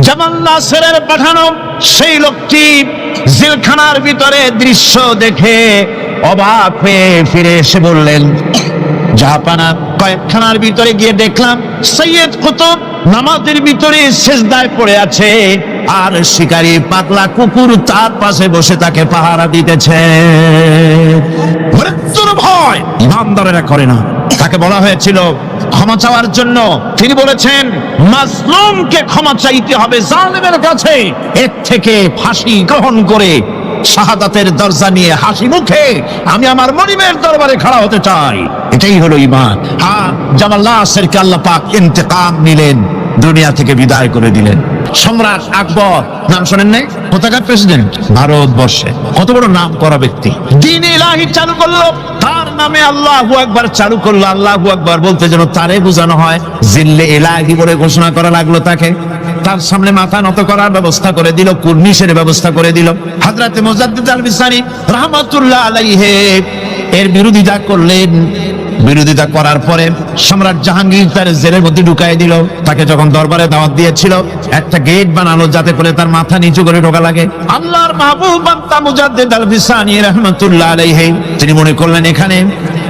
জামাল নাসেরের পাঠানো সেই লোকটি জেলখানার ভিতরে দৃশ্য দেখে অবাক হয়ে ফিরে এসে বললেন, জাহাপানা, কয়েকখানার ভিতরে গিয়ে দেখলাম সৈয়দ কুতুব নামাজের ভিতরে সিজদায় পড়ে আছে, আর শিকারী পাগলা কুকুর তার পাশে বসে তাকে পাহারা দিতেছে। মৃত্যুর ভয় ইমানদারেরা করে না। তাকে বলা হয়েছিল ক্ষমা চাওয়ার জন্য, তিনি বলেছেন মাজলুমকে ক্ষমা চাইতে হবে জালেমের কাছে, এর থেকে ফাঁসি গ্রহণ করে শাহাদাতের দরজা নিয়ে হাসি মুখে আমি আমার মনিবের দরবারে খাড়া হতে চাই। এটাই হলো ঈমান। হ্যাঁ, জামাল নাসেরকে আল্লাহ পাক ইন্তেকাম নিলেন, দুনিয়া থেকে বিদায় করে দিলেন। সম্রাট আকবর নাম শোনেন নাই? কোথাকার প্রেসিডেন্ট? ভারতবর্ষে। কত বড় নাম করা ব্যক্তি, দ্বীন ইলাহি চালু করলো, তার নামে আল্লাহু আকবার চালু করলো। আল্লাহু আকবার বলতে যেন তারে বোঝানো হয়, জিল্লে ইলাহি বলে ঘোষণা করা লাগলো তাকে। তার সামনে মাথা নত করার ব্যবস্থা করে দিল, কুর্নিশের ব্যবস্থা করে দিল। হযরতে মুজাদ্দিদ আল বিসারি রাহমাতুল্লাহ আলাইহি এর বিরোধিতা করলেন। বিরোধিতা করার পরে সম্রাট জাহাঙ্গীর তার জেলের মধ্যে ঢুকাই দিল। তাকে যখন দরবারে দাওয়াত দিয়েছিল, একটা গেট বানালো যাতে করে তার মাথা নিচু করে ঢোকা লাগে। আল্লাহর মাহবুব বান্দা মুজাদ্দিদ আল বিসারি রাহমাতুল্লাহ আলাইহি তিনি মনে করলেন এখানে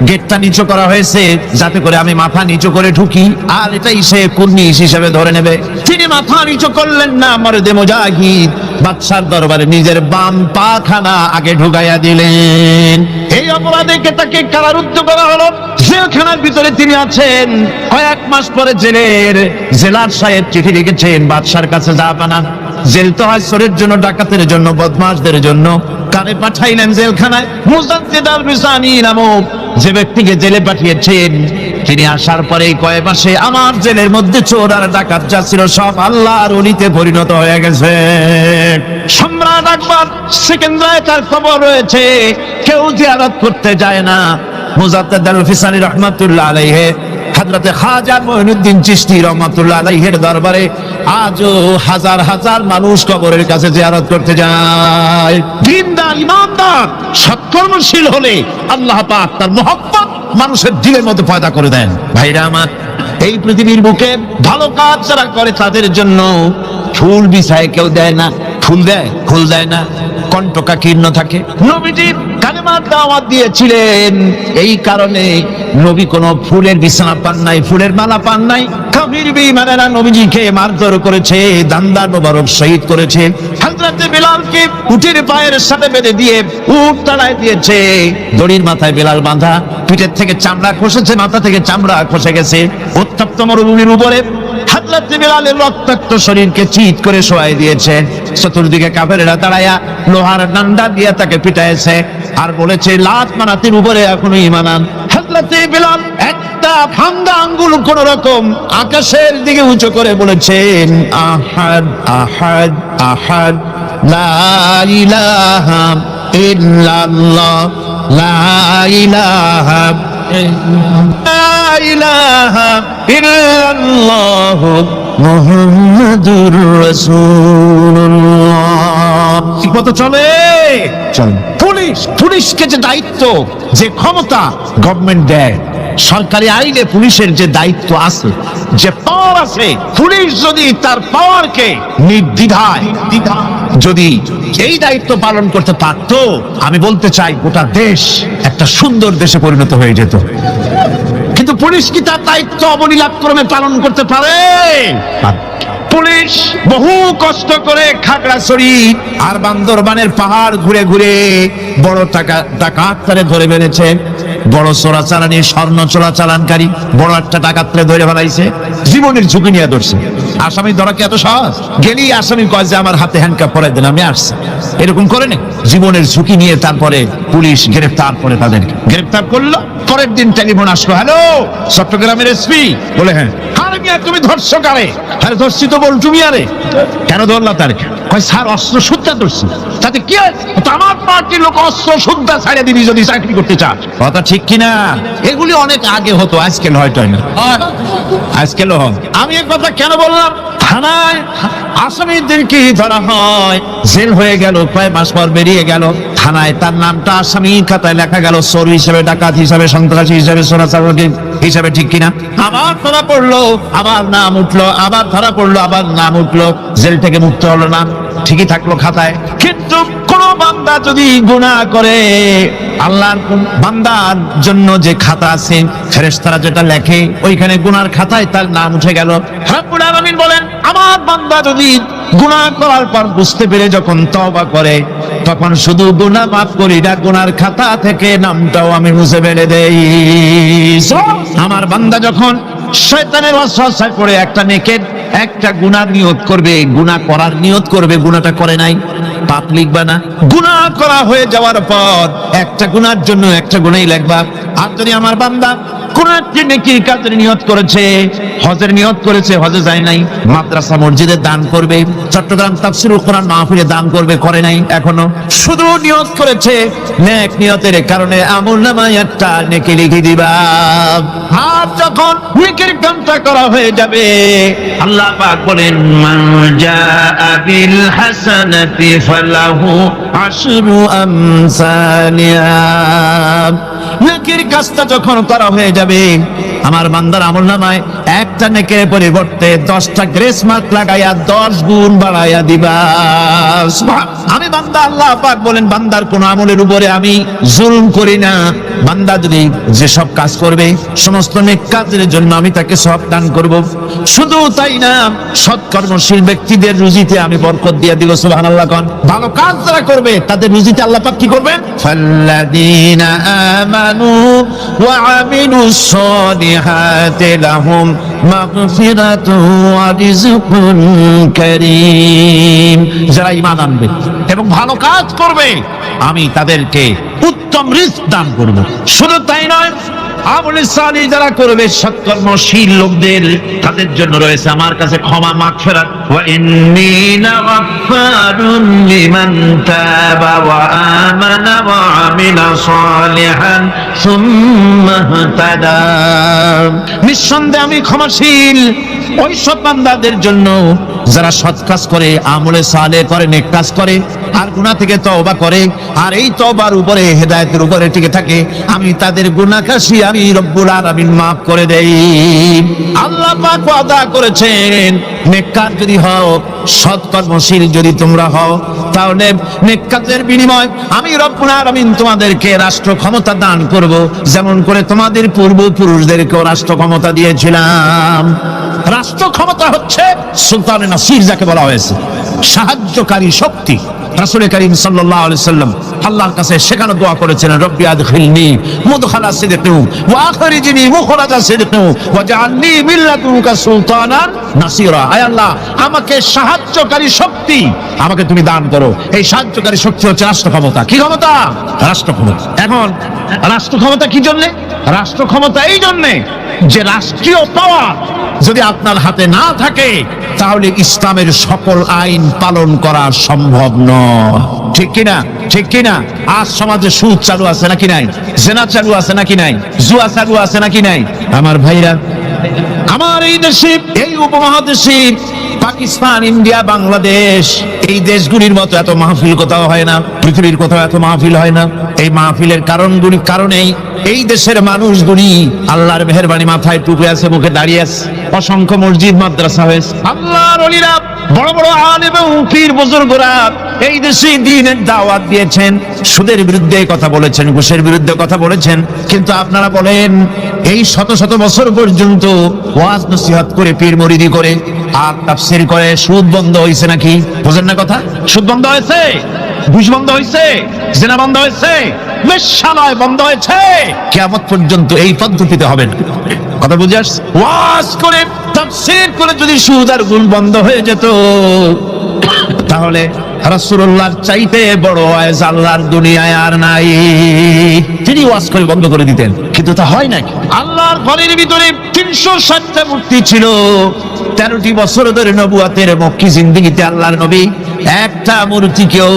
গেটটা নিচু করা হয়েছে যাতে করে আমি মাথা নিচু করে ঢুকি, আর এটাই সে কুর্নিশ হিসেবে ধরে নেবে। তিনি মাথা নিচু করলেন না, মর্দে মুজাহিদ বাদশার দরবারে নিজের বাম পাখানা আগে ঢুকাইয়া দিলেন। এই অপরাধে তাকে কারারুদ্ধ করা হলো। জেলখানার ভিতরে তিনি আছেন। কয়েক মাস পরে জেলার সাহেব চিঠি লিখেছেন বাদশার কাছে, জাহাপানা, জেল তো হয় চোরের জন্য, ডাকাতের জন্য, বদমাশদের জন্য। কানে পাঠাইলেন জেলখানায় মুজাদ্দিদ আল বিসারি নামক যে ব্যক্তিকে জেলে পাঠিয়েছেন। তিনি আসার পরে কয়েক মাসে আমার জেলের মধ্যে চোর আর ডাকাত যা ছিল সব আল্লাহর ওলিতে পরিণত হয়ে গেছে। সম্রাট আকবর সেকেন্দ্রায় তার খবর রয়েছে, কেউ জিয়ারত করতে যায় না। মুজাদ্দিদ আল বিসারি রাহমাতুল্লাহ আলাইহি হযরতে খাজা মুঈনুদ্দিন চিশতি রাহমাতুল্লাহ আলাইহির দরবারে আজও হাজার হাজার মানুষ কবরের কাছে জিয়ারত করতে যায়। দিনদার ইমানদার সৎকর্মশীল হলে আল্লাহ পাক তার মহব্বত মানুষের দিলের মধ্যে পয়দা করে দেন। ভাইরা আমার, এই পৃথিবীর বুকে ভালো কাজ যারা করে তাদের জন্য ফুল বিছায় কেউ দেয় না। ফুল দেয়? ফুল দেয় না, কণ্ঠকা কীর্ণ থাকে। নবীজি কালেমার দাওয়াত দিয়েছিলেন, এই কারণে নবী কোনো ফুলের বিছানা পান নাই, ফুলের মালা পান নাই। কাফির বেঈমানেরা নবীজিকে মারধর করেছে, দান্দার মোবারক শহীদ করেছে। হযরতে বিলালকে উটের পায়ের সাথে বেঁধে দিয়ে উট তাড়ায় দিয়েছে। দড়ির মাথায় বিলাল বাঁধা, পিঠের থেকে চামড়া খসেছে, মাথা থেকে চামড়া খসে গেছে। উত্তপ্ত মরুভূমির উপরে হযরতে বিলালের রক্তাক্ত শরীরকে চিৎ করে শোয়াই দিয়েছে। চতুর্দিকে কাফেরেরা দাঁড়ায়া লোহার ডান্ডা দিয়ে তাকে পিটাইছে আর বলেছে লাত মানাতির উপরে এখনো ঈমান আন। হযরতে বিলাল একটা ভাঙ্গা আঙ্গুল কোন রকম আকাশের দিকে উঁচু করে বলেছেন, আহাদ আহাদ আহাদ লা ইলাহা ইল্লাল্লাহ লা ইলাহা লা ইলাহা ইল্লাল্লাহ মুহাম্মাদুর রাসূলুল্লাহ। ঠিক মতো চলে। পুলিশকে যে দায়িত্ব, যে ক্ষমতা গভর্নমেন্ট দেয়, সরকারি আইনে পুলিশের যে দায়িত্ব আছে, যে পাওয়ার আছে, পুলিশ যদি তার পাওয়ারকে নির্দ্বিধায় যদি এই দায়িত্ব পালন করতে পারত, আমি বলতে চাই গোটা দেশ একটা সুন্দর দেশে পরিণত হয়ে যেত। কিন্তু পুলিশ কি তার দায়িত্ব অবলীলাক্রমে পালন করতে পারে? পুলিশ বহু কষ্ট করে খাগড়াছড়ি আর বান্দরবানের পাহাড় ঘুরে ঘুরে বড় ডাকাতরে ধরে বেড়েছে। বড় চোরাচালানি, স্বর্ণ চোরাচালানকারী বড় একটা ডাকাতরে ধরে ফেলাইছে, জীবনের ঝুঁকি নিয়ে ধরছে। আসামি ধরা কি এত সহজ? গেলেই আসামি কয় যে আমার হাতে হ্যান্ডকাপ পরাই দেন, আমি আসছি। এরকম করে না, জীবনের ঝুঁকি নিয়ে তারপরে পুলিশ গ্রেফতার করে, তাদেরকে গ্রেফতার করলো। পরের দিন টেলিফোন আসলো, হ্যালো চট্টগ্রামের এসপি? বলে হ্যাঁ। আরে মিয়া তুমি ধরছো কারে? আরে ধরছি তো বল তুমি। আরে কেন ধরলা তার? কয় স্যার অস্ত্র শুদ্ধা ধরছি। তাতে কি হয়? আমার পার্টির লোক অস্ত্র শুদ্ধা ছাড়িয়ে দিবি যদি চাকরি করতে চাস। কথা ঠিক কিনা? এগুলি অনেক আগে হতো, আজকাল হয়তো না, আজকাল হয়। আমি এক কথা কেন বললাম, থানায় আসামি আসামিদেরকে ধরা হয়, জেল হয়ে গেল, কয়েক মাস পর বেরিয়ে গেল, থানায় তার নামটা আসামি খাতায় লেখা গেল, চোর হিসেবে, ডাকাত হিসেবে, সন্ত্রাসী হিসেবে, চোরাচালাকি হিসেবে, ঠিক কিনা? আবার ধরা পড়লো, আবার নাম উঠলো, আবার ধরা পড়লো, আবার নাম উঠলো, জেল থেকে মুক্ত হলো না, ঠিকই থাকলো খাতায়। কিন্তু কোন বান্দা যদি গুনাহ করে, আল্লাহর বান্দার জন্য যে খাতা আছে, ফেরেশতারা যেটা লেখে, ওইখানে গুনার খাতায় তার নাম উঠে গেল। রব্বুল আলামিন বলেন, আমার বান্দা যদি গুনাহ করার পর বুঝতে পেরে যখন তওবা করে, তখন শুধু গুনাহ মাফ করি না, গুনার খাতা থেকে নামটাও আমি মুছে ফেলে দেই। আমার বান্দা যখন শয়তানের ওয়াসওয়াসায় পড়ে একটা নেকের একটা গুনাহ নিয়ত করবে, গুনাহ করার নিয়ত করবে, গুনাহটা করে নাই, পাপ লিখবা না। গুনাহ করা হয়ে যাওয়ার পর একটা গুনার জন্য একটা গুনাহই লিখবা। আর যদি আমার বান্দা কোন একটি নেকির কাজের নিয়ত করেছে, হজের নিয়ত করেছে, হজে যায় নাই, মাদ্রাসা মসজিদে দান করবে, চট্টগ্রাম তাফসীরুল কোরআন মাহফিলে দান করবে, করে নাই এখনো, শুধু নিয়ত করেছে, নেক নিয়তের কারণে আমলনামায় একটা নেকি লিখে দিবা। আর যখন নেকির কামটা করা হয়ে যাবে, আল্লাহ পাক বলেন, মান জাআ বিল হাসানাতি ফালাহু আশরু আমসালিহা। নেকির কাজটা যখন করা হয়ে যাবে, আমার বান্দার আমলনামায় একটা নেকের পরিবর্তে 10টা গ্রেস মার্ক লাগাইয়া 10 গুণ বাড়াইয়া দিবা। আমি বান্দা, আল্লাহ পাক বলেন, বান্দার কোন আমলের উপরে আমি জুলুম করি না। বান্দা যদি যে সব কাজ করবে, সমস্ত নেক কাজের জন্য আমি তাকে সওয়াব দান করব। শুধু তাই না, সৎকর্মশীল ব্যক্তিদের রুজিতে আমি বরকত দিয়ে দিব। সুবহানাল্লাহ কোন। ভালো কাজ যারা করবে তাদের রুজিতে আল্লাহ পাক কি করবেন? ফাল্লাযীনা আমানু ওয়া আমিলুস সালিহাতি লাহুম মাগফিরাতুন ওয়া রিজকুন কারীম। যারা ঈমান আনবে এবং ভালো কাজ করবে, আমি তাদেরকে উত্তম রিজক দান করব। শুধু তাই নয়, আমলে সালিহ যারা করবে, সৎকর্মশীল লোকদের, তাদের জন্য রয়েছে আমার কাছে ক্ষমা, মাগফিরাত। ওয়া ইন্নী লাগাফফারুন লিমান তাবা ওয়া আমানা ওয়া আমিলা সালিহান সুম্মা ইহতাদা। নিঃসন্দেহে আমি ক্ষমাশীল ওই সব বান্দাদের জন্য যারা সৎ কাজ করে, আমলে সালেহ করে, নেক কাজ করে, আর গুনাহ থেকে তওবা করে, আর এই তওবার উপরে, হেদায়েতের উপরে টিকে থাকে, আমি তাদের গুনাহকাশি আমি রব্বুল আলামিন মাফ করে দেই। আল্লাহ পাক ওয়াদা করেছেন, নেক কাজ যদি হও, সৎকর্মশীল যদি তোমরা হও, তাহলে নেক কাজের বিনিময় আমি রব্বুল আলামিন তোমাদেরকে রাষ্ট্র ক্ষমতা দান করব, যেমন করে তোমাদের পূর্বপুরুষদেরকেও রাষ্ট্র ক্ষমতা দিয়েছিলাম। রাষ্ট্র ক্ষমতা হচ্ছে সুলতানে নাসির, যাকে বলা হয়েছে সাহায্যকারী শক্তি। রাসূল করিম সাল্লাল্লাহু আলাইহি সাল্লাম আল্লাহর কাছে সেখানে দোয়া করেছেন, রব্বি আদখিলনি মুদখালা সিদকিন ওয়া আখরিজনি মুখরাজা সিদকিন ওয়াজআলনি মিন লাদুনকা সুলতানান নাসিরা। আয় আল্লাহ, আমাকে সাহায্যকারী শক্তি আমাকে তুমি দান করো। এই সাহায্যকারী শক্তি হচ্ছে রাষ্ট্র ক্ষমতা। কি ক্ষমতা? রাষ্ট্র ক্ষমতা। এখন রাষ্ট্র ক্ষমতা কি জন্য? রাষ্ট্র ক্ষমতা এই জন্য যে রাষ্ট্রীয় পাওয়ার যদি আপনার হাতে না থাকে, তাহলে ইসলামের সকল আইন পালন করা সম্ভব নয়। ঠিক কিনা? ঠিক কিনা? আজ সমাজে সুদ চালু আছে নাকি নাই? জেনা চালু আছে নাকি নাই? জুয়া চালু আছে নাকি নাই? আমার ভাইরা, আমার এই দেশে, এই উপমহাদেশে, পাকিস্তান, ইন্ডিয়া, বাংলাদেশ, এই দেশগুলির মতো এত মাহফিল কোথাও হয় না, পৃথিবীর কোথাও এত মাহফিল হয় না। এই মাহফিলের কারণেই এই দেশের মানুষগুলি আল্লাহর মেহেরবানি, মাথায় টুপি আছে, মুখে দাঁড়িয়ে আছে, অসংখ্য মসজিদ মাদ্রাসা হয়েছে। আল্লাহর ওলিরা, বড় বড় আলেম এবং পীর বুজুর্গরা এই দেশে দ্বীনের দাওয়াত দিয়েছেন, সুদের বিরুদ্ধে কথা বলেছেন, ঘুষের বিরুদ্ধে কথা বলেছেন। কিন্তু আপনারা বলেন, এই শত শত বছর পর্যন্ত ওয়াজ নসিহত করে, পীর মুরিদি করে, আর তাফসীর করে, সুদ বন্ধ হয়েছে নাকি? বোঝেন না কথা? সুদ বন্ধ হয়েছে, ঘুষ বন্ধ হয়েছে, জেনা বন্ধ হয়েছে, বেশ্যালয় বন্ধ হয়েছে। কিয়ামত পর্যন্ত এই পদ্ধতিতে হবে না। কথা বুঝে আসছে? ওয়াজ করে, তাফসীর করে যদি সুদ আর ঘুষ বন্ধ হয়ে যেত, তাহলে রাসূলুল্লাহর চাইতে বড় ওয়াজ আল্লাহর দুনিয়ায় আর নাই। তিনি ওয়াজ করে বন্ধ করে দিতেন, কিন্তু তা হয় নাকি? আল্লাহর ঘরের ভিতরে 360টা মূর্তি ছিল। 13টি বছর ধরে নবুয়তের মক্কি জিন্দেগিতে আল্লাহর নবী একটা মূর্তিকেও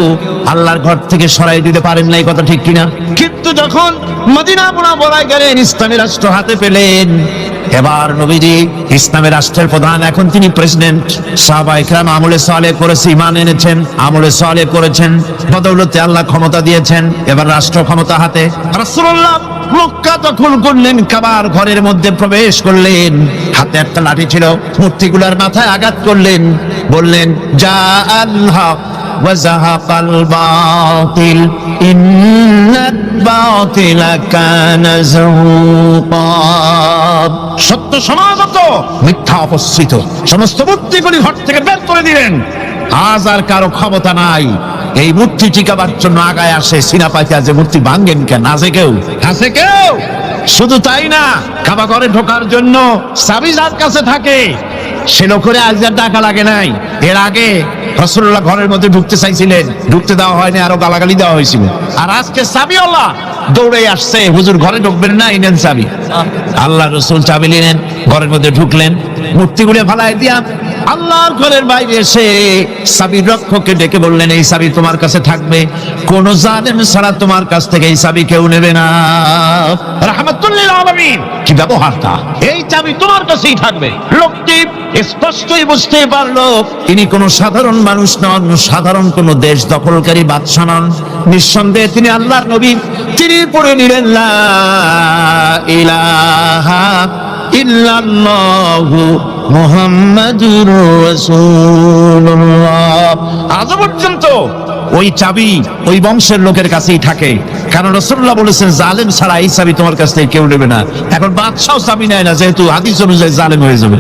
আল্লাহর ঘর থেকে সরাই দিতে পারেন নাই। কথা ঠিক কিনা? কিন্তু যখন মদিনা মুনাওয়ারায় গেলেন, ইসলামী রাষ্ট্র হাতে পেলেন, এবার নবীজি ইসলামের রাষ্ট্রের প্রধান, এখন তিনি প্রেসিডেন্ট। সাহাবায়ে কেরাম আমলে সালেহ করেছে, ঈমান এনেছেন, আমলে সালেহ করেছেন, বদৌলতে আল্লাহ ক্ষমতা দিয়েছেন। এবার রাষ্ট্র ক্ষমতা হাতে। রাসূলুল্লাহ মক্কা দখল করলেন, কাবার ঘরের মধ্যে প্রবেশ করলেন, হাতে একটা লাঠি ছিল, মূর্তিগুলোর মাথায় আঘাত করলেন, বললেন জা আল হক ওয়া যাহাকাল বাতিল ইন্নাল বাতিলা কানা যাহুকা। সত্য সমাগত, মিথ্যা অপসৃত। সমস্ত মূর্তিগুলি ঘর থেকে বের করে দিলেন। আজ আর কারো ক্ষমতা নাই এই মূর্তি টিকাবার জন্য আগায় আসে। সিনা পাইতে যে মূর্তি ভাঙ্গেন কেন? আছে কেউ? আছে কেউ? শুধু তাই না, কাবা ঘরে ঢোকার জন্য চাবি যার কাছে থাকে সে লোকের আজ আর টাকা লাগে নাই। এর আগে রাসূলুল্লাহ ঘরের মধ্যে ঢুকতে চাইছিলেন, ঢুকতে দেওয়া হয়নি, আরো গালাগালি দেওয়া হয়েছিল। আর আজকে চাবিওয়ালা দৌড়ে আসছে, হুজুর ঘরে ঢুকবেন না, ইনেন চাবি। আল্লাহ রাসূল চাবি নিলেন, ঘরের মধ্যে ঢুকলেন, মূর্তিগুলো ফালাই দিয়া আল্লাহর ঘরের বাইরে এসে চাবির রক্ষককে ডেকে বললেন এই চাবি তোমার কাছে থাকবে, কোন জালেম ছাড়া তোমার কাছ থেকে এই চাবি কেউ নেবে না। রাহমাতুল লিল আলামিন, কি ব্যবহারটা! এই চাবি তোমার কাছেই থাকবে। লোকটি স্পষ্টই বুঝতে পারলো তিনি কোনো সাধারণ মানুষ নন, সাধারণ কোনো দেশ দখলকারী বাদশা নন। নিঃসন্দেহে তিনি আল্লাহর নবী। তিনি পড়ে নিলেন লা ইলাহা ইল্লাল্লাহু মুহাম্মাদুর রাসূলুল্লাহ। আজ পর্যন্ত ওই চাবি ওই বংশের লোকের কাছেই থাকে, কারণ রাসূলুল্লাহ বলেছেন জালেম ছাড়া এই চাবি তোমার কাছ থেকে কেউ নেবে না। এখন বাদশাও চাবি নেয় না, যেহেতু হাদিস অনুযায়ী জালেম হয়ে যাবে।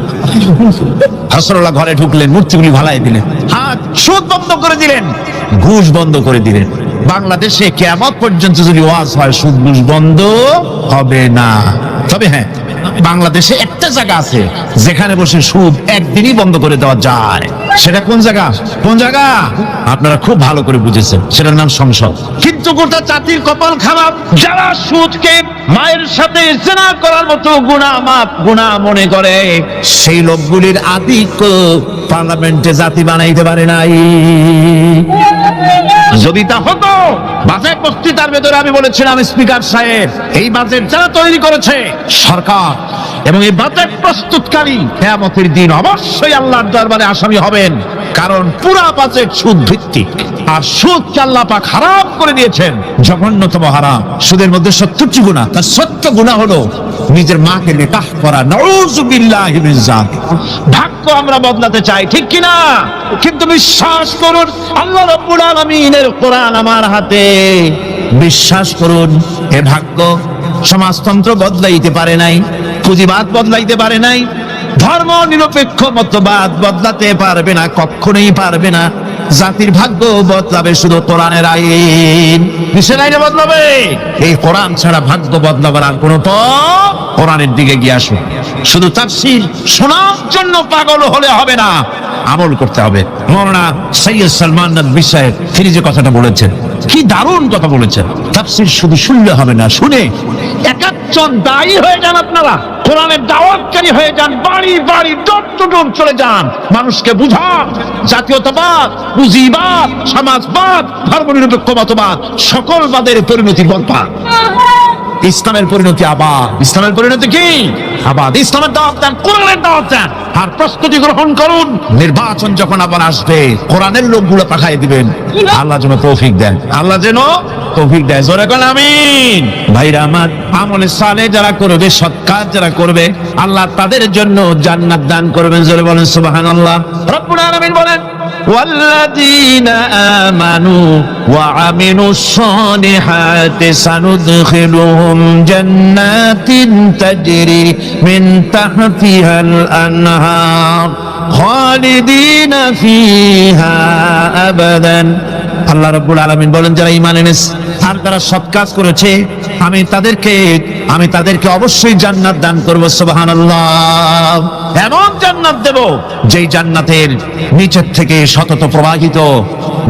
রাসূলুল্লাহ ঘরে ঢুকলেন, মূর্তিগুলি ভালাই দিলেন, হাত সুদ বন্ধ করে দিলেন, ঘুষ বন্ধ করে দিলেন। বাংলাদেশে কিয়ামত পর্যন্ত যদি ওয়াজ হয় সুদ ঘুষ বন্ধ হবে না। তবে হ্যাঁ, বাংলাদেশে একটা জায়গা আছে যেখানে বসে সুদ একদিনই বন্ধ করে দেওয়া যায়। সেটা কোন জায়গা? কোন জায়গা? আপনারা খুব ভালো করে বুঝেছেন, সেটার নাম সংসদ। কিন্তু গোটা জাতির কপাল খারাপ, যারা সুদকে মায়ের সাথে জিনা করার মতো গুনাহ মনে করে, সেই লোকগুলির আধিক্য পার্লামেন্টে জাতি বানাইতে পারে নাই। যদি তা হতো, বাজেট বক্তৃতার ভেতরে আমি বলেছিলাম স্পিকার সাহেব, এই বাজেট যারা তৈরি করেছে সরকার এবং এই বাজেট প্রস্তুতকারী কিয়ামতের দিন অবশ্যই আল্লাহর দরবারে আসামি হবেন, কারণ পুরা বাজেট সুদ ভিত্তিক। আর সুদকে আল্লাহ পাক হারাম করে দিয়েছেন, জঘন্যতম হারাম। সুদের মধ্যে 70টি গুনাহ, তার 70 গুনাহ হলো নিজের মাকে নিকাহ করা। নাউযুবিল্লাহি মিন যালিক। ভাগ্য আমরা বদলাতে চাই, ঠিক কিনা? কিন্তু বিশ্বাস করুন, আল্লাহ রাব্বুল আলামিনের কোরআন আমার হাতে। বিশ্বাস করুন, এ ভাগ্য সমাজতন্ত্র বদলাইতে পারে নাই, পুঁজিবাদ বদলাইতে পারে নাই, ধর্ম নিরপেক্ষ মতবাদ বদলাতে পারবে না, কখনোই পারবে না। জাতির ভাগ্য বদলাবে শুধু কোরআনের আইন। কিসের আইনে বদলাবে? এই কোরআন ছাড়া ভাগ্য বদলাবার আর কোনো পথ। কোরআনের দিকে গিয়ে আসুন। শুধু তাফসীর শোনার জন্য পাগল হলে হবে না, আমল করতে হবে। মাওলানা সৈয়দ সালমান নদভী সাহেব তিনি যে কথাটা বলেছেন, কি দারুণ কথা বলেছেন। তাফসীর শুধু শুনলে হবে না, শুনে একাত্তর দায়ী হয়ে যান। আপনারা কোরআনের দাওয়াতকারী হয়ে যান, বাড়ি বাড়ি ডোর টু ডোর চলে যান, মানুষকে বুঝান জাতীয়তাবাদ, পুঁজিবাদ, সমাজবাদ, ধর্মনিরপেক্ষ মতবাদ সকল বাদের পরিণতি বলপান। ইসলামের পরিণতি আবাদ। ইসলামের পরিণতি কি? আবাদ। ইসলামের দাওয়াত দেন, কোরআনের দাওয়াত দেন, আর প্রস্তুতি গ্রহণ করুন। নির্বাচন যখন আবার আসবে, কোরআনের লোকগুলো পাঠিয়ে দিবেন। আল্লাহ যেন তৌফিক দেন, আল্লাহ যেন তৌফিক দেয়। জোরে বলেন আমিন। ভাইরা আমার, আমলে সালেহ যারা করবে, সৎ কাজ যারা করবে, আল্লাহ তাদের জন্য জান্নাত দান করবেন। জোরে বলেন সুবহানাল্লাহ। রব্বুল আলামিন বলেন والذين آمنوا وعملوا الصالحات سندخلهم جنات تجري من تحتها الأنهار خالدين فيها أبدا। আল্লাহ রাব্বুল আলামিন বলেন যারা ঈমান এনেছে আর যারা সৎ কাজ করেছে, আমি তাদেরকে অবশ্যই জান্নাত দান করব। সুবহানাল্লাহ। এমন জান্নাত দেব যেই জান্নাতের নিচের থেকে সতত প্রবাহিত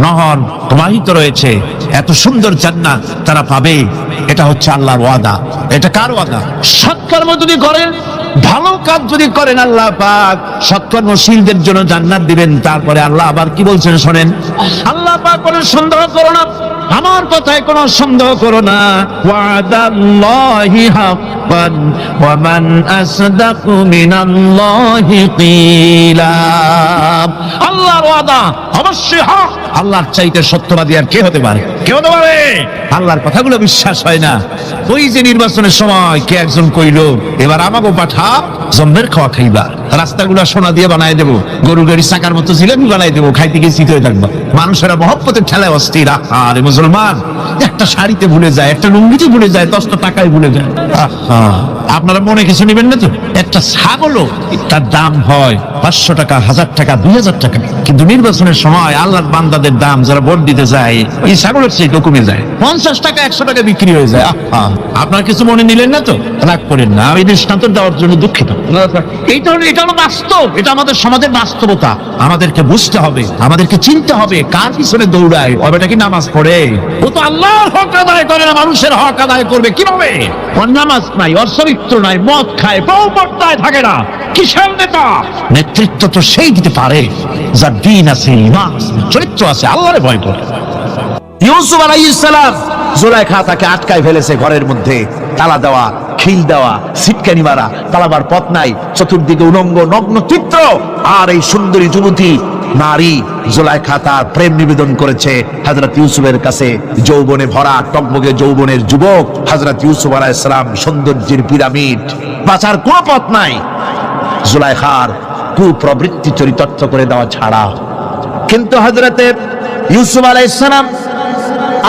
নহর প্রবাহিত রয়েছে। এত সুন্দর জান্নাত তারা পাবে। এটা হচ্ছে আল্লাহর ওয়াদা। এটা কার ওয়াদা? সৎকর্ম যদি করেন ভালো কাজ যদি করেন আল্লাহ পাক সৎকর্মশীলদের জন্য জান্নাত দিবেন। তারপরে আল্লাহ আবার কি বলছেন শোনেন, আল্লাহ পাক বলেন সন্দেহ করো না, আমার কথায় কোনো সন্দেহ করো না। ওয়াদাল্লাহি হাক্কান ওয়া মান আসদাকু মিনাল্লাহি কিলা। আল্লাহর ওয়াদা অবশ্যই হক, আল্লাহর চাইতে সত্যবাদী আর কে হতে পারে? কে হতে পারে? আল্লাহর কথাগুলো বিশ্বাস হয় না। ওই যে নির্বাচনের সময় কে একজন কইলো, এবার আমাকে পাঠা জম্মের খাওয়া খাইবা, রাস্তাগুলো সোনা দিয়ে বানাই দেবো, গরু গাড়ি চাকার মতো জিলেবি বানাই দেবো, খাইতে গিয়ে চিত হয়ে থাকবা। মানুষেরা মহব্বতের ঠেলায় অস্থির। আরে মুসলমান, একটা শাড়িতে ভুলে যায়, একটা লুঙ্গিতে ভুলে যায়, 10টা টাকায় ভুলে যায়। আপনারা মনে কিছু নেবেন না তো? একটা ছাগলও তার দাম হয় 500 টাকা, 1000 টাকা, 2000 টাকা, কিন্তু নির্বাচনের সময় আল্লাহর বান্দাদের দাম যারা ভোট দিতে যায় এই ছাগলের চেয়ে কমে যায়, 50 টাকা 100 টাকা বিক্রি হয়ে যায়। আপনারা কিছু মনে নিলেন না তো? রাগ করেন না, আমি দৃষ্টান্ত দেওয়ার জন্য দুঃখিত। এটা হলো বাস্তব, এটা আমাদের সমাজের বাস্তবতা। আমাদেরকে বুঝতে হবে, আমাদেরকে চিনতে হবে কার পিছনে দৌড়ায়। ওটা কি নামাজ পড়ে? ও তো আল্লাহর হক আদায় করে না, মানুষের হক আদায় করবে কিভাবে? ওর নামাজ নাই, ওর চরিত্র নাই, মদ খায়, বউ পর্দায় থাকে না, কিসের নেতা? নেতৃত্ব তো সেই দিতে পারে যার দিন আছে, ইমান আছে, চরিত্র আছে, আল্লাহরে ভয় করে। ইউসুফ আলাইহিস সালাম, জুলাইখা তাকে আটকায় ফেলেছে ঘরের মধ্যে, তালা দেওয়া, খিল দেওয়া, সিটকানি মারা, পালাবার পথ নাই, চতুর্দিকে উলঙ্গ নগ্ন চিত্র। আর এই সুন্দরী যুবতী নারী জুলাইখা তার প্রেম নিবেদন করেছে হযরত ইউসুফের কাছে। যৌবনে ভরা টকবগে যৌবনের যুবক হযরত ইউসুফ আলাইহিস সালাম, সৌন্দর্যের পিরামিড, বাঁচার কোনো পথ নাই জুলাইখার কুপ্রবৃত্তি চরিতার্থ করে দেওয়া ছাড়া। কিন্তু হযরতে ইউসুফ আলাইহিস সালাম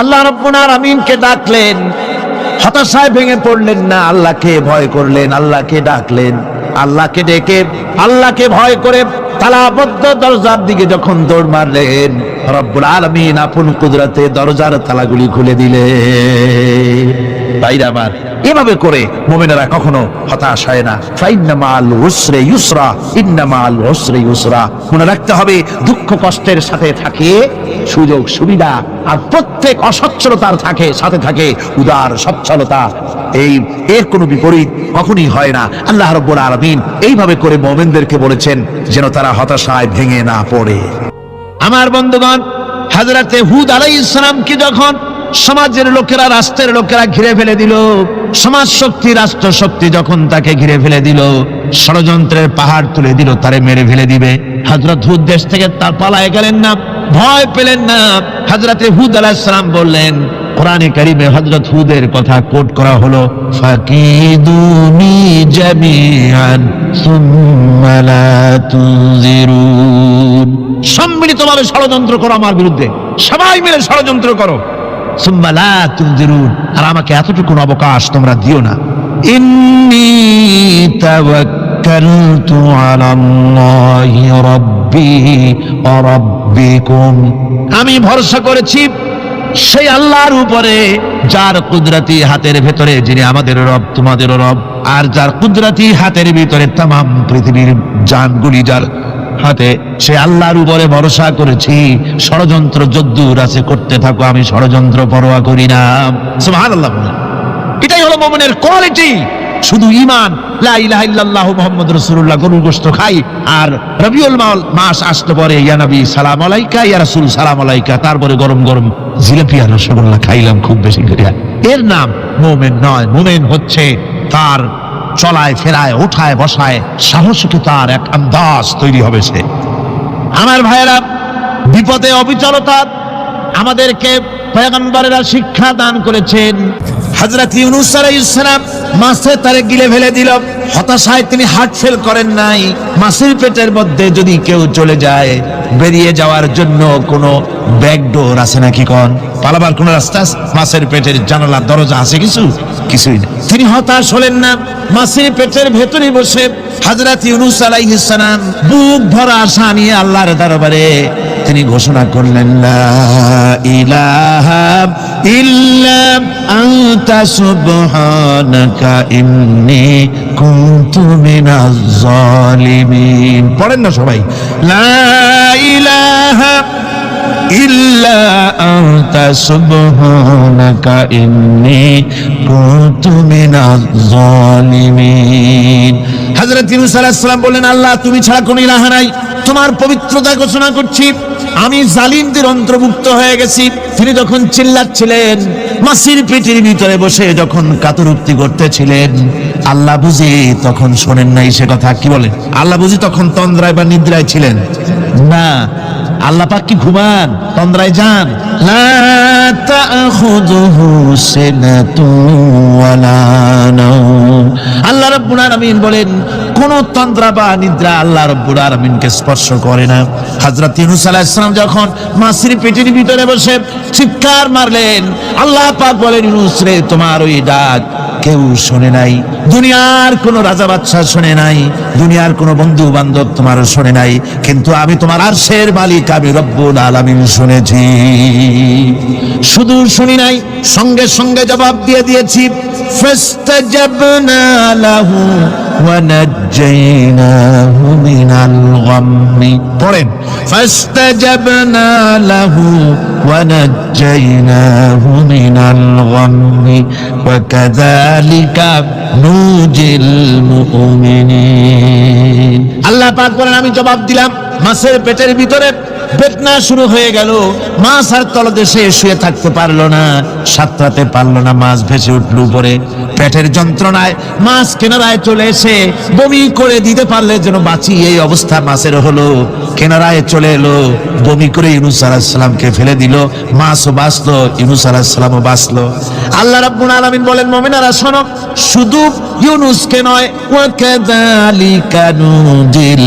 আল্লাহ রাব্বুল আলামিনকে ডাকলেন, হতাশায় ভেঙে পড়লেন না, আল্লাহকে ভয় করলেন, আল্লাহকে ডাকলেন। আল্লাহকে ডেকে, আল্লাহকে ভয় করে তালাবদ্ধ দরজার দিকে যখন দৌড় মারলেন, রব্বুল আলামিন আপন কুদরতে দরজার তালাগুলি খুলে দিলেন। ভাইরা আমার, এভাবে করে মুমিনেরা কখনো হতাশ হয় না। ফাইন্না মাল উসরি ইউসরা, ইন্না মাল উসরি ইউসরা। মনে রাখতে হবে, দুঃখ কষ্টের সাথে থাকে সুযোগ সুবিধা, আর প্রত্যেক অসচ্ছলতার সাথে থাকে উদার সচ্ছলতা। এর কোনো বিপরীত কখনই হয় না। আল্লাহ রাব্বুল আলামিন এইভাবে করে মুমিনদেরকে বলেছেন যেন তারা হতাশায় ভেঙে না পড়ে। আমার বন্ধুগণ, হযরতে হুদ আলাইহিস সালামকে যখন সমাজের লোকেরা, রাষ্ট্রের লোকেরা ঘিরে ফেলে দিল, সমাজ শক্তি, রাষ্ট্র শক্তি যখন তাকে ঘিরে ফেলে দিল, ষড়যন্ত্রের পাহাড় তুলে দিল, তারে মেরে ফেলে দিবে, হযরত হুদ দেশ থেকে তার পালায় গেলেন না, ভয় পেলেন না। হযরতে হুদ আলাইহিস সালাম বললেন, কোরআনে কারীমে হযরত হুদের কথা কোট করা হলো, ফাকিদুনি জামিআন সুম্মা লা তুনজিরুন। সম্মিলিতভাবে ষড়যন্ত্র করো আমার বিরুদ্ধে, সবাই মিলে ষড়যন্ত্র করো, সুম্মা লা তুনজিরুন, আর আমাকে এতটুকু অবকাশ তোমরা দিও না। ইন্নী তাওয়াক্কালতু আলাল্লাহি রাব্বি ওয়া রাব্বিকুম। আমি ভরসা করেছি সেই আল্লাহর উপরে, যার কুদরতি হাতের ভেতরে, যিনি আমাদের রব, তোমাদেরও রব, আর যার কুদরতি হাতের ভিতরে তামাম পৃথিবীর জানগুলি যার হাতে, সে আল্লাহর উপরে ভরসা করেছি। ষড়যন্ত্র যদ্দূর আছে করতে থাকো, আমি ষড়যন্ত্র পরোয়া করি না। সুবহানাল্লাহ। এটাই হলো মুমিনের কোয়ালিটি। শুধু ঈমান, লা ইলাহা ইল্লাল্লাহু মুহাম্মাদুর রাসূলুল্লাহ, গরুর গোশত খাই, আর রবিউল মাস আসতে পরে ইয়া নবী সালাম আলাইকা, ইয়া রাসূল সালাম আলাইকা, তারপরে গরম গরম জিলাপি আর রসগোল্লা খাইলাম খুব বেশি করে, এর নাম মুমিন নয়। মুমিন হচ্ছে তার চলায় ফেরায়, ওঠায় বসায় সাহসিকতার এক আন্দাজ তৈরি হবে সে। আমার ভাইয়েরা, বিপদে অবিচলতা আমাদেরকে পয়গম্বরেরা শিক্ষা দান করেছেন। হযরত ইউনূস আলাইহিস সালাম মাছে তারে গিলে ফেলে দিল, হতাশায় তিনি হার্ট ফেল করেন নাই। মাছের পেটের মধ্যে যদি কেউ চলে যায়, বেরিয়ে যাওয়ার জন্য কোনো ব্যাকডোর আছে নাকি? কোন পালাবার কোন রাস্তা? মাছের পেটের জানালা দরজা আছে? কিছুই না। তিনি হতাশ হলেন না, মাছের পেটের ভেতরে বসে হযরত ইউনূস আলাইহিস সালাম বুক ভরা আশা নিয়ে আল্লাহর দরবারে তিনি ঘোষণা করলেন, লা ইলাহা ইল্লা আনতা সুবহানাকা ইন্নী কুনতু মিনাজ জালিমিন। পড়েন না সবাই, লা ইলাহা ইল্লা আনতা সুবহানাকা ইন্নী কুনতু মিনাজ জালিমিন। হযরত ইউনূস আলাইহিস সালাম বললেন, আল্লাহ তুমি ছাড়া কোনো ইলাহ নাই, তোমার পবিত্রতা ঘোষণা করছি, আমি জালিমদের অন্তর্ভুক্ত হয়ে গেছি। তিনি যখন চিল্লাচ্ছিলেন, মাছির পেটের ভিতরে বসে যখন কাতরুক্তি করতেছিলেন, আল্লাহ বুঝি তখন শোনেন নাই সে কথা? কি বলেন? আল্লাহ বুঝি তখন তন্দ্রায় বা নিদ্রায় ছিলেন? না, আল্লাহ পাক কি ঘুমান? তন্দ্রায় যান? লা তাখুযুহু সিনাতুন ওয়ালা নাওম। আল্লাহ রাব্বুল আলামিন বলেন, কোন তন্দ্রা বা নিদ্রা আল্লাহ রাব্বুল আলামিনকে স্পর্শ করে না। হযরত ইউনূস আলাইহিস সালাম যখন মাছের পেটের ভিতরে বসে চিৎকার মারলেন, আল্লাহ পাক বলেন, ইউনূস রে, তোমার ওই ডাক কেউ শোনে নাই, দুনিয়ার কোন রাজা বাদশাহ শোনে নাই, দুনিয়ার কোন বন্ধু বান্ধব তোমার শোনে নাই, কিন্তু আমি তোমার আরশের মালিক আমি রব্বুল আলামিন শুনেছি। শুধু শুনি নাই, সঙ্গে সঙ্গে জবাব দিয়ে দিয়েছি। ফাস্তাজাবনা লাহু ওয়া নাজ্জাইনাহু মিনাল গাম্মি। পড়েন, ফাস্তাজাবনা লাহু ওয়া নাজ্জাইনাহু মিনাল গাম্মি ওয়া কাযালিকা নুজিল মুমিনিন। আল্লাহ পাক বলেন, আমি জবাব দিলাম। মাছের পেটের ভিতরে বেদনা শুরু হয়ে গেল, মাছ আর তলদেশে শুয়ে থাকতে পারলো না, সাঁতরাতে পারলো না, মাছ ভেসে উঠল উপরে। পেটের যন্ত্রণায় মাছ কিনারায় চলে এসে বমি করে দিতে পারলে যেন বাঁচি, এই অবস্থা মাছের হলো। কিনারায় চলে এলো, বমি করে ইউনূস আলাইহিস সালামকে ফেলে দিল, মাছও বাঁচলো, ইউনূস আলাইহিস সালামও বাঁচলো। আল্লাহ রাব্বুল আলামিন বলেন, মুমিনেরা শোনো, শুধু ইউনূসকে নয়, ওয়া কাযালিকা নুজিল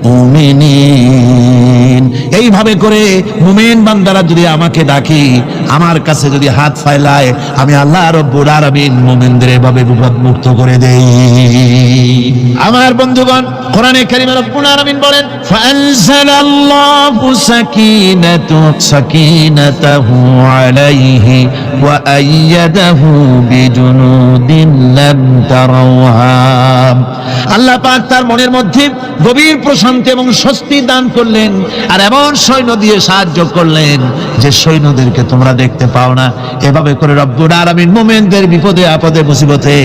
মুমিনিন, এইভাবে করে মুমিন বান্দারা যদি আমাকে ডাকি, আমার কাছে যদি হাত ফাইলায়, আমি আল্লাহ রাব্বুল আলামিন মুমিনদের এভাবে বিপদ মুক্ত করে দেই। আমার বন্ধুগণ, কোরআনে কারীমে রব্বুল আলামিন বলেন, ফাআনজালাল্লাহু সাকিনাতাহু আলাইহি ওয়া আইয়াদাহু বিজুনুদিন লাম তারাওহা। আল্লাহ পাক তার মনের মধ্যে গভীর প্রশান্তি এবং স্বস্তি দান করলেন, আর এমন সৈন্য দিয়ে সাহায্য করলেন যে সৈন্যদেরকে তোমরা দেখতে পাও না। এভাবে করে রব্বুল আলামিন মুমিনদের বিপদে আপদে মুসিবতে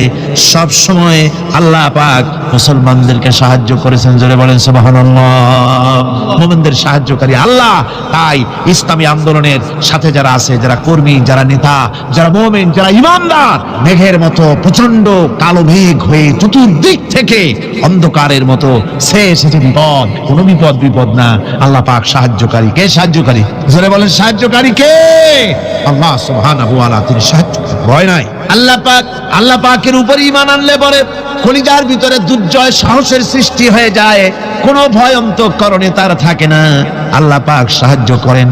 সব সময় আল্লাহ পাক মুসলমানদেরকে সাহায্য করেছেন। জোরে বলেন সুবহানাল্লাহ। মুমিনদের সাহায্যকারী আল্লাহ। তাই ইসলামী আন্দোলনের সাথে যারা আছে, যারা কর্মী, যারা নেতা, যারা মুমিন, যারা ঈমানদার, মেঘের মতো প্রচন্ড কালো মেঘ হয়ে চতুর্দিক থেকে অন্ধকারের মতো এসেছে বিপদ, কোন বিপদ না, আল্লাহ পাক সাহায্যকারী। কে সাহায্যকারী? জোরে বলেন, সাহায্যকারী কে? আল্লাহ সুবহানাহু ওয়া তাআলা, তিনি সাহায্যকারী, ভয় নাই। আল্লাহ পাকের উপর ঈমান আনলে পরে কলিজার ভিতরে দুর্জয় সাহসের সৃষ্টি হয়ে যায়, কোনো ভয় অন্তঃকরণে তার থাকে না। আল্লাহ পাক সাহায্য করেন।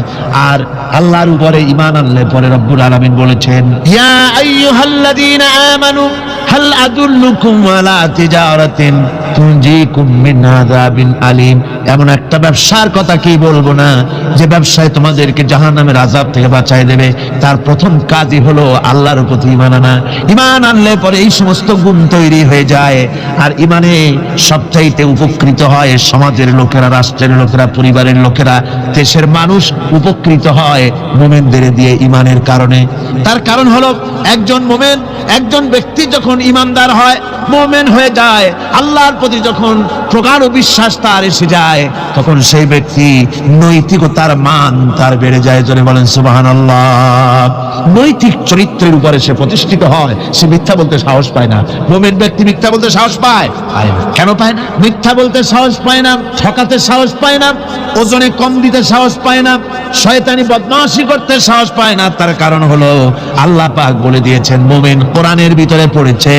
আর আল্লাহর উপরে ঈমান আনলে পরে রব্বুল আলামিন বলেছেন, ইয়া আইয়ুহাল্লাযীনা আমানু হাল আদুল্লুকুম আলা তিজারাতিন তুনজিকুম মিন আযাবিন আলীম। এমন একটা ব্যবসার কথা কি বলবো না, যে ব্যবসায় তোমাদেরকে জাহান্নামের আযাব থেকে বাঁচায় দেবে। তার প্রথম কাজই হলো আল্লাহর প্রতি ঈমান আনা। ঈমান আনলে পরে এই সমস্ত গুণ তৈরি হয়ে যায়। আর ঈমানে সবচাইতে উপকৃত হয় সমাজের লোকেরা, রাষ্ট্রের লোকেরা, পরিবারের লোকেরা, দেশের মানুষ উপকৃত হয় মুমিনদের দিয়ে ঈমানের কারণে। তার কারণ হলো, একজন মুমিন, একজন ব্যক্তি যখন ঈমানদার হয়, মুমিন হয়ে যায়, আল্লাহর প্রতি যখন প্রগাঢ় বিশ্বাস তার এসে যায়, তখন সেই ব্যক্তি নৈতিকতার মান তার বেড়ে যায়। জোরে বলেন সুবহানাল্লাহ। নৈতিক চরিত্রের উপরে সে প্রতিষ্ঠিত হয়, সে মিথ্যা বলতে সাহস পায় না। মুমিন ব্যক্তি মিথ্যা বলতে সাহস পায়? কেন পায় না? মিথ্যা বলতে সাহস পায় না, ঠকাতে সাহস পায় না, ওজনে কম দিতে সাহস পায় না, শয়তানি বদমাশি করতে সাহস পায় না। তার কারণ হলো আল্লাহ পাক বলে দিয়েছেন, মুমিন কোরআনের ভিতরে পড়েছে,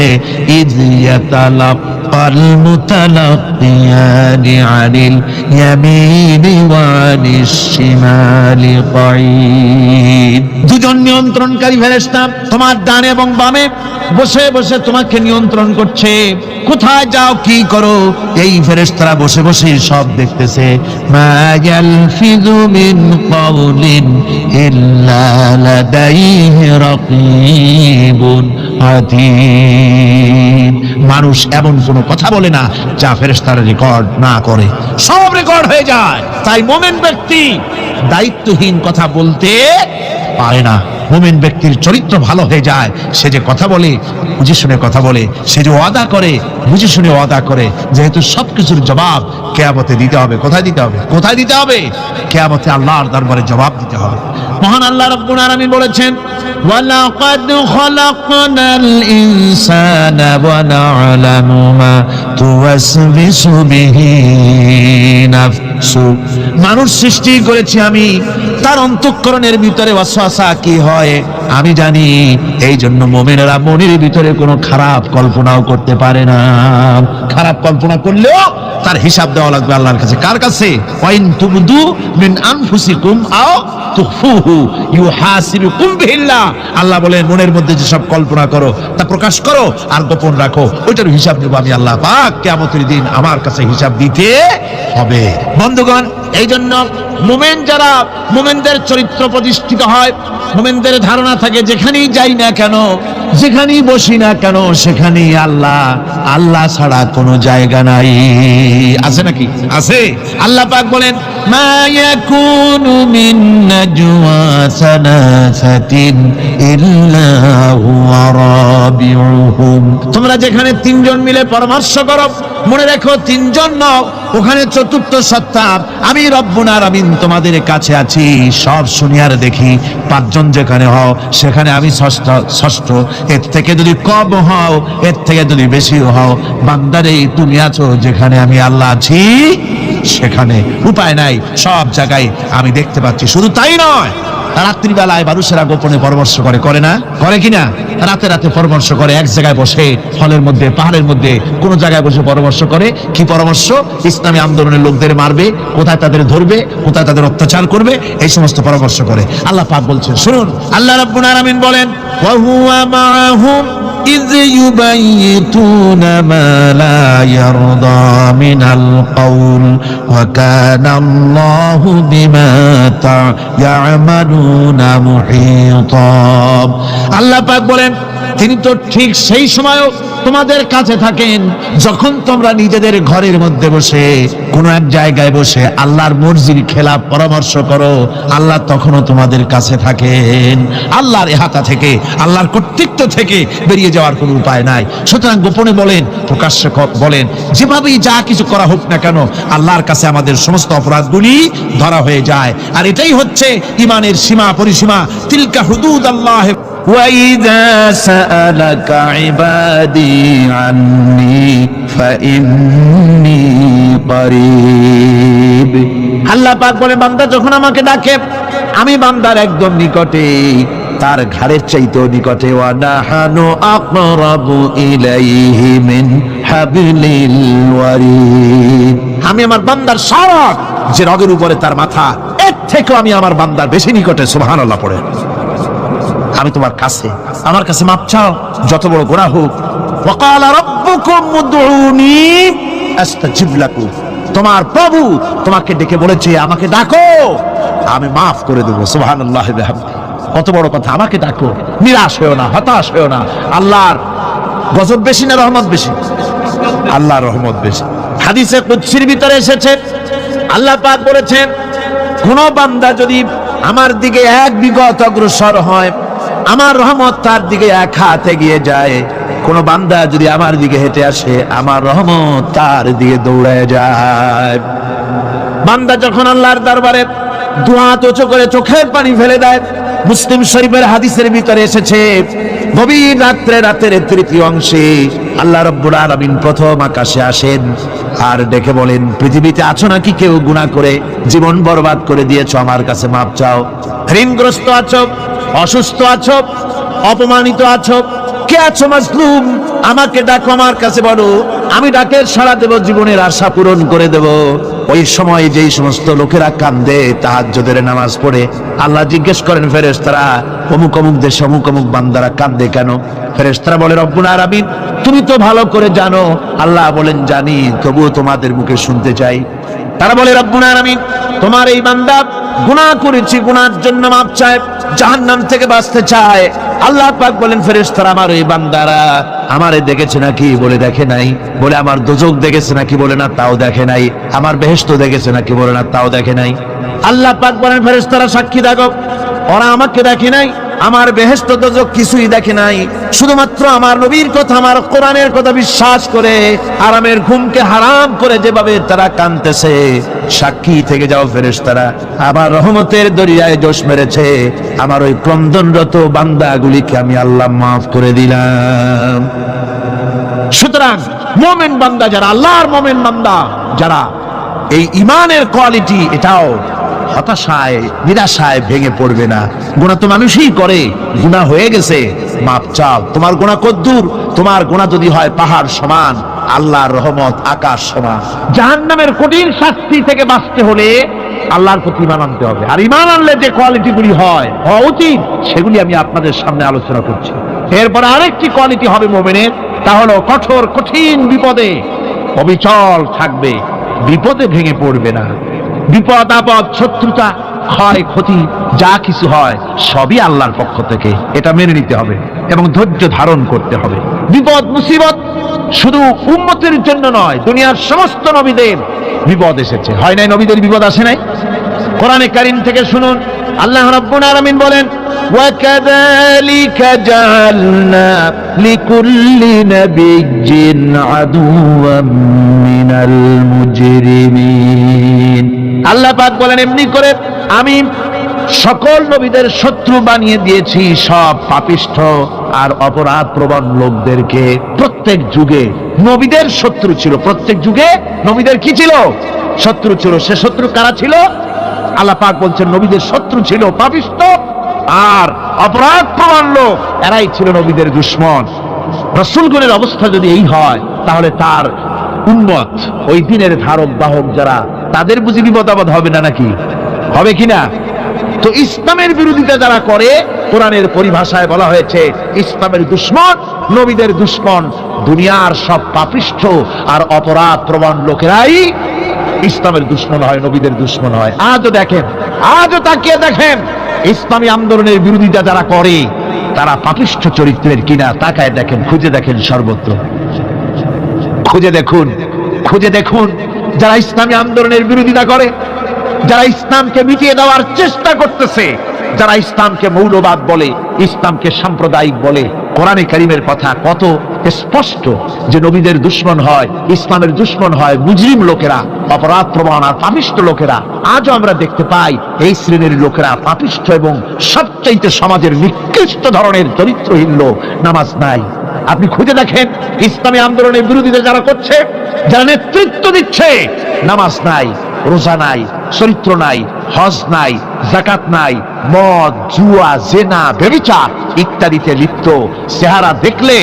ইয ইয়াতালাক্কাল মুতালাক্কিয়ানি আনিল ইয়ামিনি ওয়া আনিশ শিমালি কাঈদ। দুজন নিয়ন্ত্রণকারী ফেরেশতা তোমার ডানে এবং বামে বসে বসে তোমাকে নিয়ন্ত্রণ করছে। কোথায় যাও, কি করো, এই ফেরেশতারা বসে বসে সব দেখতেছে। মা ইয়ালফিযু মিন কাওলিন ইল্লা লাদাইহি রাকীবুন আতীদ। মানুষ এমন কোনো কথা বলে না যা ফেরেশতারা রেকর্ড না করে, সব রেকর্ড হয়ে যায়। তাই মুমিন ব্যক্তি দায়িত্বহীন কথা বলতে পারে না। মুমিন ব্যক্তির চরিত্র ভালো হয়ে যায়, সে যে কথা বলে বুঝে শুনে কথা বলে, সে যে ওয়াদা করে বুঝে শুনে ওয়াদা করে, যেহেতু সবকিছুর জবাব কিয়ামতে দিতে হবে। কোথায় দিতে হবে? কোথায় দিতে হবে? কিয়ামতে আল্লাহর দরবারে জবাব দিতে হবে। মহান আল্লাহ রাব্বুল আলামিন বলেছেন, ওয়ালাকাদ খালাকনাল ইনসানা ওয়া না'লামু মা তুওয়াসবিসু বিহি নাফসু। মানুষ সৃষ্টি করেছি আমি, তার অন্তঃকরণের ভিতরে ওয়াসওয়াসা কি হয় আমি জানি। এই জন্য মুমিনেরা মনের ভিতরে কোনো খারাপ কল্পনাও করতে পারে না। খারাপ কল্পনা করলেও তার হিসাব দেওয়া লাগবে আল্লাহর কাছে। কার কাছে? ওয়াইন তুবদু মিন আনফুসিকুম আও তুখফুহু ইউহাসিবুকুম বিহিল্লাহ। আল্লাহ বলেন, মনের মধ্যে যে সব কল্পনা করো তা প্রকাশ করো আর গোপন রাখো, ওইটার হিসাব নেব আমি আল্লাহ পাক। কিয়ামতের দিন আমার কাছে হিসাব দিতে হবে। বন্ধুগণ, এই জন্য মুমিন যারা, মুমিনদের চরিত্র প্রতিষ্ঠিত হয়, মুমিনদের ধারণা থাকে যেখানেই যাই না কেন, যেখানেই বসি না কেন, সেখানেই আল্লাহ, আল্লাহ ছাড়া কোনো জায়গা নাই। আছে নাকি? আছে। আল্লাহ পাক বলেন, মা ইয়াকুনু মিন নাজওয়া সালাসাতিন ইল্লা হুয়া রাবিউহুম। তোমরা যেখানে তিনজন মিলে পরামর্শ করো, মনে রেখো তিনজন নও, ওখানে চতুর্থ সত্তা আমি রব্বুল আলামিন তোমাদের কাছে আছি। সব শুনি আর দেখি। পাঁচজন যেখানে হও সেখানে আমি ষষ্ঠ। এর থেকে যদি কম হও, এর থেকে যদি বেশি হও, বান্দারে তুমি আছো যেখানে আমি আল্লাহ আছি, সেখানে উপায় নাই, সব জায়গায় আমি দেখতে পাচ্ছি। শুধু তাই নয়, রাত্রিবেলায় মানুষেরা গোপনে পরামর্শ করে, করে না? করে কিনা? রাতে রাতে পরামর্শ করে, এক জায়গায় বসে, হলের মধ্যে, পাহাড়ের মধ্যে, কোন জায়গায় বসে পরামর্শ করে। কি পরামর্শ? ইসলামী আন্দোলনের লোকদের মারবে, কোথায় তাদের ধরবে, কোথায় তাদের অত্যাচার করবে, এই সমস্ত পরামর্শ করে। আল্লাহ পাক বলছেন, শুনুন, আল্লাহ রাব্বুল আলামিন বলেন, ওয়া হুয়া মাআহুম ইয ইউবাইয়িতুনা মা লা ইয়ারদা মিনাল কাউল ওয়া কানা আল্লাহু বিমা তা'মালুনা মুহীতা। আল্লাহ পাক বলেন, তিনি তো ঠিক সেই সময়ও তোমাদের কাছে থাকেন যখন তোমরা নিজেদের ঘরের মধ্যে বসে, কোন এক জায়গায় বসে আল্লাহর মর্জির খেলাফ পরামর্শ করো, আল্লাহ তখনও তোমাদের কাছে থাকেন। আল্লাহর ইহাতা থেকে, আল্লাহর কর্তৃত্ব থেকে বেরিয়ে যাওয়ার কোনো উপায় নাই। সুতরাং গোপনে বলেন, প্রকাশ্যে বলেন, যেভাবেই যা কিছু করা হোক না কেন, আল্লাহর কাছে আমাদের সমস্ত অপরাধগুলি ধরা হয়ে যায়। আর এটাই হচ্ছে ঈমানের সীমা পরিসীমা। তিলকা হুদুদাল্লাহ وَإِذَا سَأَلَكَ عِبَادِي عَنِّي فَإِنِّي قَرِيبٌ। আল্লাহ পাক বলে, বান্দা যখন আমাকে ডাকে, আমি বান্দার একদম নিকটে, তার ঘাড়ের চাইতেও নিকটে। ওয়া নাহানু আকরাবু ইলাইহি মিন হাবলিল ওয়ারিদ। আমি আমার বান্দার সরক যে রগের উপরে তার মাথা, এর থেকেও আমি আমার বান্দার বেশি নিকটে। সুবহানাল্লাহ পড়ে। আমি তোমার কাছে, আমার কাছে মাপ চাও, যত বড় গুনাহ হোক। ওয়া ক্বালা রাব্বুকুম উদউনি আস্তাজিব লাকুম। তোমার প্রভু তোমাকে ডেকে বলেছে, আমাকে ডাকো, আমি মাফ করে দেব। সুবহানাল্লাহি ওয়া বিহামদিহি। কত বড় কথা! আমাকে ডাকো, নিরাশ হয়ো না, হতাশ হয়ো না। আল্লাহর গজব বেশি না রহমত বেশি? আল্লাহর রহমত বেশি। হাদিসে কুদসির ভিতরে এসেছে, আল্লাহ পাক বলেছেন, কোন বান্দা যদি আমার দিকে এক বিগত অগ্রসর হয়, আমার রহমত তার দিকে এক হাত এগিয়ে যায়। কোন বান্দা যদি আমার দিকে হেঁটে আসে, আমার রহমত তার দিকে দৌড়ে যায়। বান্দা যখন আল্লাহর দরবারে দু হাত উঁচু করে চোখের পানি ফেলে দেয়, মুসলিম শরীফের হাদিসের ভিতরে এসেছে, গভীর রাত্রে, রাতের তৃতীয় অংশে আল্লাহ রাব্বুল আলামিন প্রথম আকাশে আসেন আর ডেকে বলেন, পৃথিবীতে আছো নাকি কেউ গুনাহ করে জীবন বরবাদ করে দিয়েছো? আমার কাছে মাপ চাও। ঋণগ্রস্ত আছো, অসুস্থ আছো, অপমানিত আছো, কে আছো মাজলুম? আমাকে ডাকো, আমার কাছে বলো, আমি ডাকের সাড়া দেব, জীবনের আশা পূরণ করে দেব। ওই সময় যেই সমস্ত লোকেরা কান্দে তাহাজ্জুদের নামাজ পড়ে, আল্লাহ জিজ্ঞেস করেন ফেরেশতারা, অমুক অমুক দেশে অমুক অমুক বান্দারা কান্দে কেন? ফেরেশতারা বলে, রব্বুল আলামিন তুমি তো ভালো করে জানো। আল্লাহ বলেন, জানি, তবুও তোমাদের মুখে শুনতে চাই। তারা বলে, রব্বুল আলামিন তোমার এই বান্দা গুনাহ করেছে, গুনাহর জন্য মাপ চায়, জাহান্নাম থেকে বাঁচতে চায়। আল্লাহ পাক বলেন, ফেরেশতারা আমার এই বান্দারা আমারে দেখেছে নাকি? বলে দেখে নাই। বলে আমার দোজখ দেখেছে নাকি? বলে না, তাও দেখে নাই। আমার বেহেশত দেখেছে নাকি? বলে না, তাও দেখে নাই। আল্লাহ পাক বলেন, ফেরেশতারা সাক্ষী থাকো, ওরা আমাকে দেখে নাই, আমার বেহেশত দোজখ কিছুই দেখে নাই, শুধুমাত্র আমার নবীর কথা, আমার কোরআনের কথা বিশ্বাস করে আরামের ঘুমকে হারাম করে যেভাবে তারা কাঁদতেছে, সাক্ষী থেকে যাও ফেরেশতারা, আমার রহমতের দরিয়ায় জোশ মেরেছে, আমার ওই ক্রন্দনরত বান্দাগুলিকে আমি আল্লাহ মাফ করে দিলাম। সুতরাং মুমিন বান্দা যারা, আল্লাহর মুমিন বান্দা যারা, এই ইমানের কোয়ালিটি, এটাও হতাশায় নিরাশায় ভেঙে পড়বে না। গুনাহ তো মানুষই করে, গুনাহ হয়ে গেছে, মাপ চাও। তোমার গুনাহ কদ্দুর? তোমার গুনাহ যদি হয় পাহাড় সমান, আল্লাহর রহমত আকাশ সমান। জাহান্নামের কঠিন শাস্তি থেকে বাঁচতে হলে আল্লাহর প্রতি ঈমান আনতে হবে। আর ঈমান আনলে যে কোয়ালিটিগুলি হওয়া উচিত, সেগুলি আমি আপনাদের সামনে আলোচনা করছি। এরপর আরেকটি কোয়ালিটি হবে মুমিনের, তা হলো কঠোর কঠিন বিপদে অবিচল থাকবে, বিপদে ভেঙে পড়বে না। বিপদ আপদ, শত্রুতা, ক্ষয় ক্ষতি যা কিছু হয় সবই আল্লাহর পক্ষ থেকে, এটা মেনে নিতে হবে এবং ধৈর্য ধারণ করতে হবে। বিপদ মুসিবত শুধু উম্মতের জন্য নয়, দুনিয়ার সমস্ত নবীদের বিপদ এসেছে, হয় নাই? নবীদের বিপদ আসে নাই? কোরআনে কারীম থেকে শুনুন, আল্লাহ রাব্বুল আলামিন বলেন, وَكَذَلِكَ جَعَلْنَا لِكُلِّ نَبِيٍّ عَدُوًّا مِنَ الْمُجْرِمِينَ। আল্লাহ পাক বলেন, এমনি করে আমি সকল নবীদের শত্রু বানিয়ে দিয়েছি সব পাপিষ্ঠ আর অপরাধ প্রবণ লোকদেরকে। প্রত্যেক যুগে নবীদের শত্রু ছিল, প্রত্যেক যুগে নবীদের কি ছিল? শত্রু ছিল। সে শত্রু কারা ছিল? আল্লাহ পাক বলছেন নবীদের শত্রু ছিল পাপিষ্ঠ আর অপরাধ প্রবণ লোক, এরাই ছিল নবীদের দুশমন। রাসূলগণের অবস্থা যদি এই হয়, তাহলে তার উম্মত, ওই দিনের ধারক বাহক যারা, তাদের বুঝি বিপদ আপদ হবে না? নাকি হবে কিনা? তো ইসলামের বিরোধিতা যারা করে, কোরআনের পরিভাষায় বলা হয়েছে ইসলামের দুশমন, নবীদের দুশমন। দুনিয়ার সব পাপিষ্ঠ আর অপরাধ প্রবণ লোকেরাই ইসলামের দুশমন হয়, নবীদের দুশমন হয়। আজও দেখেন, আজও তাকিয়ে দেখেন, ইসলামী আন্দোলনের বিরোধিতা যারা করে তারা পাপিষ্ঠ চরিত্রের কিনা তাকায় দেখেন, খুঁজে দেখেন, সর্বত্র খুঁজে দেখুন, খুঁজে দেখুন। যারা ইসলামী আন্দোলনের বিরোধিতা করে, যারা ইসলামকে মিটিয়ে দেওয়ার চেষ্টা করতেছে, যারা ইসলামকে মৌলবাদ বলে, ইসলামকে সাম্প্রদায়িক বলে, কোরআনে কারীমের কথা কত স্পষ্ট যে নবীদের দুশমন হয়, ইসলামের দুশমন হয় মুজরিম লোকেরা, অপরাধ প্রবণ আর পাপিষ্ঠ লোকেরা। আজও আমরা দেখতে পাই এই শ্রেণীর লোকেরা পাপিষ্ঠ এবং সবচাইতে সমাজের নিকৃষ্ট ধরনের চরিত্রহীন লোক। নামাজ নাই। আপনি খুঁজে দেখেন ইসলামী আন্দোলনের বিরোধিতা যারা করছে, যারা নেতৃত্ব দিচ্ছে, নামাজ নাই, রোজা নাই, চরিত্র নাই, হজ নাই, যাকাত নাই, মদ, জুয়া, জেনা, ব্যভিচার ইত্যাদিতে লিপ্ত। চেহারা দেখলে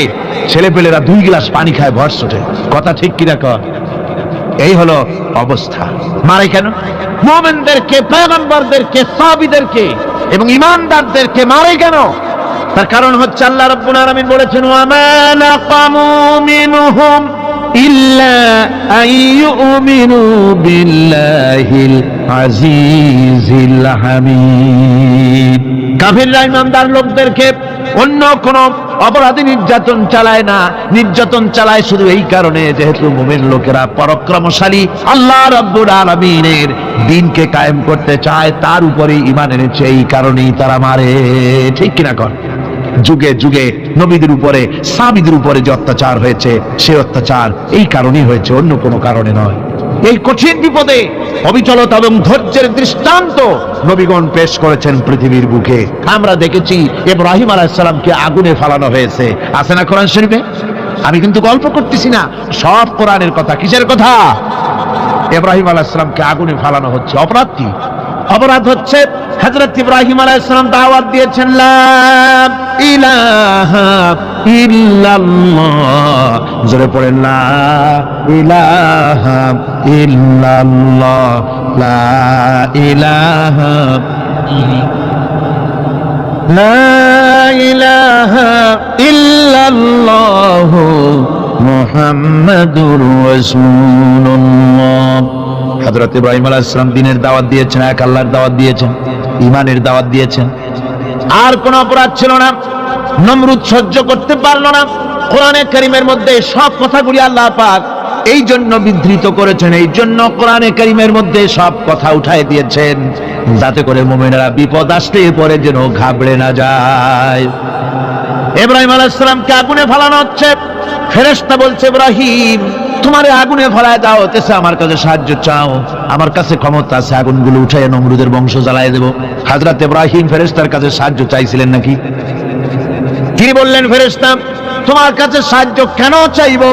ছেলেপেলেরা 2 গ্লাস পানি খায় ভর ছোটে। কথা ঠিক কিনা কর? এই হলো অবস্থা। মারে কেন? মুমিনদেরকে, পয়গম্বরদেরকে, সাহাবীদেরকে এবং ঈমানদারদেরকে মারে কেন? তার কারণ হচ্ছে আল্লাহ রাব্বুল আলামিন বলেছেন, ওয়া মা নাকামু মিনহুম ইল্লা আইয়ুমিনু বিল্লাহিল আজিজিল হামিদ। কাফিররা ঈমানদার লোকদেরকে অন্য কোন অপরাধী নির্যাতন চালায় না, নির্যাতন চালায় শুধু এই কারণে যেহেতু মুমিন লোকেরা পরাক্রমশালী, আল্লাহ রাব্বুল আলামিনের দ্বীনকে কায়েম করতে চায়, তার উপরে ঈমান এনেছে, এই কারণেই তারা মারে। ঠিক কিনা কর? যুগে যুগে নবীদের উপরে, সাহাবীদের উপরে যে অত্যাচার হয়েছে, সেই অত্যাচার এই কারণেই হয়েছে, অন্য কোনো কারণে নয়। এই কঠিন বিপদে অবিচলতা এবং ধৈর্যের দৃষ্টান্ত নবীগণ পেশ করেছেন পৃথিবীর বুকে। আমরা দেখেছি ইব্রাহিম আলাইহিস সালামকে আগুনে ফেলানো হয়েছে, আছে না কোরআন শরীফে? আমি কিন্তু গল্প করতেছি না, সব কোরআনের কথা। কিসের কথা? ইব্রাহিম আলাইহিস সালামকে আগুনে ফেলানো হচ্ছে। অপরাধ কি? অপরাধ হচ্ছে হযরত ইব্রাহিম আলাইহিস সালাম দাওয়াত দিয়েছেন, লা ইলাহা ইল্লাল্লাহ। জোরে পড়েন, লা ইলাহা ইল্লাল্লাহ, লা ইলাহা লা ইলাহা ইল্লাল্লাহ মুহাম্মাদুর রাসূলুল্লাহ। হযরত ইব্রাহিম আলাইহিস সালাম দ্বীনের দাওয়াত দিয়েছেন, এক আল্লাহর দাওয়াত দিয়েছেন, ঈমানের দাওয়াত দিয়েছেন। আর কোন অপরাধ ছিল না। নমরুদ সহ্য করতে পারল না। কোরআনে কারীমের মধ্যে সব কথাগুলি আল্লাহ পাক এই জন্য বিধৃত করেছেন, এই জন্য কোরআনে কারীমের মধ্যে সব কথা উঠায় দিয়েছেন, যাতে করে মুমিনেরা বিপদ আসলে পরে যেন ঘাবড়ে না যায়। ইব্রাহিম আলাইহিস সালামকে আগুনে ফেলানো হচ্ছে, ফেরেশতা বলছে ইব্রাহিম তোমারে আগুনে ফেলায় দাও, হতেছে আমার কাছে সাহায্য চাও, আমার কাছে ক্ষমতা আছে, আগুনগুলো উঠায় নমরুদের বংশ জ্বালায় দেব। হযরত ইব্রাহিম ফেরেশতার কাছে সাহায্য চাইছিলেন নাকি? তিনি বললেন ফেরেশতা তোমার কাছে সাহায্য কেন চাইব?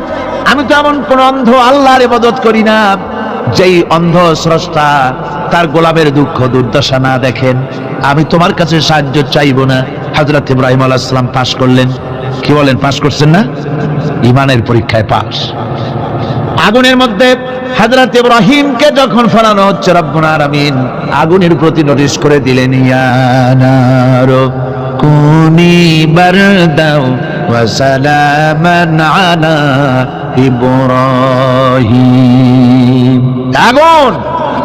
আমি তো এমন কোন অন্ধ আল্লাহর ইবাদত করি না যেই অন্ধ স্রষ্টা তার গোলামের দুঃখ দুর্দশা না দেখেন, আমি তোমার কাছে সাহায্য চাইব না। হযরত ইব্রাহিম আলাইহিস সালাম পাশ করলেন। কি বলেন, পাশ করছেন না? ঈমানের পরীক্ষায় পাশ। আগুনের মধ্যে হযরত ইব্রাহিমকে যখন ফেলানো হচ্ছে, রব্বুল আলামিন আগুনের প্রতি নোটিশ করে দিলেন, ইয়া নারু কুনি বারদাও ওয়া সালামান আলা ইব্রাহিম। আগুন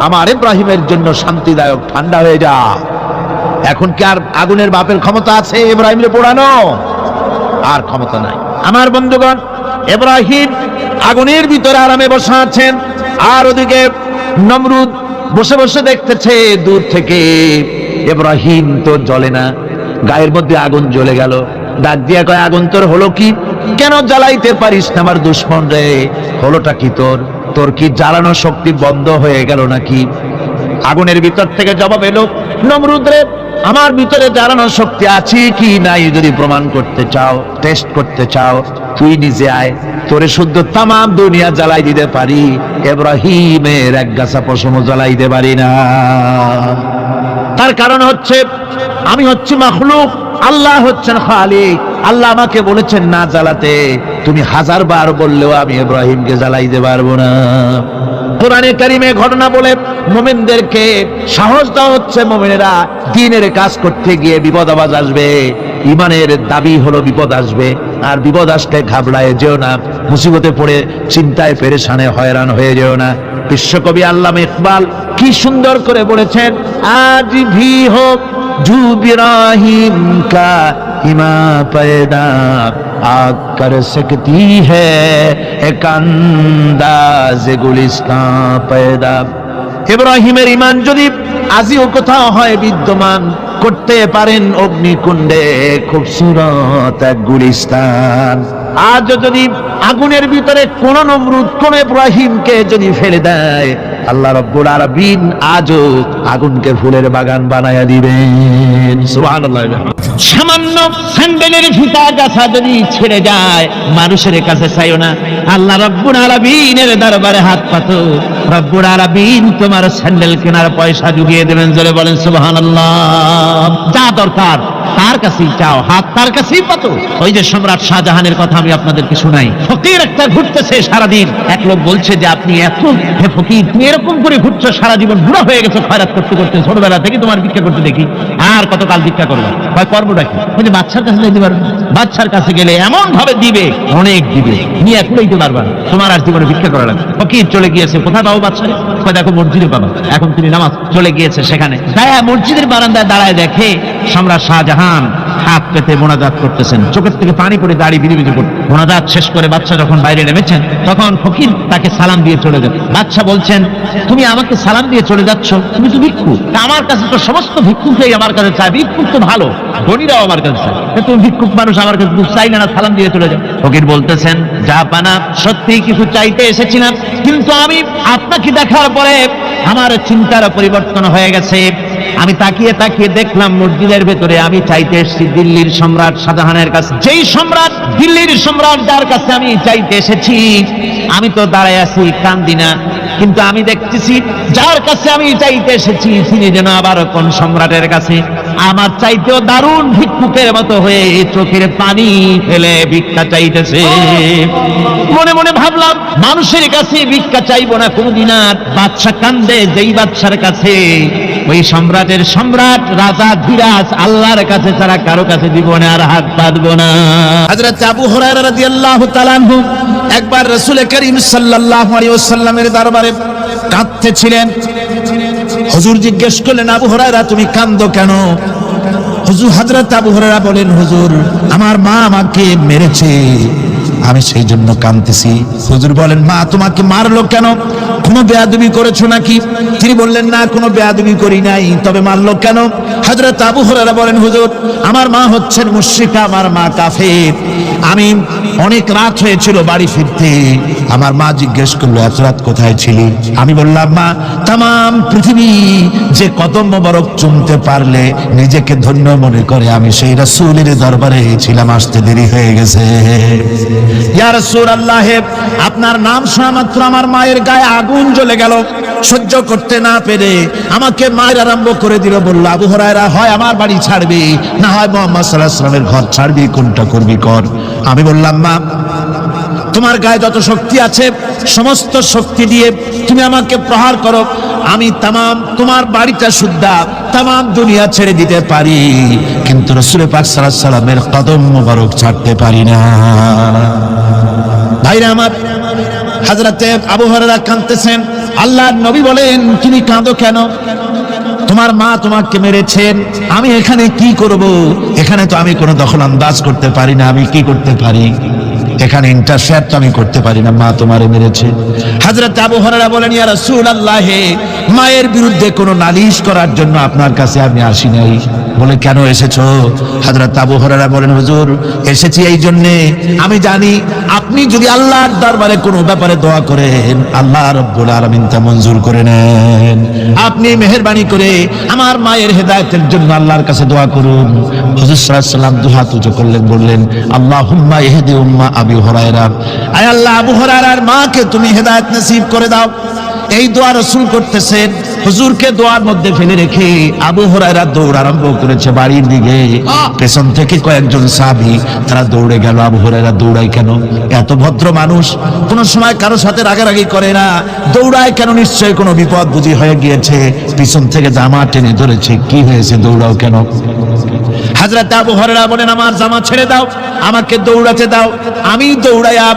আমার ইব্রাহিমের জন্য শান্তিদায়ক ঠান্ডা হয়ে যা। এখন কি আর আগুনের বাপের ক্ষমতা আছে ইব্রাহিমকে পোড়ানো? আর ক্ষমতা নাই। আমার বন্ধুগণ, ইব্রাহিম আগুনের ভিতরে আরামে বসে আছেন, আর ওদিকে নমরুদ বসে বসে দেখতেছে দূর থেকে ইব্রাহিম তো জ্বলে না, গায়ের মধ্যে আগুন জ্বলে গেল। ডাক দিয়া কয়, আগুন তোর হলো কি? কেন জ্বালাইতে পারিস না আমার দুশমন রে? হলোটা কি তোর? তোর কি জ্বালানো শক্তি বন্ধ হয়ে গেল নাকি? আগুনের ভিতর থেকে জবাব এলো, নমরুদ রে আমার ভিতরে জ্বালানোর শক্তি আছে কি নাই যদি প্রমাণ করতে চাও, টেস্ট করতে চাও, তুই নিজে আয়, তোরে শুদ্ধ তামাম দুনিয়া জ্বালাই দিতে পারি, ইব্রাহিমের এক গাছা পশম জ্বালাই দিতে পারি না। তার কারণ হচ্ছে আমি হচ্ছি মাখলুক, আল্লাহ হচ্ছেন খালিক। আল্লাহ আমাকে বলেছেন না জ্বালাতে, তুমি হাজার বার বললেও আমি ইব্রাহিমকে জ্বালাইতে পারবো না। কোরআনে কারিমে ঘটনা বলে মুমিনদেরকে সাহস দেওয়া হচ্ছে, মুমিনেরা দ্বীনের কাজ করতে গিয়ে বিপদ আবাজ আসবে, ঈমানের দাবি হলো বিপদ আসবে, আর বিপদ আসলে ঘাবড়ায় যেও না, মুসিবতে পড়ে চিন্তায় পেরেশানে হয়রান হয়ে যেও না। বিশ্বকবি আল্লামা ইকবাল কি সুন্দর করে বলেছেন, আজ ভি হোক জু ইব্রাহিম কা ইমা पैदा आग कर सकती है एक अंदाज गुलिस्तां पैदा। ইব্রাহিমের ঈমান যদি আজিও কোথাও হয় বিদ্যমান, করতে পারেন অগ্নিকুণ্ডে খুবসুরত এক গুলিস্তান। আজ যদি আগুনের ভিতরে কোন নমরুদ কোন ইব্রাহিমকে যদি ফেলে দেয়, আল্লাহ রাব্বুল আলামিন আজও আগুনকে ফুলের বাগান বানায়া দিবেন। সুবহানাল্লাহ। সামান্য স্যান্ডেলের ফিতা গাছা যদি ছেড়ে যায়, মানুষের কাছে চাইও না, আল্লাহ রাব্বুল আলামিনের দরবারে হাত পাতো, রব্বুল আলামিন তোমার স্যান্ডেল কেনার পয়সা জুগিয়ে দেবেন। জোরে বলেন সুবহানাল্লাহ। যা দরকার তার কাছেই চাও, হাত তার কাছেই পাতো। ওই যে সম্রাট শাহজাহানের কথা আমি আপনাদেরকে শোনাই, ফকির একটা ঘুরতেছে সারাদিন। এক লোক বলছে যে আপনি এত হে ফকির, তুমি এরকম করে ঘুরছো সারা জীবন, বুড়া হয়ে গেছো খয়রাত করতে করতে, ছোটবেলা থেকে তোমার ভিক্ষা করতে দেখি, আর কতকাল ভিক্ষা করবে? হয় করবোটা কি? ওই যে বাচ্চার কাছে যেতে পারবে, বাচ্চার কাছে গেলে এমন ভাবে দিবে, অনেক দিবে, নিয়ে কুলাইতে পারবা না, তোমার আর জীবনে ভিক্ষা করা লাগবে। ফকির চলে গিয়েছে, কোথায় পাবো বাচ্চারে? দেখো মসজিদে পাবা। এখন তিনি নামাজ চলে গিয়েছে, সেখানে মসজিদের বারান্দায় দাঁড়ায় দেখে সম্রাট শাহজাহান হাত পেতে মোনাজাত করতেছেন, চোখের থেকে পানি পড়ে দাড়ি বিড়ি বিড়ি করতে। মোনাজাত শেষ করে বাচ্চা যখন বাইরে নেমেছেন, তখন ফকির তাকে সালাম দিয়ে চলে যান। বাচ্চা বলছেন, তুমি আমাকে সালাম দিয়ে চলে যাচ্ছ, তুমি তো ভিক্ষুক, আমার কাছে তো সমস্ত ভিক্ষুকই আমার কাছে চায়, ভিক্ষুক তো ভালো, ধনীরাও আমার কাছে চায়, তুমি ভিক্ষুক মানুষ আমার কাছে চাইলে না, সালাম দিয়ে চলে যাও। ফকির বলতেছেন, যা পানা সত্যি কিছু চাইতে এসেছিলাম, কিন্তু আমি আপনাকে দেখার পরে আমার চিন্তার পরিবর্তন হয়ে গেছে। আমি তাকিয়ে তাকিয়ে দেখলাম মসজিদের ভেতরে আমি চাইতে এসেছি দিল্লির সম্রাট শাহজাহানের কাছে। যেই সম্রাট, দিল্লির সম্রাট যার কাছে আমি চাইতে এসেছি, আমি তো দাঁড়ায় আছি কান্দি না, কিন্তু আমি দেখতেছি যার কাছে আমি চাইতে এসেছি তিনি যেন আবার কোন সম্রাটের কাছে আমার চাইতেও দারুণ ভিক্ষুকের মতো হয়ে চোখের পানি ফেলে ভিক্ষা চাইতেছে। মনে মনে ভাবলাম, মানুষের কাছে ভিক্ষা চাইবো না কোনদিন আর। বাদশা কান্দে, যেই বাদশার কাছে ওই সম্রাটের সম্রাট রাজা ধীরাজ আল্লাহর কাছে ছাড়া কারো কাছে দিব না, আর হাত পাতবো না। হযরত আবু হুরায়রা রাদিয়াল্লাহু তাআলা আনহু একবার রাসূল করিম সাল্লাল্লাহু আলাইহি ওয়াসাল্লামের দরবারে কাঁদতেছিলেন। হুজুর জিজ্ঞেস করলেন, আবু হুরায়রা তুমি কাঁদো কেন? হুজুর, হযরত আবু হুরায়রা বলেন, হুজুর আমার মা আমাকে মেরেছে, আমি সেই জন্য কাঁদতেছি। হুজুর বলেন, মা তোমাকে মারলো কেন? কোনো বেয়াদবি করেছো নাকি? তিনি বললেন, না কোনো বেয়াদবি করি নাই, তবে মারলো কেন? হযরত আবু হুরায়রা বলেন, হুজুর আমার মা হচ্ছেন মুশরিকা, আমার মা কাফের। আমি অনেক রাত হয়েছিল বাড়ি ফিরতে, আমার মা জিজ্ঞেস করলো এত রাত কোথায় ছিলি? আমি বললাম, মা তাম পৃথিবী যে কদম মোবারক চুমতে পারলে নিজেকে ধন্য মনে করে, আমি সেই রাসূলের দরবারে ছিলাম, আসতে দেরি হয়ে গেছে। ইয়া রাসূলুল্লাহ, আপনার নাম শোনা মাত্র আমার মায়ের গায়ে আগুন জ্বলে গেল। সহ্য করতে না পেরে আমাকে মায়ের আরম্ভ করে দিল। বলল, আবু হুরায়রা, হয় আমার বাড়ি ছাড়বি, না হয় মুহাম্মদ সাল্লাল্লাহু আলাইহি ওয়াসাল্লামের ঘর ছাড়বি, কোনটা করবি কর। আমি বললাম, মা তোমার গায়ে যত শক্তি আছে সমস্ত শক্তি দিয়ে তুমি আমাকে প্রহার করো, আমি তামাম তোমার বাড়িটা সুদ্ধা তামাম দুনিয়া ছেড়ে দিতে পারি, কিন্তু রাসূল পাক সাল্লাল্লাহু আলাইহি ওয়াসাল্লামের কদম মোবারক ছাড়তে পারি না। ভাইরা আমার, হযরতে আবু হুরায়রা কাঁদতেছেন। আল্লাহর নবী বলেন, তুমি কাঁদো কেন? তোমার মা তোমাকে মেরেছেন, আমি এখানে কি করব? এখানে তো আমি কোনো দখল আন্দাজ করতে পারি না, আমি কি করতে পারি? এখানে ইন্টারফেয়ার তো আমি করতে পারি না, মা তোমারে মেরেছে। হযরত আবু হুরায়রা বলেন, ইয়া রাসূলুল্লাহ, মায়ের বিরুদ্ধে কোনো নালিশ করার জন্য আপনার কাছে আমি আসি নাই। বলে, কেন এসেছো? হযরত আবু হুরায়রা বলেন, হুজুর এসেছি এই জন্য, আমি জানি আপনি যদি আল্লাহর দরবারে কোনো ব্যাপারে দোয়া করেন, আল্লাহ রাব্বুল আলামিন তা মঞ্জুর করে নেন। আপনি মেহেরবানি করে আমার মায়ের হেদায়েতের জন্য আল্লাহর কাছে দোয়া করুন। হুজুর সাল্লাল্লাহু আলাইহি ওয়াসাল্লাম দুহাত উঁচু করলেন, বললেন, আল্লাহুম্মা ইহদি উম্মা আবি হুরায়রা, আয় আল্লাহ আবু হুরায়রার মাকে তুমি হেদায়েত নসিব করে দাও। এই দোয়া রাসূল করতেছেন, হুজুরকে দোয়ার মধ্যে ফেলে রেখে আবু হুরায়রা দৌড় আরম্ভ করেছে বাড়ির দিকে। পেছন থেকে কয়েকজন সাহাবী তারা দৌড়ে গেল। আবু হুরায়রা দৌড়ায় কেন? এত ভদ্র মানুষ, কোনো সময় কারো সাথে রাগারাগি করে না, দৌড়ায় কেন? নিশ্চয়ই কোনো বিপদ বুঝি হয়ে গিয়েছে, পিছন থেকে জামা টেনে ধরেছে। কি হয়েছে, দৌড়াও কেন? হযরত আবু হুরায়রা বলেন, আমার জামা ছেড়ে দাও, আমাকে দৌড়াতে দাও, আমি দৌড়াইয়া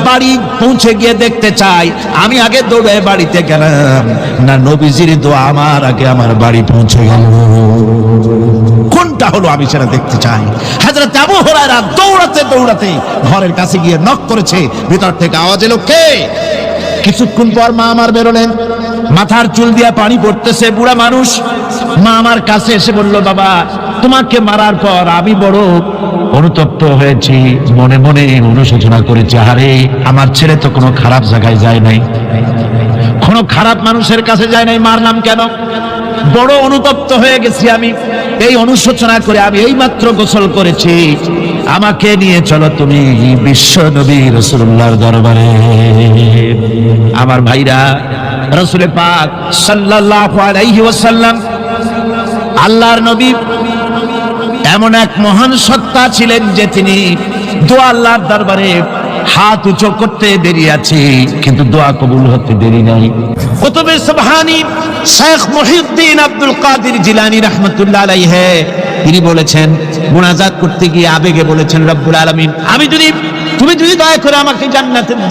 বাড়ি পৌঁছে গিয়ে দেখতে চাই আমি আগে দৌড়ে বাড়িতে গেলাম না নবীজির দোয়া আমার আগে আমার বাড়ি পৌঁছে গেল, কোনটা হলো আমি সেটা দেখতে চাই। হযরত আবু হুরায়রা দৌড়াতে দৌড়াতে ঘরের কাছে গিয়ে নক করেছে। ভিতর থেকে আওয়াজ এলো, কে? কিছুক্ষণ পর মা আমার বেরোলেন, মাথার চুল দিয়া পানি পড়তেছে, বুড়া মানুষ। মা আমার কাছে এসে বলল, বাবা তোমাকে মারার পর আমি বড় অনুতপ্ত হয়েছি, মনে মনে অনুশোচনা করেছি, আরে আমার ছেলে তো কোনো খারাপ জায়গায় যায় নাই, কোনো খারাপ মানুষের কাছে যায় নাই, মারলাম কেন? বড় অনুতপ্ত হয়ে গেছি আমি। এই অনুশোচনা করে আমি এইমাত্র গোসল করেছি, আমাকে নিয়ে চলো তুমি বিশ্ব নবী রাসূলুল্লাহর দরবারে। আমার ভাইরা, রাসূল পাক সাল্লাল্লাহু আলাইহি ওয়াসাল্লাম আল্লাহর নবী এমন এক মহান সত্তা ছিলেন যে তিনি দোয়া আল্লাহর দরবারে হাত উঁচু করতে দেরি আছে, কিন্তু দোয়া কবুল হতে দেরি নাই। কুতুবে সুবহানী শেখ মুহিউদ্দিন আব্দুল কাদের জিলানী রাহমাতুল্লাহ আলাইহি তিনি বলেছেন, মুনাজাত করতে গিয়ে আবেগে বলেছেন, রব্বুল আলামিন তুমি যদি দয়া করে আমাকে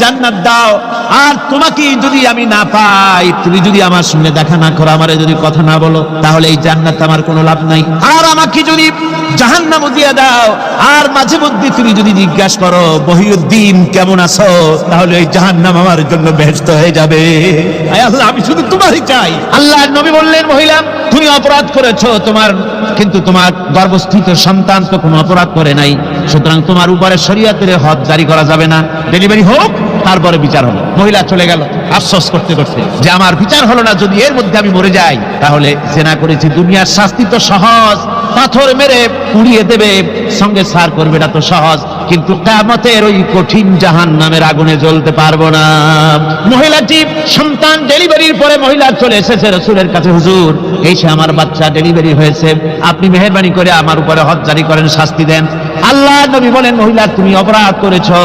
জান্নাত দাও, আর তোমাকে যদি আমি না পাই, তুমি যদি আমার সঙ্গে দেখা না করো, আমারে যদি কথা না বলো, তাহলে এই জান্নাত আমার কোনো লাভ নাই। আর আমাকে যদি জাহান্নাম দিয়ে দাও, আর মাঝে মধ্যে তুমি যদি জিজ্ঞাসা করো মহিউদ্দিন কেমন আছো, তাহলে এই জাহান্নাম আমার জন্য বেহেশত হয়ে যাবে। আয় আল্লাহ, আমি শুধু তোমারই চাই। আল্লাহর নবী বললেন, মহিলা তুমি অপরাধ করেছো, কিন্তু তোমার গর্ভস্থিত সন্তান তো কোনো অপরাধ করে নাই, সুতরাং তোমার উপরে শরীয়তের হদ জারি করা যাবে না, ডেলিভারি হোক, তারপরে বিচার হবে। মহিলা চলে গেল আফসোস করতে করতে যে আমার বিচার হলো না, যদি এর মধ্যে আমি মরে যাই তাহলে জেনা করেছি, দুনিয়ার শাস্তি তো সহজ, পাথর মেরে পুড়িয়ে দেবে, সঙ্গে সার করবে, এটা তো সহজ, কিন্তু কিয়ামতের ওই কঠিন জাহান্নামের আগুনে জ্বলতে পারবো না। মহিলাটি সন্তান ডেলিভারির পরে মহিলা চলে এসেছে রাসূলের কাছে, হুজুর এই সে আমার বাচ্চা ডেলিভারি হয়েছে, আপনি মেহেরবানি করে আমার উপরে হদ জারি করেন, শাস্তি দেন। আল্লাহ নবী বলেন, মহিলা তুমি অপরাধ করেছো,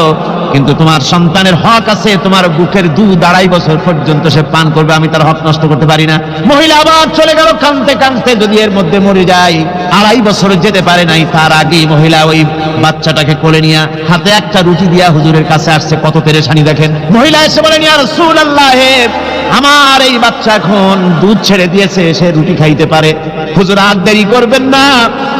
কিন্তু তোমার সন্তানের হক আছে, তোমার বুকের দুধ 2.5 বছর পর্যন্ত সে পান করবে, আমি তার হক নষ্ট করতে পারি না। মহিলা আবার চলে গেল কাঁদতে কাঁদতে, যদি এর মধ্যে মরে যায়, 2.5 বছর যেতে পারে নাই, তার আগেই মহিলা ওই বাচ্চাটাকে কোলে নিয়ে হাতে একটা রুটি দিয়া হুজুরের কাছে আসছে। কত পেরেশানি দেখেন। মহিলা এসে বলেন, ইয়া রাসূলুল্লাহ আমার এই বাচ্চা এখন দুধ ছেড়ে দিয়েছে, সে রুটি খাইতে পারে। হুজুর আর দেরি করবেন না,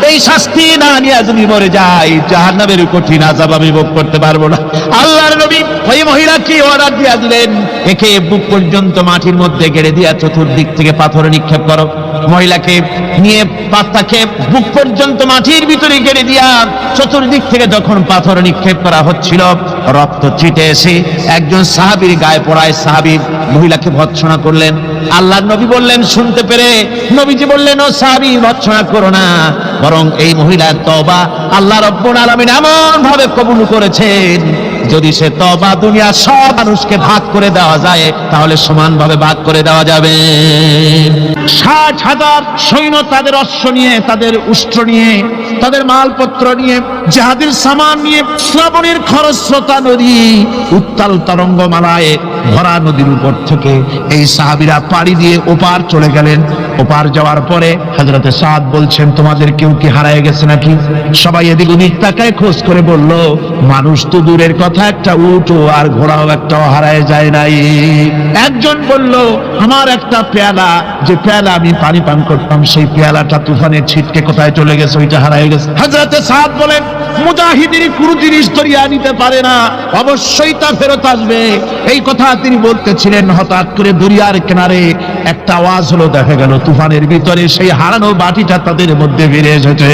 এই শাস্তি না নিয়ে যদি মরে যাই জাহান্নামের কঠিন আযাব আমি ভোগ করতে পারবো না। আল্লাহর নবী ওই মহিলাকে অর্ডার দিয়ে দিলেন, একে বুক পর্যন্ত মাটির মধ্যে গেড়ে দিয়া চতুর্দিক থেকে পাথর নিক্ষেপ করো। মহিলাকে নিয়ে পাতাকে বুক পর্যন্ত মাটির ভিতরে গেড়ে দিয়া চতুর্দিক থেকে যখন পাথর নিক্ষেপ করা হচ্ছিল, রক্ত ছিটে এসে একজন সাহাবীর গায়ে পড়ায় সাহাবী মহিলাকে ভৎসনা করলেন। আল্লাহর নবী বললেন শুনতে পেরে, নবীজি বললেন ও সাহাবী ভৎসনা করো না, বরং এই মহিলার তওবা আল্লাহ রাব্বুল আলামিন এমন ভাবে কবুল করেছেন, যদি সে তওবা দুনিয়া সব মানুষকে ভাগ করে দেওয়া যায় তাহলে সমানভাবে ভাগ করে দেওয়া যাবে। 60,000 সৈন্য তাদের অশ্ব নিয়ে, তাদের উষ্ট্র নিয়ে, তাদের মালপত্র নিয়ে, জাহাজের সামান নিয়ে শ্রাবণের খরস্রোতা নদী উত্তাল তরঙ্গমালায় ভরা নদীর উপর থেকে এই সাহাবীরা পাড়ি দিয়ে ওপার চলে গেলেন। ওপার যাওয়ার পরে হযরতে সাদ বলছেন, তোমাদের কেউ কি হারায় গেছে নাকি? সবাই এদিক ওদিক তাকায় খোঁজ করে বলল, মানুষ তো দূরের কথা, একটা উট আর ঘোড়াও একটাও হারায় যায় নাই। একজন বলল, আমার একটা পেয়ালা, যে পেয়ালা আমি পানি পান করতাম, সেই পেয়ালাটা তুফানের ছিটকে কোথায় চলে গেছে, ওইটা হারায় গেছে। হযরতে সাদ বলেন, মুজাহিদের কোনো জিনিস ধরিয়া নিতে পারে না, অবশ্যই তা ফেরত আসবে। এই কথা তিনি বলতেছিলেন, হঠাৎ করে দরিয়ার কিনারে একটা আওয়াজ হলো, দেখা গেল তুফানের ভিতরে সেই হারানো বাটিটা তাদের মধ্যে ফিরে এসেছে।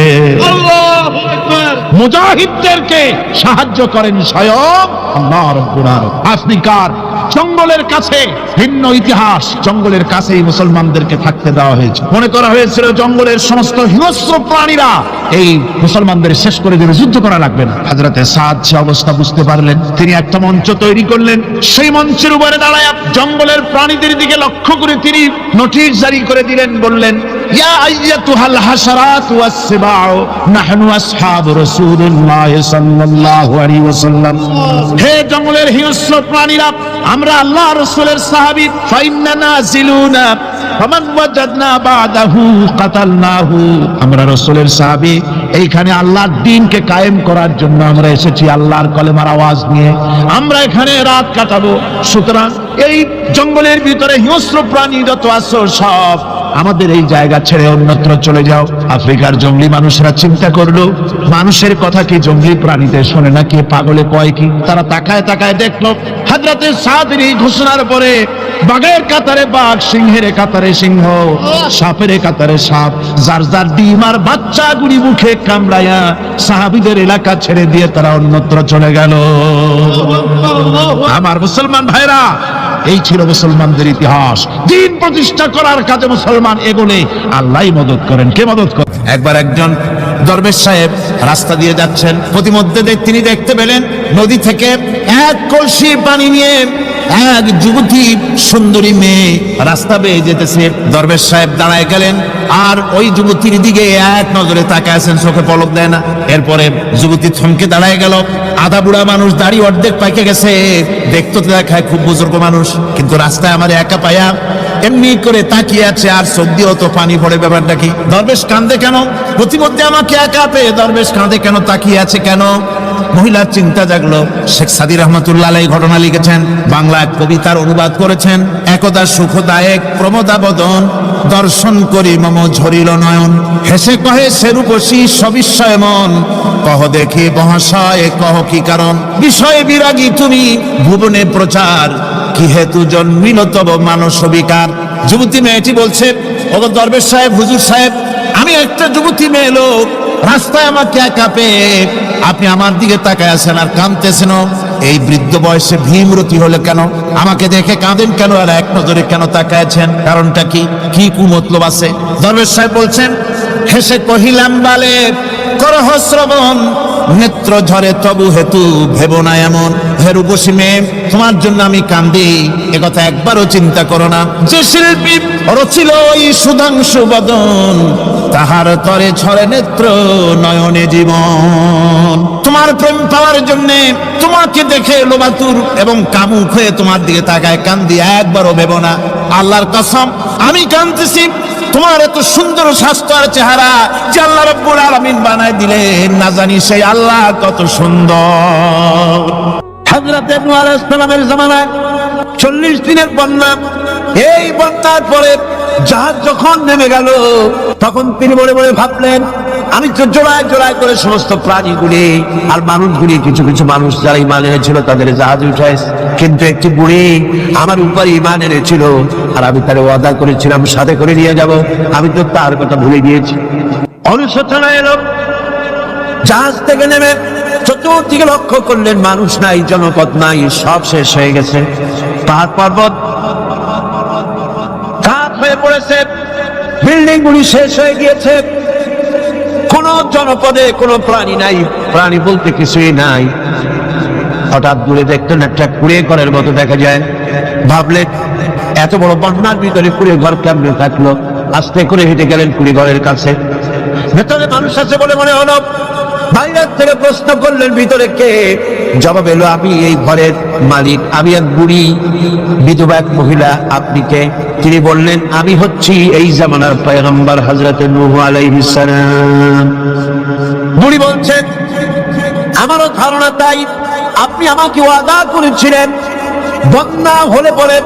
আল্লাহু আকবার! মুজাহিদদেরকে সাহায্য করেন স্বয়ং আল্লাহ রাব্বুল আলামিন। আফ্রিকার জঙ্গলের কাছে ভিন্ন ইতিহাস, জঙ্গলের কাছেই মুসলমানদেরকে থাকতে দেওয়া হয়েছে। মনে করা হয়েছিল জঙ্গলের সমস্ত হিংস্র প্রাণীরা এই মুসলমানদের শেষ করে দেবে, যুদ্ধ করা লাগবে না। হযরতে সাদ সে অবস্থা বুঝতে পারলেন, তিনি একটা মঞ্চ তৈরি করলেন। সেই মঞ্চের উপরে দাঁড়ায় জঙ্গলের প্রাণীদের দিকে লক্ষ্য করে তিনি নোটিশ জারি করে দিলেন, বললেন, ইয়া আইয়াতুহাল হাশারাত ওয়াস সিবাউ নাহনু আসহাবু রাসূলুল্লাহ সাল্লাল্লাহু আলাইহি ওয়াসাল্লাম। হে জঙ্গলের হিংস্র প্রাণীরা, আমরা আল্লাহ রাসূলের সাহাবী, ফাইন্না নাজিলুনা ফামান ওয়াজাদনা বাদাহু কাতালনাহু। আমরা রাসূলের সাহাবী, এইখানে আল্লাহর দ্বীনকে কায়েম করার জন্য আমরা এসেছি, আল্লাহর কলেমার আওয়াজ নিয়ে আমরা এখানে রাত কাটাবো। সুতরাং এই জঙ্গলের ভিতরে হিংস্র প্রাণী যত আছে সব আমাদের এই জায়গা ছেড়ে অন্যত্র চলে যাও। আফ্রিকার জঙ্গলি মানুষরা চিন্তা করলো, মানুষের কথা কি জঙ্গলি প্রাণীদের শোনে না, কে পাগলে কয় কি? তারা তাকায় তাকায় দেখলো, হযরতে সাদের এই ঘোষণার পরে বাঘের কাতারে বাঘ, সিংহের কাতারে সিংহ, সাপের কাতারে সাপ, যার যার ডিম আর বাচ্চা গুড়ি মুখে কামড়ায়া সাহাবীদের এলাকা ছেড়ে দিয়ে তারা অন্যত্র চলে গেল। আমার মুসলমান ভাইরা, এই ছিল মুসলমানদের ইতিহাস। দ্বীন প্রতিষ্ঠা করার কাজে মুসলমান এগোলে আল্লাহই মদত করেন। কে মদত করেন? একবার একজন দরবেশ সাহেব রাস্তা দিয়ে যাচ্ছেন, প্রতিমধ্যে তিনি দেখতে পেলেন নদী থেকে এক কলসি পানি নিয়ে এক যুবতী সুন্দরী মেয়ে রাস্তা বেয়ে যেতেছে। দরবেশ সাহেব দাঁড়ায় গেলেন আর ওই যুবতীর দিকে এক নজরে তাকায় আছেন, চোখে পলক দেয় না। এরপরে যুবতী থমকে দাঁড়ায় গেল। আধা বুড়া মানুষ, দাড়ি অর্ধেক পাইকে গেছে, দেখতে দেখায় খুব বুজুর্গ মানুষ, কিন্তু রাস্তায় আমার একা পায়া এমনি করে তাকিয়ে আছে আর চোখ দিয়েও তো পানি পড়ে। ব্যাপারটা কি? দরবেশ কাঁদে কেন? প্রতিমধ্যে আমাকে একা পেয়ে দরবেশ কাঁদে কেন, তাকিয়ে আছে কেন? মহিলার চিন্তা জাগলো। শেখ সাদী রহমাতুল্লাহ আলাইহি ঘটনা লিখেছেন, বাংলা এক কবিতার অনুবাদ করেছেন। একদা সুখদায়ক প্রমোদাবদন দর্শন করি মম ঝরিল নয়ন, হেসে কহে সেরূপসী সবিস্ময় মন, কহ দেখি মহাশয় কহ কি কারণ, বিষয়ে বিরাগী তুমি ভুবনে প্রচার, কি হেতু জন্মিল তব মানস বিকার। যুবতী মেয়েটি বলছে, ওগো দরবেশ সাহেব, হুজুর সাহেব, আমি একটা যুবতী মেয়ে লোক, রাস্তায় আমাকে একা পেয়ে আপনি আমার দিকে তাকায় আছেন আর কাঁদতেছেন। এই বৃদ্ধ বয়সে ভীমরতি হলে কেন? আমাকে দেখে কাঁদেন কেন আর এক নজরে কেন তাকায়ছেন? কারণটা কি? কি কুমতলব আছে? দরবেশ সাহেব বলছেন, হেসে কহিলাম বালে করহ শ্রবণ, নেত্র ঝরে তবু হেতু ভেব না এমন। হে রূপসী মেয়ে, তোমার জন্য আমি কান্দি, একথা একবারও চিন্তা করো না। যে শিল্পী রচিল ওই সুধাংশু বদন, তাহার তরে ছড়ে নেত্র নয়নে জীবন। তোমার প্রেম পাওয়ার জন্য তোমাকে দেখে লোবাতুর এবং কামুক হয়ে তোমার দিকে তাকায় কান্দি, একবারও ভেব না। আল্লাহর কসম, আমি কাঁদতেছি তোমার এত সুন্দর স্বাস্থ্য আর চেহারা যে আল্লাহ রাব্বুল আলামিন বানায় দিলেন, না জানি সেই আল্লাহ কত সুন্দর। হযরত নূহ আলাইহিস সালামের জামানায় 40 দিনের বন্যা, এই বন্যার পরে জাহাজ যখন নেমে গেল, তখন তিনি মনে মনে ভাবলেন, আমি তো জোড়ায় জোড়ায় করে সমস্ত প্রাণীগুলি আর মানুষগুলি, কিছু কিছু মানুষ যারা ঈমান এনেছিল তাদের জাহাজে উঠাইছে, কিন্তু একটি বুড়ি আমার উপরে ঈমান এনেছিল আর আমি তার ওয়াদা করেছিলাম সাথে করে নিয়ে যাব, আমি তো তার কথা ভুলে গিয়েছি। অনুশোচনা এলো। জাহাজ থেকে নেমে চতুর্দিকে লক্ষ্য করলেন, মানুষ নাই, জনপদ নাই, সব শেষ হয়ে গেছে। পাহাড় পর্বত কাঠ হয়ে পড়েছে, বিল্ডিং গুলি শেষ হয়ে গিয়েছে, কোন জনপদে কোনো প্রাণী নাই, প্রাণী বলতে কিছুই নাই। হঠাৎ দূরে দেখতেন একটা কুড়িয়ে ঘরের মতো দেখা যায়। ভাবলেন, এত বড় বন্যার ভিতরে কুড়িয়ে ঘর কেমনে থাকলো? আস্তে করে হেঁটে গেলেন কুড়িয়ে ঘরের কাছে। ভেতরে মানুষ আছে বলে মনে হলো। বাইরের থেকে প্রশ্ন করলেন, ভিতরে কে? জবাব এলো, আমি এই ঘরের মালিক, আমি এক বুড়ি বিধবা এক মহিলা। আপনি কে? তিনি বললেন, আমি হচ্ছি এই জামানার পয়গম্বর হযরত নূহ আলাইহিস সালাম। বুড়ি বলছেন, আমারও ধারণা তাই। আপনি আমাকে ওয়াদা করেছিলেন বন্যা হলে পরে,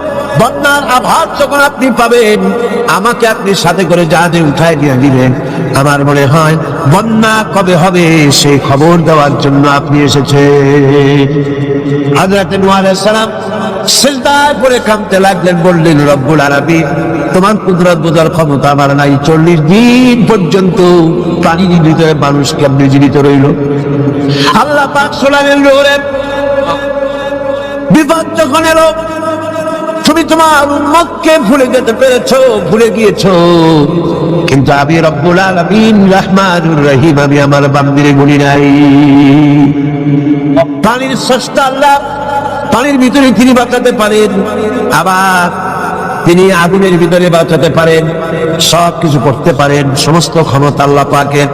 বন্যার আভাস যখন আপনি পাবেন আমাকে আপনি সাথে করে জাহাজে উঠায় দিয়ে দিবেন। আমার মনে হয় বন্যা কবে হবে সেই খবর দেওয়ার জন্য আপনি এসেছেন। হযরত নূহ আলাইহিস সালাম সিজদায় পড়ে কাঁদতে লাগলেন, বললেন, রব্বুল আলামিন, তোমার কুদরত বোঝার ক্ষমতা আমার নাই। 40 দিন পর্যন্ত পানির ভিতরে মানুষ কেমনে জীবিত রইল? আল্লাহ পাক শোনালেন, বিপদ যখন এলো তুমি তোমার উম্মতকে ভুলে যেতে পেরেছো, ভুলে গিয়েছো, কিন্তু আমি রব্বুল আলামিন রহমানুর রহিম, আমি আমার বান্দিরে ভুলি নাই। পানির স্রষ্টা আল্লাহ, পানির ভিতরে তিনি বাঁচাতে পারেন, আবার তিনি আগুনের ভিতরে বাঁচাতে পারেন, সব কিছু করতে পারেন, সমস্ত ক্ষমতা আল্লাহ পাকের।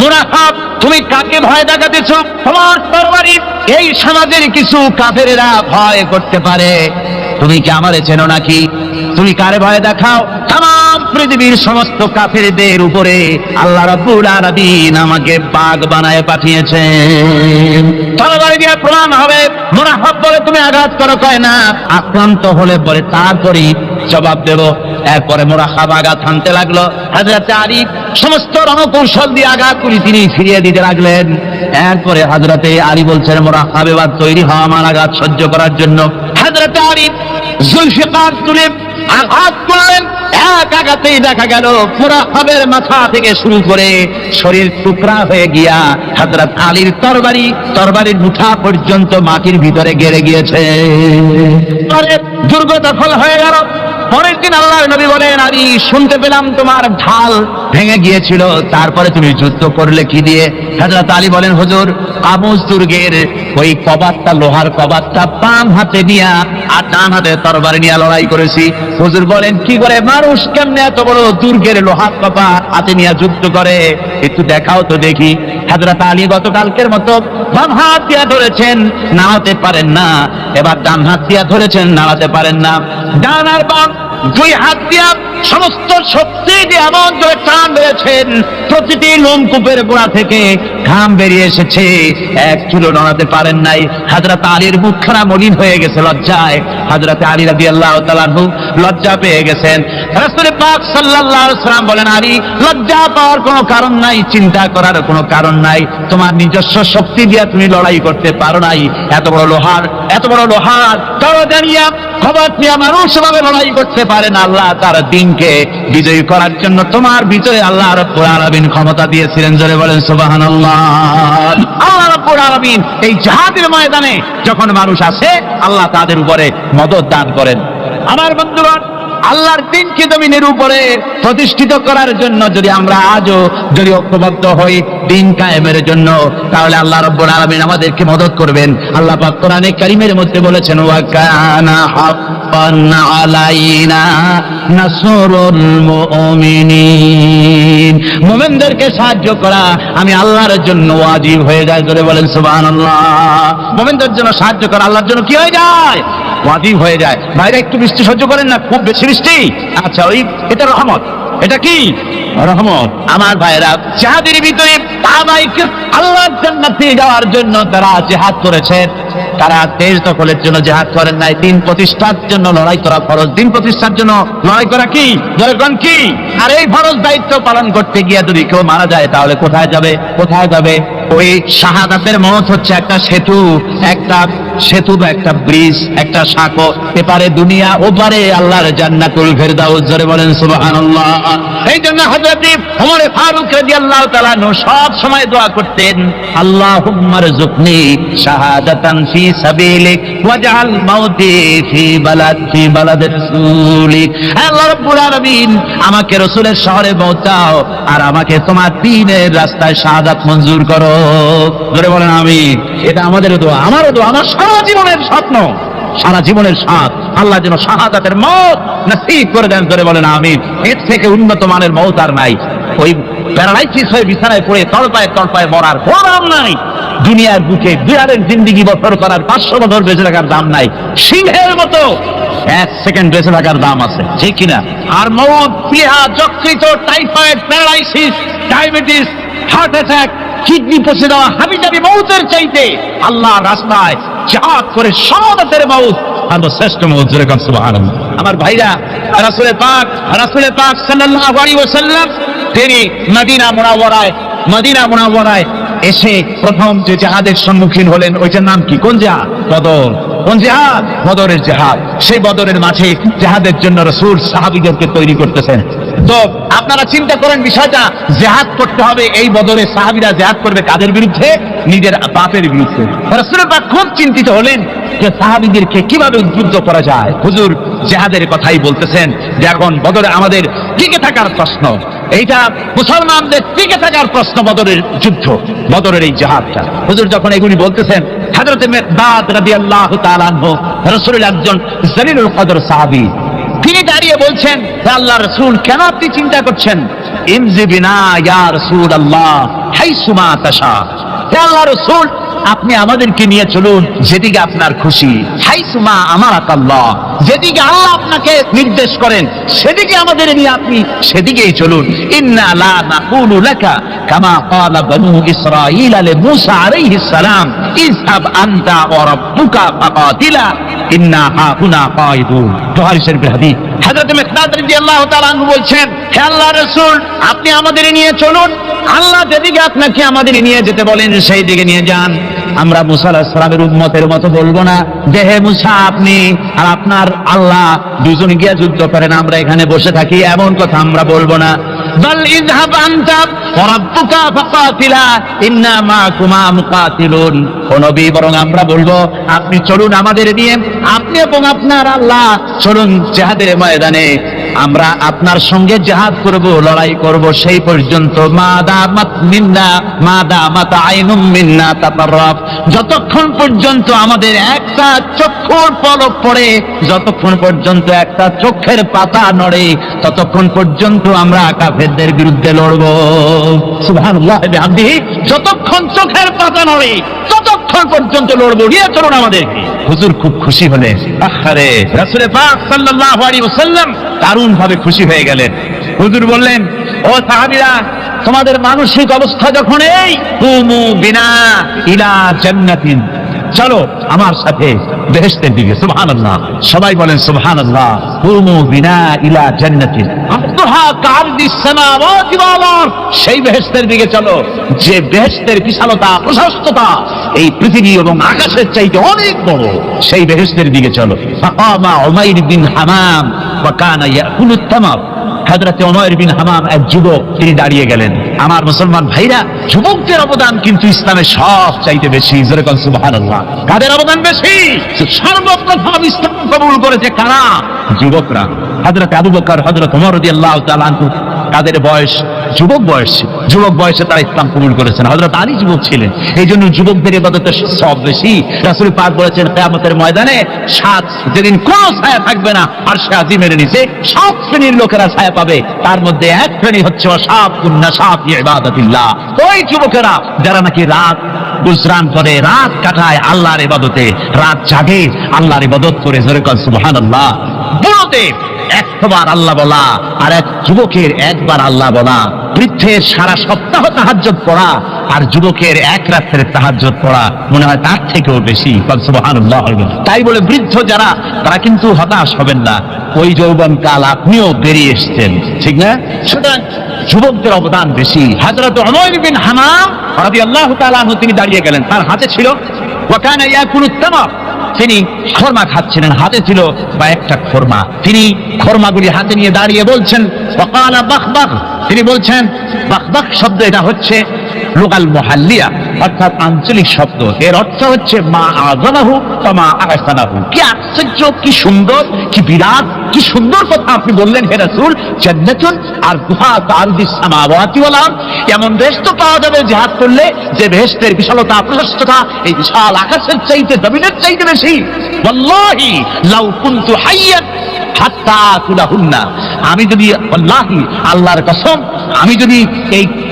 মুনাফিক, তুমি কাকে ভয় দেখাতেছ? তোমার তরবারি এই সমাজের কিছু কাফেরেরা ভয় করতে পারে, তুমি কি আমারে চেনো নাকি? তুমি কারে ভয় দেখাও? তাম পৃথিবীর সমস্ত কাফেরদের উপরে আল্লাহ রাব্বুল আলামিন আমাকে বাগ বানায় পাঠিয়েছেন। তরবারি দিয়ে প্রমাণ হবে। মুনাফিক বলে, তুমি আঘাত করো, কয় না, আক্রান্ত হলে পরে তারপরে জবাব দেব। এরপরে মুনাফিক আঘাত হানতে লাগলো। হযরত আলী সমস্ত রণকৌশল দিয়ে আঘাতগুলি তিনি ফিরিয়ে দিতে লাগলেন। এরপরে হযরত আলী বলছেন, মুনাফিক এবার তৈরি হও আমার আঘাত সহ্য করার জন্য। হযরত আলী জুলফিকার তুলে আঘাত করলেন। এক আঘাতেই দেখা গেল মুনাফিকের মাথা থেকে শুরু করে শরীর টুকরা হয়ে গিয়া হযরত আলীর তরবারির মুঠা পর্যন্ত মাটির ভিতরে গেড়ে গিয়েছে। দুর্গ দখল হয়ে গেল। পরের দিন আল্লাহর নবী বলেন, আলী, শুনতে পেলাম তোমার ঢাল ভেঙে গিয়েছিল, তারপরে তুমি যুদ্ধ করলে কি দিয়ে? হযরত আলী বলেন, হুজুর, আবুস দুর্গের ওই কবাটটা, লোহার কবাটটা বাম হাতে নিয়া আর ডান হাতে তরবারি নিয়ে লড়াই করেছি। হুজুর বলেন, কি করে? মানুষ কেমনে এত বড় দুর্গের লোহার কবাট হাতে নিয়ে যুদ্ধ করে? একটু দেখাও তো দেখি। হযরত আলী গতকালকের মতো বাম হাত দিয়া ধরেছেন, নাড়াতে পারেন না। এবার ডান হাত দিয়া ধরেছেন, নাড়াতে পারেন না। ডান আর বাম দুই হাত দিয়া সমস্ত শক্তি দিয়ে এমন করে টান বেড়েছেন, প্রতিটি লোমকূপের গোড়া থেকে ঘাম বেরিয়ে এসেছে, এক চুলো নড়াতে পারেন নাই। হযরত আলীর মুখখানা মলিন হয়ে গেছে লজ্জায়। হযরত আলী রাদিয়াল্লাহু তাআলা আনহু লজ্জা পেয়ে গেছেন। রাসূল পাক সাল্লাল্লাহু আলাইহি ওয়াসাল্লাম বলেন, আলী, লজ্জা পাওয়ার কোনো কারণ নাই, চিন্তা করার কোনো কারণ নাই। তোমার নিজস্ব শক্তি দিয়ে তুমি লড়াই করতে পারো নাই। এত বড় লোহার তরবারিয়া কবাট নিয়ে মানুষ ভাবে লড়াই করতে পারেন। আল্লাহ তার দিনকে বিজয়ী করার জন্য তোমার ভিতরে আল্লাহ রাব্বুল আলামিন ক্ষমতা দিয়েছিলেন। জোরে বলেন সুবহানাল্লাহ। আল্লাহ রাব্বুল আলামিন এই জিহাদের ময়দানে যখন মানুষ আসে, আল্লাহ তাদের উপরে মদদ দান করেন। আমার বন্ধুগণ, আল্লাহর দিনকে জমিনের উপরে প্রতিষ্ঠিত করার জন্য যদি আমরা আজও যদি ঐক্যবদ্ধ হই দিন কায়েমের জন্য, তাহলে আল্লাহ রাব্বুল আলামিন আমাদেরকে মদদ করবেন। আল্লাহ পাক কোরআনে কারীমের মধ্যে বলেছেন, ওয়া কানা হাক্কান আলাইনা নাসরুল মুমিনিন, মুমিনদেরকে সাহায্য করা আমি আল্লাহর জন্য ওয়াজিব হয়ে যায়। জোরে বলেন সুবহানাল্লাহ। মুমিনদের জন্য সাহায্য করা আল্লাহর জন্য কি হয়ে যায়? ওয়াজিব হয়ে যায়। ভাইরা, একটু বৃষ্টি সহ্য করেন না? খুব বেশি বৃষ্টি? আচ্ছা, এটা রহমত। এটা কি? রহমত। আমার ভাইরা, জিহাদের ভিতরে তাবাইকে আল্লাহর জান্নাতে যাওয়ার জন্য তারা জিহাদ করেছেন। তারা দেশ দখলের জন্য জিহাদ করেন নাই, দিন প্রতিষ্ঠার জন্য লড়াই করা ফরজ। দিন প্রতিষ্ঠার জন্য লড়াই করা কি? জনগণ কি? আর এই ফরজ দায়িত্ব পালন করতে গিয়ে যদি কেউ মারা যায় তাহলে কোথায় যাবে? কোথায় যাবে? ওই শাহাদাতের মত হচ্ছে একটা সেতু, একটা সেতু বা একটা ব্রিজ, একটা সাঁকো, এপারে দুনিয়া, ওপারে আল্লাহর জান্নাতুল ফেরদাউস। জোরে বলেন সুবহানাল্লাহ। এই জন্য হযরত ওমর ফারুক রাদিয়াল্লাহু তাআলা সব সময় দোয়া করতেন, আল্লাহুম্মা রযুকনি শাহাদাতান ফি সাবিলিক ওয়াজআল মাউতি ফি বালাদি রাসূলিক। আল্লাহ রাব্বুল আলামিন, আমাকে রাসূলের শহরে পৌঁছাও আর আমাকে তোমার দ্বীনের রাস্তায় শাহাদাত মঞ্জুর করো। জোরে বলেন আমিন। এটা আমাদের দোয়া, আমারও দোয়া, আমার সারা জীবনের স্বপ্ন, সারা জীবনের স্বাদ আল্লাহ যেন শাহাদাতের মওত নসিব করে দেন। জোরে বলেন আমিন। এর থেকে উন্নত মানের মওত আর নাই। ওই প্যারালাইসিস হয়ে বিছানায় পড়ে তড়পায় তড়পায় মরার কোনো দাম নাই। দুনিয়ার বুকে বিড়ালের জিন্দেগি বছর করার 500 বছর বেঁচে থাকার দাম নাই, সিংহের মতো 1 সেকেন্ড বেঁচে থাকার দাম আছে, ঠিক কিনা? আর মওত, প্লীহা, যকৃত, typhoid, paralysis, diabetes, heart attack, kidney পচে যাওয়া, হাবিজাবি মওতের চাইতে আল্লাহর রাস্তায় জিহাদ করে শাহাদাতের মওত সর্বশ্রেষ্ঠ মওত। জোরে বলেন সুবহানাল্লাহ। আমার ভাইরা, রাসূল পাক সাল্লাল্লাহু আলাইহি ওয়াসাল্লাম তিনি মদিনা মুনাওয়ারায় এসে প্রথম যে জিহাদের সম্মুখীন হলেন, ওইটার নাম কি? কোন জিহাদ? বদর। কোন জিহাদ? বদরের জিহাদ। সেই বদরের মাঠে জিহাদের জন্য রাসূল সাহাবীদেরকে তৈরি করতেছেন। তো আপনারা চিন্তা করেন বিষয়টা, জিহাদ করতে হবে, এই বদরে সাহাবীরা জিহাদ করবে কাদের বিরুদ্ধে? নিজের বাপের বিরুদ্ধে। রাসূল পাক খুব চিন্তিত হলেন যে সাহাবীদেরকে কিভাবে উদ্বুদ্ধ করা যায়। হুজুর জিহাদের কথাই বলতেছেন যে এখন বদরে আমাদের টিকে থাকার প্রশ্ন, এইটা মুসলমানদের টিকে থাকার প্রশ্ন, বদরের যুদ্ধ, বদরের এই জিহাদটা। হুজুর যখন এগুলি বলতেছেন, হযরত মিকদাদ রাদিয়াল্লাহু তাআলা আনহু, রাসূলের একজন জলিলুল কদর সাহাবী, তিনি দাঁড়িয়ে বলছেন, আল্লাহর রাসূল, কেন আপনি চিন্তা করছেন? ইমজি বিনা ইয়া রাসূলুল্লাহ হাইসুমা তাশা। হে আল্লাহর রাসূল, আপনি আমাদেরকে নিয়ে চলুন যেদিকে আপনার খুশি। হাইসুমা আমারাকাল্লাহ, যেদিকে আল্লাহ আপনাকে নির্দেশ করেন সেদিকে আমাদের নিয়ে আপনি সেদিকেই চলুন। ইন্না লা নাকুলু লাকা কামা ক্বালা বনু ইসরাঈল লিমূসা আলাইহিস সালাম, ইযহাব আনতা ওয়া রাব্বুকা ফাকাতিলা ইন্না হাহুনা কায়িদুন। বুখারী শরীফের হাদিস। হযরত মিকদাদ রাদিয়াল্লাহু তাআলা আনহু বলছেন, হে আল্লাহর রাসূল, আপনি আমাদের নিয়ে চলুন, আল্লাহ যেদিকে আপনাকে আমাদের নিয়ে যেতে বলেন সেই দিকে নিয়ে যান। আমরা মুসা আলাইহিস সালামের উম্মতের মতো বলবো না যে হে মুসা, আপনি আর আপনার আল্লাহ দুজন গিয়ে যুদ্ধ করেন, আমরা এখানে বসে থাকি, এমন কথা আমরা বলবো না। বাল ইযহাব আনতা ওয়া রাব্বুকা ফাকাতিলা ইন্না মাআকুমা মুকাতিলুন। ও নবী, বরং আমরা বলবো আপনি চলুন আমাদের নিয়ে, আপনি এবং আপনার আল্লাহ চলুন জিহাদের ময়দানে, আমরা আপনার সঙ্গে জিহাদ করব, লড়াই করব সেই পর্যন্ত। মাদামাত মিন্না মাদামাত আইনুম মিন্না তাতাররাফ, যতক্ষণ পর্যন্ত আমাদের একটা চক্ষুর পলক পড়ে, যতক্ষণ পর্যন্ত একটা চোখের পাতা নড়ে, ততক্ষণ পর্যন্ত আমরা কাফেরদের বিরুদ্ধে লড়ব। সুবহানাল্লাহ বিহামদিহি। যতক্ষণ চোখের পাতা নড়ে ততক্ষণ পর্যন্ত লড়ব, নিয়ে চলুন আমাদেরকে। হুজুর খুব খুশি হলেন। আরে রাসূল পাক সাল্লাল্লাহু আলাইহি ওয়াসাল্লাম দারুণ ভাবে খুশি হয়ে গেলেন। হুজুর বললেন, ও সাহাবীরা, তোমাদের মানসিক অবস্থা যখন এই, কুমু বিনা ইলা জান্নাতিন, চলো আমার সাথে বেহেশতের দিকে। সুবহানাল্লাহ, সবাই বলেন সুবহানাল্লাহ। কুমু বিনা ইলা জান্নাতিন আরদুহা কারদিস সামাওয়াতি ওয়াল আরদ, সেই বেহেশতের দিকে চলো যে বেহেশতের বিশালতা, প্রশস্ততা এই পৃথিবী এবং আকাশের চাইতে অনেক বড়, সেই বেহেশতের দিকে চলো। ফাকামা উমাইর বিন হামাম ওয়া কানা ইয়াকুলুত তামার। হযরত উমাইর বিন হামাম এক যুবক, তিনি দাঁড়িয়ে গেলেন। আমার মুসলমান ভাইরা, যুবকদের অবদান কিন্তু ইসলামে সব চাইতে বেশি। জোরে বলেন সুবহানাল্লাহ। কাদের অবদান বেশি? সর্বপ্রথম ইসলাম কবুল করেছে কারা? যুবকরা। হযরত আবু বকর, হযরত ওমর রাদিয়াল্লাহু তাআলা আনহু, তাদের বয়স যুবক বয়স, যুবক বয়সে তারা ইসলাম কবুল করেছেন। হযরত আলী যুবক ছিলেন, এই জন্য যুবকদের ইবাদতের সব বেশি। রাসূল পাক বলেছেন, কিয়ামতের ময়দানে যেদিন কোন ছায়া থাকবে না, আরশে আজিমের নিচে 7 শ্রেণীর লোকেরা ছায়া পাবে। তার মধ্যে এক শ্রেণী হচ্ছে ওয়াশাবুন নাশা ফি ইবাদাতিল্লাহ, ওই যুবকেরা যারা নাকি রাত গুজরান করে, রাত কাটায় আল্লাহর ইবাদতে, রাত জাগে আল্লাহর ইবাদত করে। জোরে বলেন সুবহানাল্লাহ। বুড়োদের একবার আল্লাহ বলা আর এক যুবকের একবার আল্লাহ বলা, বৃদ্ধের সারা সপ্তাহ তাহাজ্জুদ পড়া আর যুবকের এক রাত্রের তাহাজ্জুদ পড়া মনে হয় তার থেকেও বেশি। সুবহানাল্লাহ। তাই বলে বৃদ্ধ যারা, তারা কিন্তু হতাশ হবেন না, ওই যৌবনকাল আপনিও বেরিয়ে এসছেন, ঠিক না? সুতরাং যুবকদের অবদান বেশি। হযরত উমাইর বিন হামাম রাদিয়াল্লাহু তাআলা আনহু তিনি দাঁড়িয়ে গেলেন, তার হাতে ছিল ওয়া কানা ইয়াকুলুত তামার, তিনি খরমা খাচ্ছিলেন, হাতে ছিল কয়েকটা খরমা, তিনি খরমাগুলি হাতে নিয়ে দাঁড়িয়ে বলছেন ওয়াকালা বাখবাখ, তিনি বলছেন বাখবাখ শব্দ এটা হচ্ছে লুগাল মুহাল্লিয়া, অর্থাৎ আঞ্চলিক শব্দ, এর অর্থ হচ্ছে মা আযামাহু ওয়া মা আহসানাহু। কি আশ্চর্য, কি সুন্দর, কি বিরাট, কি সুন্দর কথা আপনি বললেন হে রাসূল, জান্নাতুন আরদুহা কাআরদিস সামাওয়াতি ওয়াল আরদ, এমন বেহেশত তো পাওয়া যাবে জিহাদ করলে যে বেহেশতের বিশালতা প্রশস্ততা এই বিশাল আকাশের চাইতে জমিনের চাইতে বেশি। ওয়াল্লাহি লাউ কুনতু হাইয়ান হাত্তা তুলাহুন্না, আমি যদি আল্লাহি আল্লাহর কসম, আমি যদি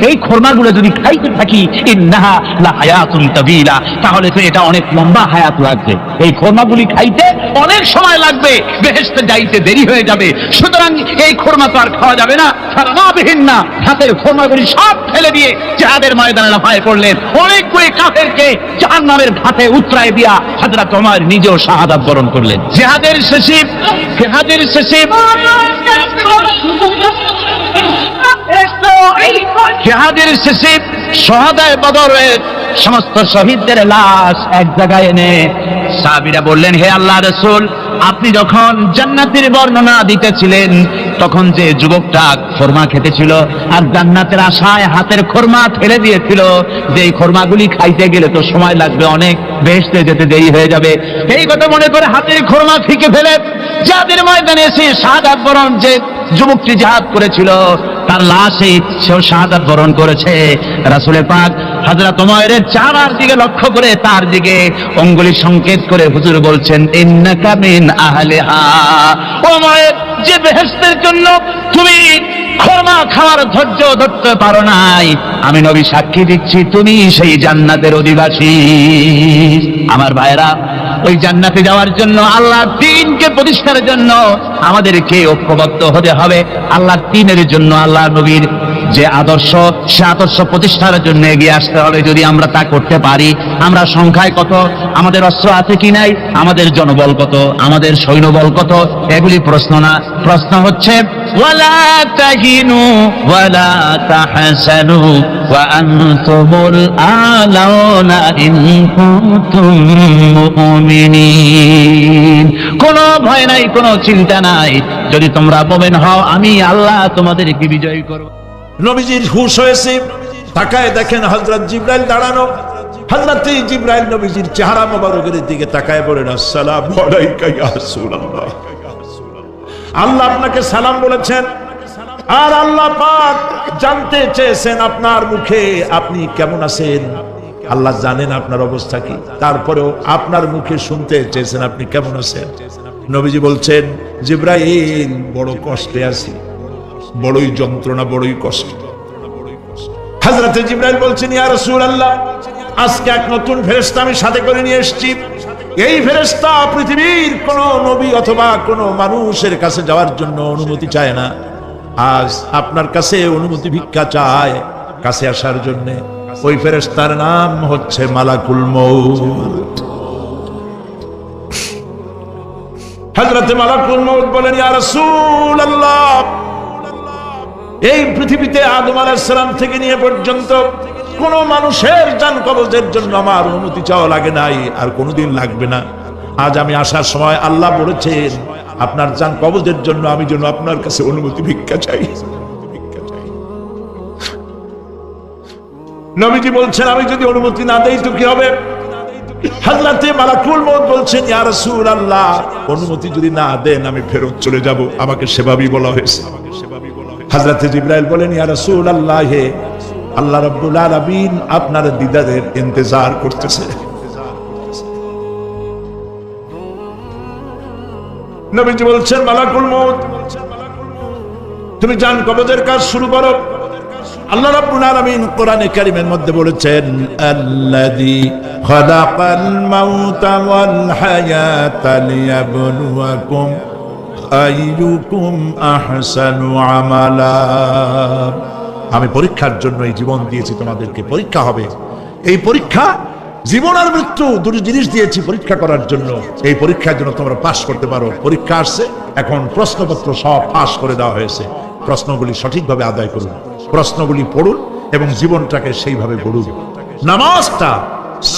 এই খরমাগুলো যদি খাইতে থাকি, ইন্নাহা লা হায়াতুন তাবিলা, তাহলে তো এটা অনেক লম্বা হায়াত লাগবে, এই খরমাগুলি খাইতে অনেক সময় লাগবে, বেহেশতে যাইতে দেরি হয়ে যাবে। সুতরাং এই খরমা তো আর খাওয়া যাবে না, ফারমাবিহিন না, হাতের খরমাগুলি সব ফেলে দিয়ে জিহাদের ময়দানে লাফায়ে পড়লেন, অনেকগুলি কাফেরকে জাহান্নামের ঘাটে উতরায় দিয়া হযরত ওমর নিজেও শাহাদাত বরণ করলেন। জিহাদের শেষে জিহাদের শেষে শহাদায়ে বদরের সমস্ত শহীদদের লাশ এক জায়গায় এনে সাহাবীরা বললেন, হে আল্লাহর রাসূল, আপনি যখন জান্নাতের বর্ণনা দিতেছিলেন তখন যে যুবকটা খরমা খেতেছিল আর জান্নাতের আশায় হাতের খরমা ফেলে দিয়েছিল, যে এই খরমাগুলি খাইতে গেলে তো সময় লাগবে অনেক, বেহেশতে যেতে দেরি হয়ে যাবে, এই কথা মনে করে হাতের খরমা ফিকে ফেলে জিহাদের ময়দানে এসে শাহাদাত বরণ, যে যুবকটি জিহাদ করেছিল তার লাশে সেও শাহাদাত বরণ করেছে। রাসূলের পাক হযরত ওমরের চেহারার দিকে লক্ষ্য করে তার দিকে অঙ্গুলি সংকেত করে হুজুর বলছেন, ইন্নাকা মিন আহলিহা, ওমর, যে বেহেশতের জন্য তুমি খরমা খাওয়ার ধৈর্য ধরতে পারো নাই, আমি নবী সাক্ষী দিচ্ছি তুমি সেই জান্নাতের অধিবাসী। আমার ভাইরা, ওই জান্নাতে যাওয়ার জন্য, আল্লাহর দ্বীনকে প্রতিষ্ঠার জন্য আমাদেরকে ঐক্যবদ্ধ হতে হবে। আল্লাহর দ্বীনের জন্য আল্লাহর নবীর যে আদর্শ, সে আদর্শ প্রতিষ্ঠার জন্য এগিয়ে আসতে হবে। যদি আমরা তা করতে পারি, আমরা সংখ্যায় কত, আমাদের অস্ত্র আছে কি নাই, আমাদের জনবল কত, আমাদের সৈন্যবল কত, এগুলি প্রশ্ন না, প্রশ্ন হচ্ছে ওয়ালা তাহিনু ওয়ালা তাহসানু ওয়া আনতুমুল আলাউনা ইন কুনতুম মুমিনিন। কোনো ভয় নাই, কোনো চিন্তা নাই, যদি তোমরা মুমিন হও আমি আল্লাহ তোমাদেরকে বিজয়ী করব। নবীজির হুঁশ হয়েছে, তাকায় দেখেন হযরত জিবরাইল দাঁড়ানো। হযরত জিবরাইল নবীজির চেহারা মোবারকের দিকে তাকায় বলেন, আসসালামু আলাইকা ইয়া রাসূলুল্লাহ। আল্লাহ আপনাকে সালাম বলেছেন, আর আল্লাহ পাক জানতে চেয়েছেন আপনার মুখে আপনি কেমন আছেন। আল্লাহ জানেন আপনার অবস্থা কি, তারপরেও আপনার মুখে শুনতে চেয়েছেন আপনি কেমন আছেন। নবীজি বলছেন, জিবরাইল, বড় কষ্টে আছি, বড়ই যন্ত্রণা, বড়ই কষ্ট। হযরতে জিবরাইল বলছেন, ইয়া রাসূলুল্লাহ, আজকে এক নতুন ফেরেশতা আমি সাথে করে নিয়ে এসেছি। এই ফেরেশতা পৃথিবীর কোন নবী অথবা কোন মানুষের কাছে যাওয়ার জন্য অনুমতি চায় না, আজ আপনার কাছে অনুমতি ভিক্ষা চায় কাছে আসার জন্য। ওই ফেরেশতার নাম হচ্ছে মালাকুল মউত। হযরতে মালাকুল মউত বলেন, ইয়া রাসূলুল্লাহ, এই পৃথিবীতে আদম আলাইহিস সালাম থেকে নিয়ে পর্যন্ত কোন মানুষের জান কবজের জন্য আমার অনুমতি চাওয়া লাগে নাই, আর কোনোদিন লাগবে না। আজ আমি আসার সময় আল্লাহ বলেছেন আপনার জান কবজের জন্য আমি যেন আপনার কাছে অনুমতি ভিক্ষা চাই। নবীজি বলছেন, আমি যদি অনুমতি না দেই তো কি হবে? হযরতে মালাকুল মউত বলছেন, ইয়া রাসূলুল্লাহ, অনুমতি যদি না দেন আমি ফেরত চলে যাব, আমাকে সেভাবেই বলা হয়েছে। হযরতে জিবরাইল বলেন, ইয়া রাসূলুল্লাহ, হে আল্লাহ রাব্বুল আলামিন আপনার দিদারের ইন্তজার করতেছে। নবীজি বলছেন, মালাকুল মউত, তুমি জান কবজের কাজ শুরু করো। আল্লাহ রাব্বুল আলামিন কোরআনে কারীমের মধ্যে বলেছেন, আল্লাযী খালাকাল মাউতা ওয়াল হায়াতা লিয়াবলুয়াকুম আইয়ুকুম আহসানু আমালা। আমি পরীক্ষার জন্য এই জীবন দিয়েছি তোমাদেরকে, পরীক্ষা হবে। এই পরীক্ষা জীবন আর মৃত্যু দুটি জিনিস দিয়েছি পরীক্ষা করার জন্য। এই পরীক্ষার জন্য তোমরা পাশ করতে পারো। পরীক্ষা আসছে, এখন প্রশ্নপত্র সব পাশ করে দেওয়া হয়েছে। প্রশ্নগুলি সঠিকভাবে আদায় করুন, প্রশ্নগুলি পড়ুন এবং জীবনটাকে সেইভাবে গড়ুন। নামাজটা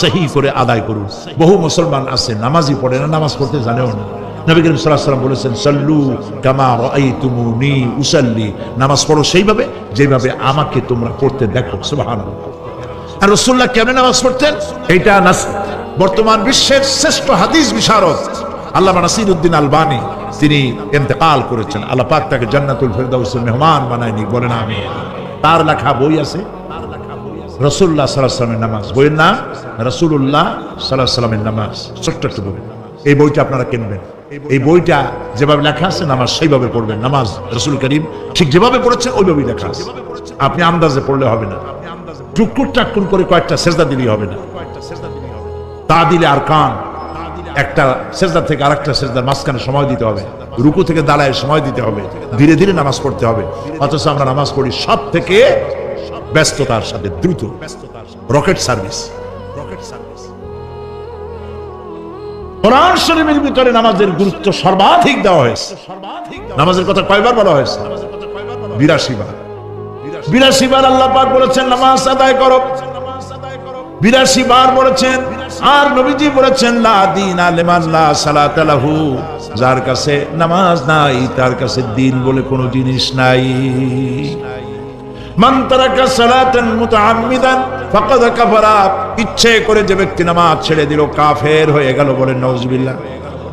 সহি করে আদায় করুন। বহু মুসলমান আছে নামাজই পড়ে না, নামাজ পড়তে জানেও না। নবী করিম সাল্লাল্লাহু আলাইহি ওয়াসাল্লাম বলেছেন, সাল্লু কামা রাআইতুমুনি উসাল্লি, নামাজ পড়ো সেইভাবে যেভাবে আমাকে তোমরা পড়তে দেখো। সুবহানাল্লাহ। আর রাসূলুল্লাহ কেমনে নামাজ পড়তেন? এইটা বর্তমান বিশ্বের শ্রেষ্ঠ হাদিস বিশারদ আল্লামা নাসিরউদ্দিন আলবানী তিনি ইন্তেকাল করেছেন। আল্লাহ পাক তাকে জান্নাতুল ফেরদাউসের মেহমান বানায়নি, বলেন আমিন। তার লেখা বই আছে রাসূলুল্লাহ সাল্লাল্লাহু আলাইহি ওয়াসাল্লামের নামাজ, বইয়ের নাম রাসূলুল্লাহ সাল্লাল্লাহু আলাইহি ওয়াসাল্লামের নামাজ, ছোট্ট একটা বই। এই বইটা আপনারা কিনবেন। এই বইটা যেভাবে লেখা আছে নামাজ সেইভাবে পড়বেন। নামাজ রাসূল করিম ঠিক যেভাবে পড়েছেন ওইভাবেই লেখা আছে। আপনি আন্দাজে পড়লে হবে না, টুকুর টাকুর করে কয়েকটা সেজদা দিলেই হবে না। তা দিলে আর কান একটা সেজদা থেকে আরেকটা সেজদার মাঝখানে সময় দিতে হবে, রুকু থেকে দাঁড়ায় সময় দিতে হবে, ধীরে ধীরে নামাজ পড়তে হবে। অথচ আমরা নামাজ পড়ি সব থেকে ব্যস্ততার সাথে, দ্রুত, রকেট সার্ভিস। কোরআন শরীফের ভিতরে নামাজের গুরুত্ব সর্বাধিক দেওয়া হয়েছে। নামাজের কথা কয়বার বলা হয়েছে? 82 বার। 82 বার আল্লাহ পাক বলেছেন নামাজ আদায় করো, 82 বার বলেছেন। আর নবীজি বলেছেন লা দীনা লিমান লা সালাতা লাহু, যার কাছে নামাজ নাই তার কাছে দ্বীন বলে কোনো জিনিস নাই। মান তারাকা সালাতান মুতাআম্মিদান ফাকাদ কাফারা, ইচ্ছে করে যে ব্যক্তি নামাজ ছেড়ে দিল কাফের হয়ে গেল, বলেন নাউজুবিল্লাহ।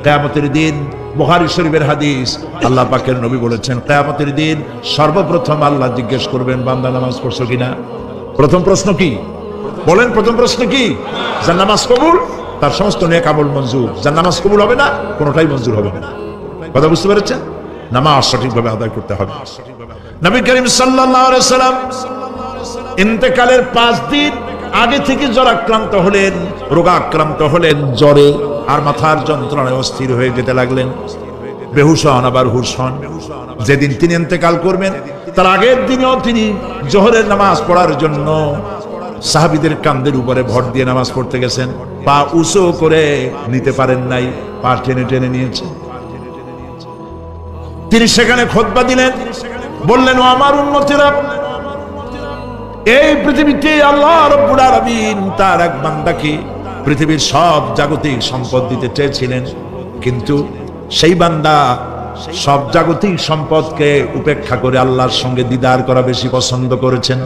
কিয়ামতের দিন বুখারী শরীফের হাদিস, আল্লাহ পাকের নবী বলেছেন কিয়ামতের দিন সর্বপ্রথম আল্লাহ জিজ্ঞেস করবেন বান্দা নামাজ পড়ছো কিনা। প্রথম প্রশ্ন কি বলেন? প্রথম প্রশ্ন কি? যার নামাজ কবুল তার সমস্ত নেক আমল মঞ্জুর, যার নামাজ কবুল হবে না কোনোটাই মঞ্জুর হবে না। কথা বুঝতে পেরেছেন? নামাজ সঠিকভাবে আদায় করতে হবে। নবী করিম সাল্লাল্লাহু আলাইহি ওয়াসাল্লাম ইন্তেকালের 5 দিন আগে থেকে জ্বরাক্রান্ত হলেন, রোগাক্রান্ত হলেন, জ্বরে আর মাথার যন্ত্রণায় অস্থির হয়ে যেতে লাগলেন। বেহুশ হন, আবার হুশ হন। যেদিন তিনি ইন্তেকাল করবেন তার আগের দিনেও তিনি জোহরের নামাজ পড়ার জন্য সাহাবীদের কাঁধের উপরে ভর দিয়ে নামাজ পড়তে গেছেন। পা উঁচু করে নিতে পারেন নাই, পা টেনে টেনে নিয়েছেন। তিনি সেখানে খুতবা দিলেন, বললেন ও আমার উম্মতেরা, এই পৃথিবীতে আল্লাহ রাব্বুল আলামিন তার এক বান্দাকে পৃথিবীর সব জাগতিক সম্পদ দিতে চেয়েছিলেন, কিন্তু সেই বান্দা সব জাগতিক সম্পদকে উপেক্ষা করে আল্লাহর সঙ্গে দিদার করা বেশি পছন্দ করেছেন।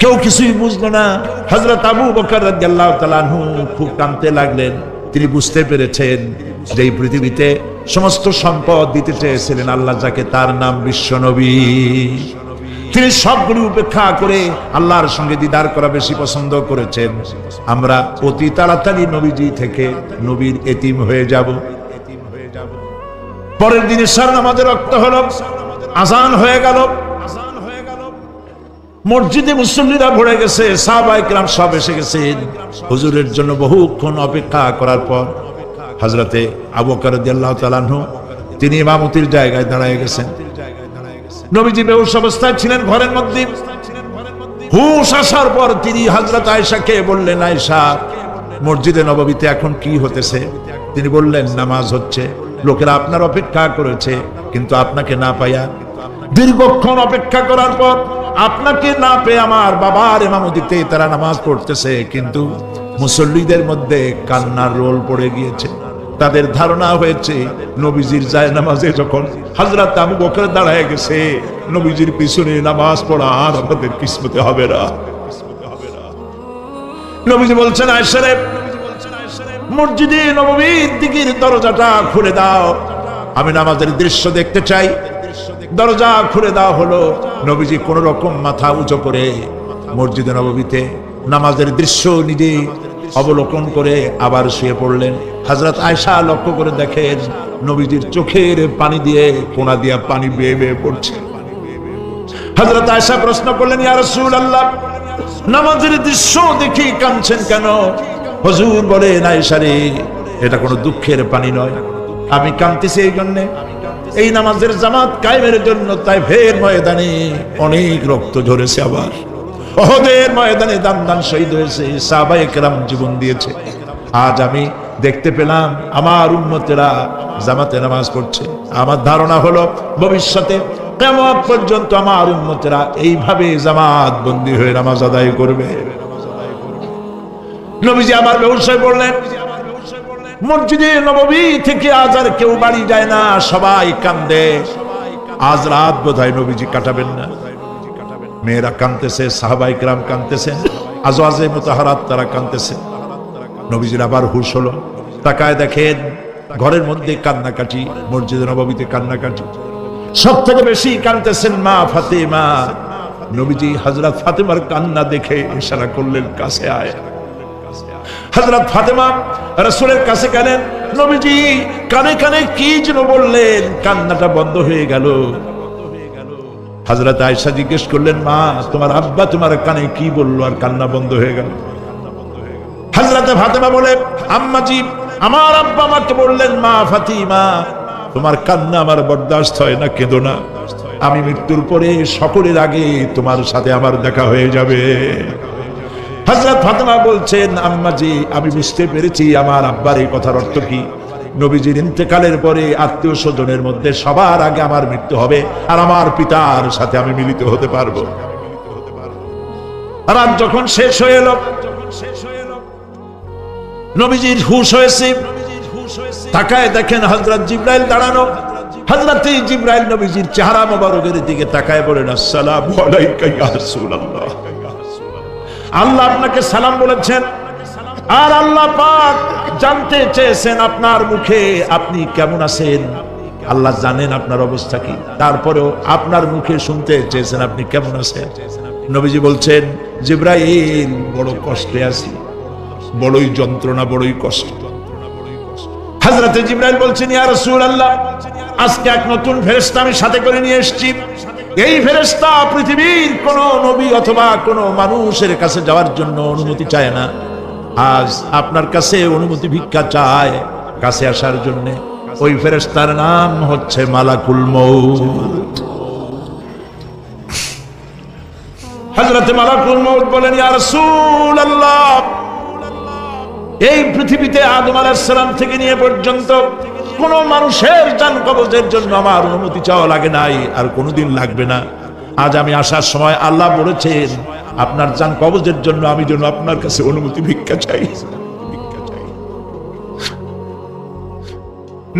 কেউ কিছুই বুঝলো না। হযরত আবু বকর রাদিয়াল্লাহু তাআলা আনহু খুব কাঁদতে লাগলেন। তিনি বুঝতে পেরেছেন যে এই পৃথিবীতে সমস্ত সম্পদ দিতে চেয়েছিলেন আল্লাহ যাকে, তার নাম বিশ্বনবী। তিনি সবগুলি উপেক্ষা করে আল্লাহর সঙ্গে দিদার করা বেশি পছন্দ করেছেন। আমরা অতি তাড়াতাড়ি নবীজি থেকে নবীর এতিম হয়ে যাব। পরের দিন ইশার নামাজের ওয়াক্ত হলো, আযান হয়ে গেল। মসজিদে মুসল্লিরা ভরে গেছে, সাহাবায়ে কেরাম সব এসে গেছেন। হুজুরের জন্য বহুক্ষণ অপেক্ষা করার পর হযরতে আবু বকর রাদিয়াল্লাহু তাআলা আনহু তিনি ইমামতির জায়গায় দাঁড়িয়ে গেছেন। নবীজি বেহুশ অবস্থায় ছিলেন ঘরের মধ্যে। হুশ আসার পর তিনি হযরত আয়েশাকে বললেন, আয়েশা, মসজিদে নববীতে এখন কি হতেছে? তিনি বললেন, নামাজ হচ্ছে। লোকেরা আপনার অপেক্ষা করেছে, কিন্তু আপনাকে না পাইয়া দীর্ঘক্ষণ অপেক্ষা করার পর আপনাকে না পেয়ে আমার বাবার ইমামতিতে তারা নামাজ পড়তেছে, কিন্তু মুসল্লিদের মধ্যে কান্নার রোল পড়ে গিয়েছে। তাদের ধারণা হয়েছে নবীজির জায়নামাজে যখন হযরত আবু বকর দাঁড়ায় গেছে, নবীজির পিছনে নামাজ পড়া আর আমাদের কিসমতে হবে না। নবীজি বলছেন, আয়েশা রে, মসজিদে নববীর দিকের দরজাটা খুলে দাও, আমি নামাজের দৃশ্য দেখতে চাই। দরজা খুলে দেওয়া হলো। নবীজি কোন রকম মাথা উঁচু করে মসজিদে নববীতে নামাজের দৃশ্য নিজে অবলোকন করে আবার শুয়ে পড়লেন। হযরত আয়েশা লক্ষ্য করে দেখেন নবীজির চোখের পানি দিয়ে কোনা দিয়া পানি বেয়ে বেয়ে পড়ছে। হযরত আয়েশা প্রশ্ন করলেন, ইয়া রাসূলুল্লাহ, নামাজের দৃশ্য দেখি কাঁদছেন কেন? হুজুর বলেন, আয়েশা রে, এটা কোনো দুঃখের পানি নয়, আমি কাঁদতেছি এই জন্যে, এই নামাজের জামাত কায়েমের জন্য তাইফের ময়দানে অনেক রক্ত ঝরেছে, আবার ওহদের ময়দানে দান দান শহীদ হয়েছে, সাহাবায়ে কেরাম জীবন দিয়েছে। আজ আমি দেখতে পেলাম আমার উম্মতেরা জামাতে নামাজ পড়ছে। আমার ধারণা হলো ভবিষ্যতে কিয়ামত পর্যন্ত আমার উম্মতেরা এইভাবে জামাত বন্দী হয়ে নামাজ আদায় করবে। নবীজি আবার বেহুশ হয়ে পড়লেন। মসজিদে নববী থেকে আজ আর কেউ বাড়ি যায় না, সবাই কান্দে। আজ রাত বোধহয় নবীজি কাটাবেন না। মেয়েরা কাঁদতেছে, সাহাবায়ে কেরাম কাঁদতেছেন, আজওয়াজে মুতাহারাত তারা কাঁদতেছে। নবীজির আবার হুঁশ হলো, তাকায় দেখেন ঘরের মধ্যে কান্নাকাটি, মসজিদে নববীতে কান্নাকাটি। সব থেকে বেশি কাঁদতেছেন মা ফাতেমা। নবীজি হযরত ফাতেমার কান্না দেখে ইশারা করলেন, কাছে আয়। হযরত ফাতেমা রাসূলের কাছে গেলেন। নবীজি কানে কানে কি যেন বললেন, কান্নাটা বন্ধ হয়ে গেল। হযরত আয়েশা জিজ্ঞেস করলেন, মা তোমার আব্বা তোমার কানে কি বললো আর কান্না বন্ধ হয়ে গেল? হযরত ফাতেমা বলে, আম্মাজি আমার আব্বা আমাকে বললেন, মা ফাতিমা তোমার কান্না আমার বরদাস্ত হয় না, কেঁদো না, আমি মৃত্যুর পরে সকলের আগে তোমার সাথে আমার দেখা হয়ে যাবে। হযরত ফাতেমা বলছেন, আম্মাজি আমি বুঝতে পেরেছি আমার আব্বার এই কথার অর্থ কি। নবীজির ইন্তেকালের পরে আত্মীয় স্বজনের মধ্যে সবার আগে আমার মৃত্যু হবে আর আমার পিতার সাথে আমি মিলিত হতে পারবো। রাত যখন শেষ হয়ে এলো, নবীজির হুঁশ হয়েছে, তাকায় দেখেন হযরত জিবরাইল দাঁড়ানো। হযরত জিবরাইল নবীজির চেহারা মোবারকের দিকে তাকায় বলেন, আসসালামু আলাইকা ইয়া রাসূলুল্লাহ। আল্লাহ আপনাকে সালাম বলেছেন, আর আল্লাহ পাক জানতে চেয়েছেন আপনার মুখে আপনি কেমন আছেন। আল্লাহ জানেন আপনার অবস্থা কি, তারপরেও আপনার মুখে শুনতে চেয়েছেন আপনি কেমন আছেন। নবীজি বলছেন, জিবরাইল বড় কষ্টে আছি, বড়ই যন্ত্রণা, বড়ই কষ্ট। হযরত জিবরাইল বলছেন, ইয়া রাসূলুল্লাহ আজকে এক নতুন ফেরেশতা আমি সাথে করে নিয়ে এসেছি। এই ফেরেশতা পৃথিবীর কোন নবী অথবা কোন মানুষের কাছে যাওয়ার জন্য অনুমতি চায় না, আজ আপনার কাছে অনুমতি ভিক্ষা চায় কাছে আসার জন্য। ওই ফেরেশতার নাম হচ্ছে মালাকুল মউত। হযরত মালাকুল মউত বলেন, ইয়া রাসূলুল্লাহ এই পৃথিবীতে আদম আলাইহিস সালাম থেকে নিয়ে পর্যন্ত কোন মানুষের জান কবজের জন্য আমার অনুমতি চাওয়া লাগে নাই, আর কোনোদিন লাগবে না। আজ আমি আসার সময় আল্লাহ বলেছেন আপনার জান কবজের জন্য আমি যেন আপনার কাছে অনুমতি ভিক্ষা চাই।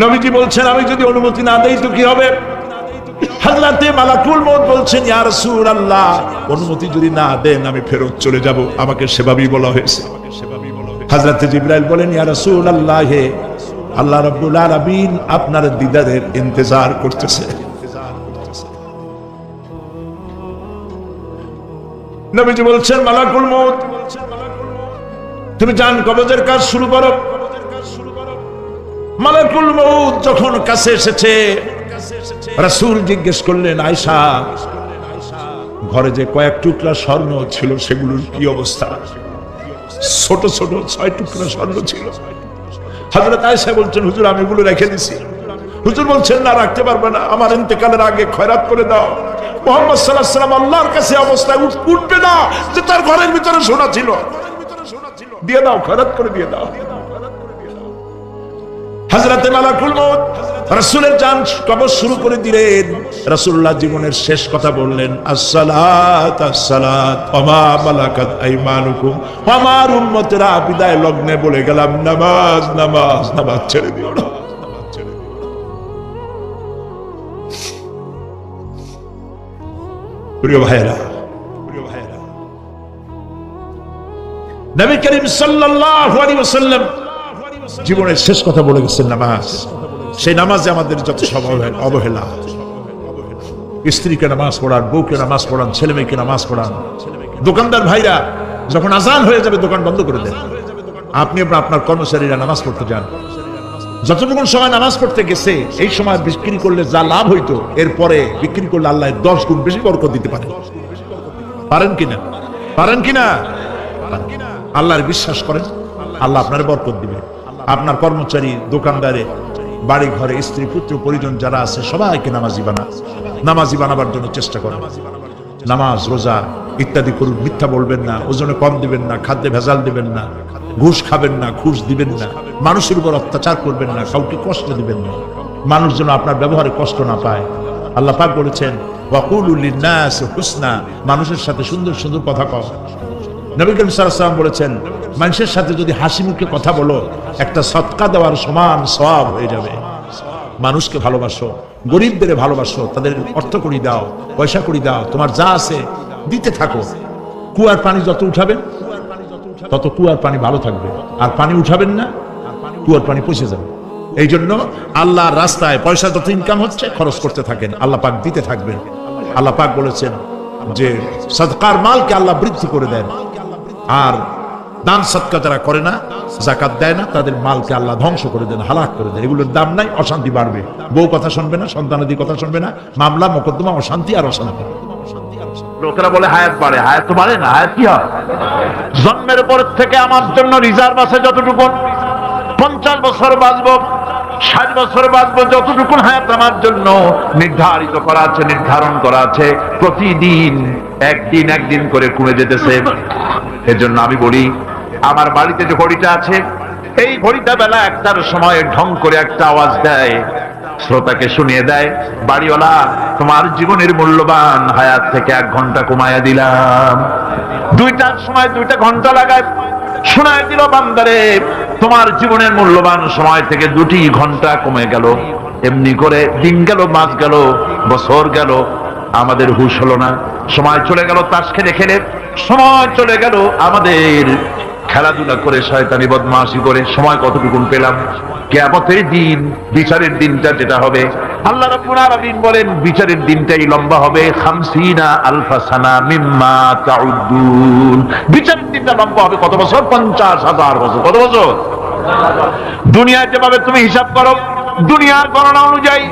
নবীজি বলছেন, আমি যদি অনুমতি না দেই তো কি হবে? হযরত মালাকুল মউত বলছেন, ইয়া রাসূলুল্লাহ অনুমতি যদি না দেন আমি ফেরত চলে যাব, আমাকে সেভাবেই বলা হয়েছে। হযরত জিবরাইল বলেন, ইয়া রাসূলুল্লাহ আল্লাহ রাব্বুল আলামিন আপনার দিদারের ইন্তজার করতেছে। নবীজি বলছেন, মালাকুল মউত তুমি জান কবজের কাজ শুরু করো। মালাকুল মউত যখন কাছে এসেছে, রাসূল জিজ্ঞেস করলেন, আয়েশা ঘরে যে কয়েক টুকরা স্বর্ণ ছিল সেগুলোর কি অবস্থা? ছোট ছোট 6 টুকরা স্বর্ণ ছিল। হযরত আয়েশা বলছেন, হুজুর আমি এগুলো রেখে দিছি। হুজুর বলছেন, না রাখতে পারবে না, আমার ইন্তেকালের আগে খয়রাত করে দাও। মুহাম্মদ সাল্লাল্লাহু আলাইহি ওয়াসাল্লাম আল্লাহর কাছে অবস্থায় উঠবে না যে তার ঘরের ভিতরে সোনা ছিল, দিয়ে দাও, খয়রাত করে দিয়ে দাও। হযরত মালাকুল মউত রাসূলের জান কবজ শুরু করে দিলেন। রাসূলুল্লাহ জীবনের শেষ কথা বললেন, আসসালাত আসসালাত ওয়া মা মালাকাত আইমানুকুম। আমার উম্মতেরা বিদায় লগ্নে বলে গেলাম, নামাজ নামাজ নামাজ ছেড়ে দিও না। প্রিয় ভাইরা, নবী করিম সাল্লাল্লাহু আলাইহি ওয়াসাল্লাম জীবনের শেষ কথা বলে গেছেন নামাজ। সেই নামাজে আমাদের যত অবহেলা, স্ত্রীকে নামাজ পড়ান, বউকে নামাজ পড়ান, ছেলে মেয়েকে নামাজ পড়ান। দোকানদার ভাইরা যখন আজান হয়ে যাবে দোকান বন্ধ করে দেন, আপনি আপনার কর্মচারীরা নামাজ পড়তে যান। যতটুকু সময় নামাজ পড়তে গেছে এই সময় বিক্রি করলে যা লাভ হইতো এরপরে বিক্রি করলে আল্লাহ 10 গুণ বেশি বরকত দিতে পারে। পারেন কিনা? পারেন কিনা? আল্লাহর বিশ্বাস করেন, আল্লাহ আপনার বরকত দিবে। আপনার কর্মচারী, দোকানদারে বাড়ি ঘরে স্ত্রী পুত্র পরিজন যারা আছে সবাইকে নামাজি বানাবার জন্য চেষ্টা করেন। নামাজ রোজা ইত্যাদি করুন, মিথ্যা বলবেন না, ওজনে কম দিবেন না, খাদ্যে ভেজাল দিবেন না, ঘুষ খাবেন না, ঘুষ দিবেন না, মানুষের উপর অত্যাচার করবেন না, কাউকে কষ্ট দিবেন না, মানুষ যেন আপনার ব্যবহারে কষ্ট না পায়। আল্লাহ পাক বলেছেন ওয়াকুলু লিন্নাস হুসনা, মানুষের সাথে সুন্দর সুন্দর কথা কও। নবী করিম সাল্লাল্লাহু আলাইহি ওয়াসাল্লাম বলেছেন মানুষের সাথে যদি হাসি মুখে কথা বলো একটা সদকা দেওয়ার সমান সওয়াব হয়ে যাবে। মানুষকে ভালোবাসো, গরিবদের ভালোবাসো, তাদের অর্থ করি দাও, পয়সা করি দাও, তোমার যা আছে দিতে থাকো। কুয়ার পানি যত উঠাবেন তত কুয়ার পানি ভালো থাকবে, আর পানি উঠাবেন না কুয়ার পানি পচে যাবে। এই জন্য আল্লাহর রাস্তায় পয়সা যত ইনকাম হচ্ছে খরচ করতে থাকেন, আল্লাহ পাক দিতে থাকবেন। আল্লাহ পাক বলেছেন যে সদকার মালকে আল্লাহ বৃদ্ধি করে দেন, আর দান সদকা যারা করে না, যাকাত দেয় না, তাদের মালকে আল্লাহ ধ্বংস করে দেন, হালাক করে দেন। এগুলোর দাম নাই, অশান্তি বাড়বে, বউ কথা শুনবে না, সন্তানাদি কথা শুনবে না, মামলা মোকদ্দমা, অশান্তি আর অশান্তি। লোকেরা বলে হায়াত বাড়ে, হায়াত তো বাড়ে না। হায়াত কি হয়? জন্মের পর থেকে আমার জন্য রিজার্ভ আছে যতটুকু, 50 বছর বাঁচবো, 60 বছর বাঁচবো, যতটুকু হায়াত আমার জন্য নির্ধারিত করা আছে, নির্ধারণ করা আছে, প্রতিদিন একদিন করে কমে যেতেছে। এর জন্য আমি বলি আমার বাড়িতে যে ঘড়িটা আছে, এই ঘড়িটা বেলা 1টার সময় ঢং করে একটা আওয়াজ দেয়, শ্রোতাকে শুনিয়ে দেয় বাড়িওয়ালা তোমার জীবনের মূল্যবান হায়াত থেকে 1 ঘন্টা কমায়া দিলাম। 2টার সময় 2টা ঘন্টা লাগায় শোনায় দিল বান্দারে তোমার জীবনের মূল্যবান সময় থেকে 2টি ঘন্টা কমে গেল। এমনি করে দিন গেল, মাস গেল, বছর গেল, আমাদের হুঁশ হলো না। সময় চলে গেল তাস খেলে খেলে, সময় চলে গেল আমাদের খেলাধুলা করে, শয়তানি বদমাশি করে। সময় কতটুকু পেলাম? কিয়ামতের দিন, বিচারের দিনটা যেটা হবে, আল্লাহ রাব্বুল আলামিন বলেন বিচারের দিনটাই লম্বা হবে 50 আলফা সানা মিম্মা তাউদ্দুন। বিচারের দিনটা লম্বা হবে কত বছর? 50,000 বছর। কত বছর? দুনিয়ায় যেভাবে তুমি হিসাব করো, দুনিয়ার গণনা অনুযায়ী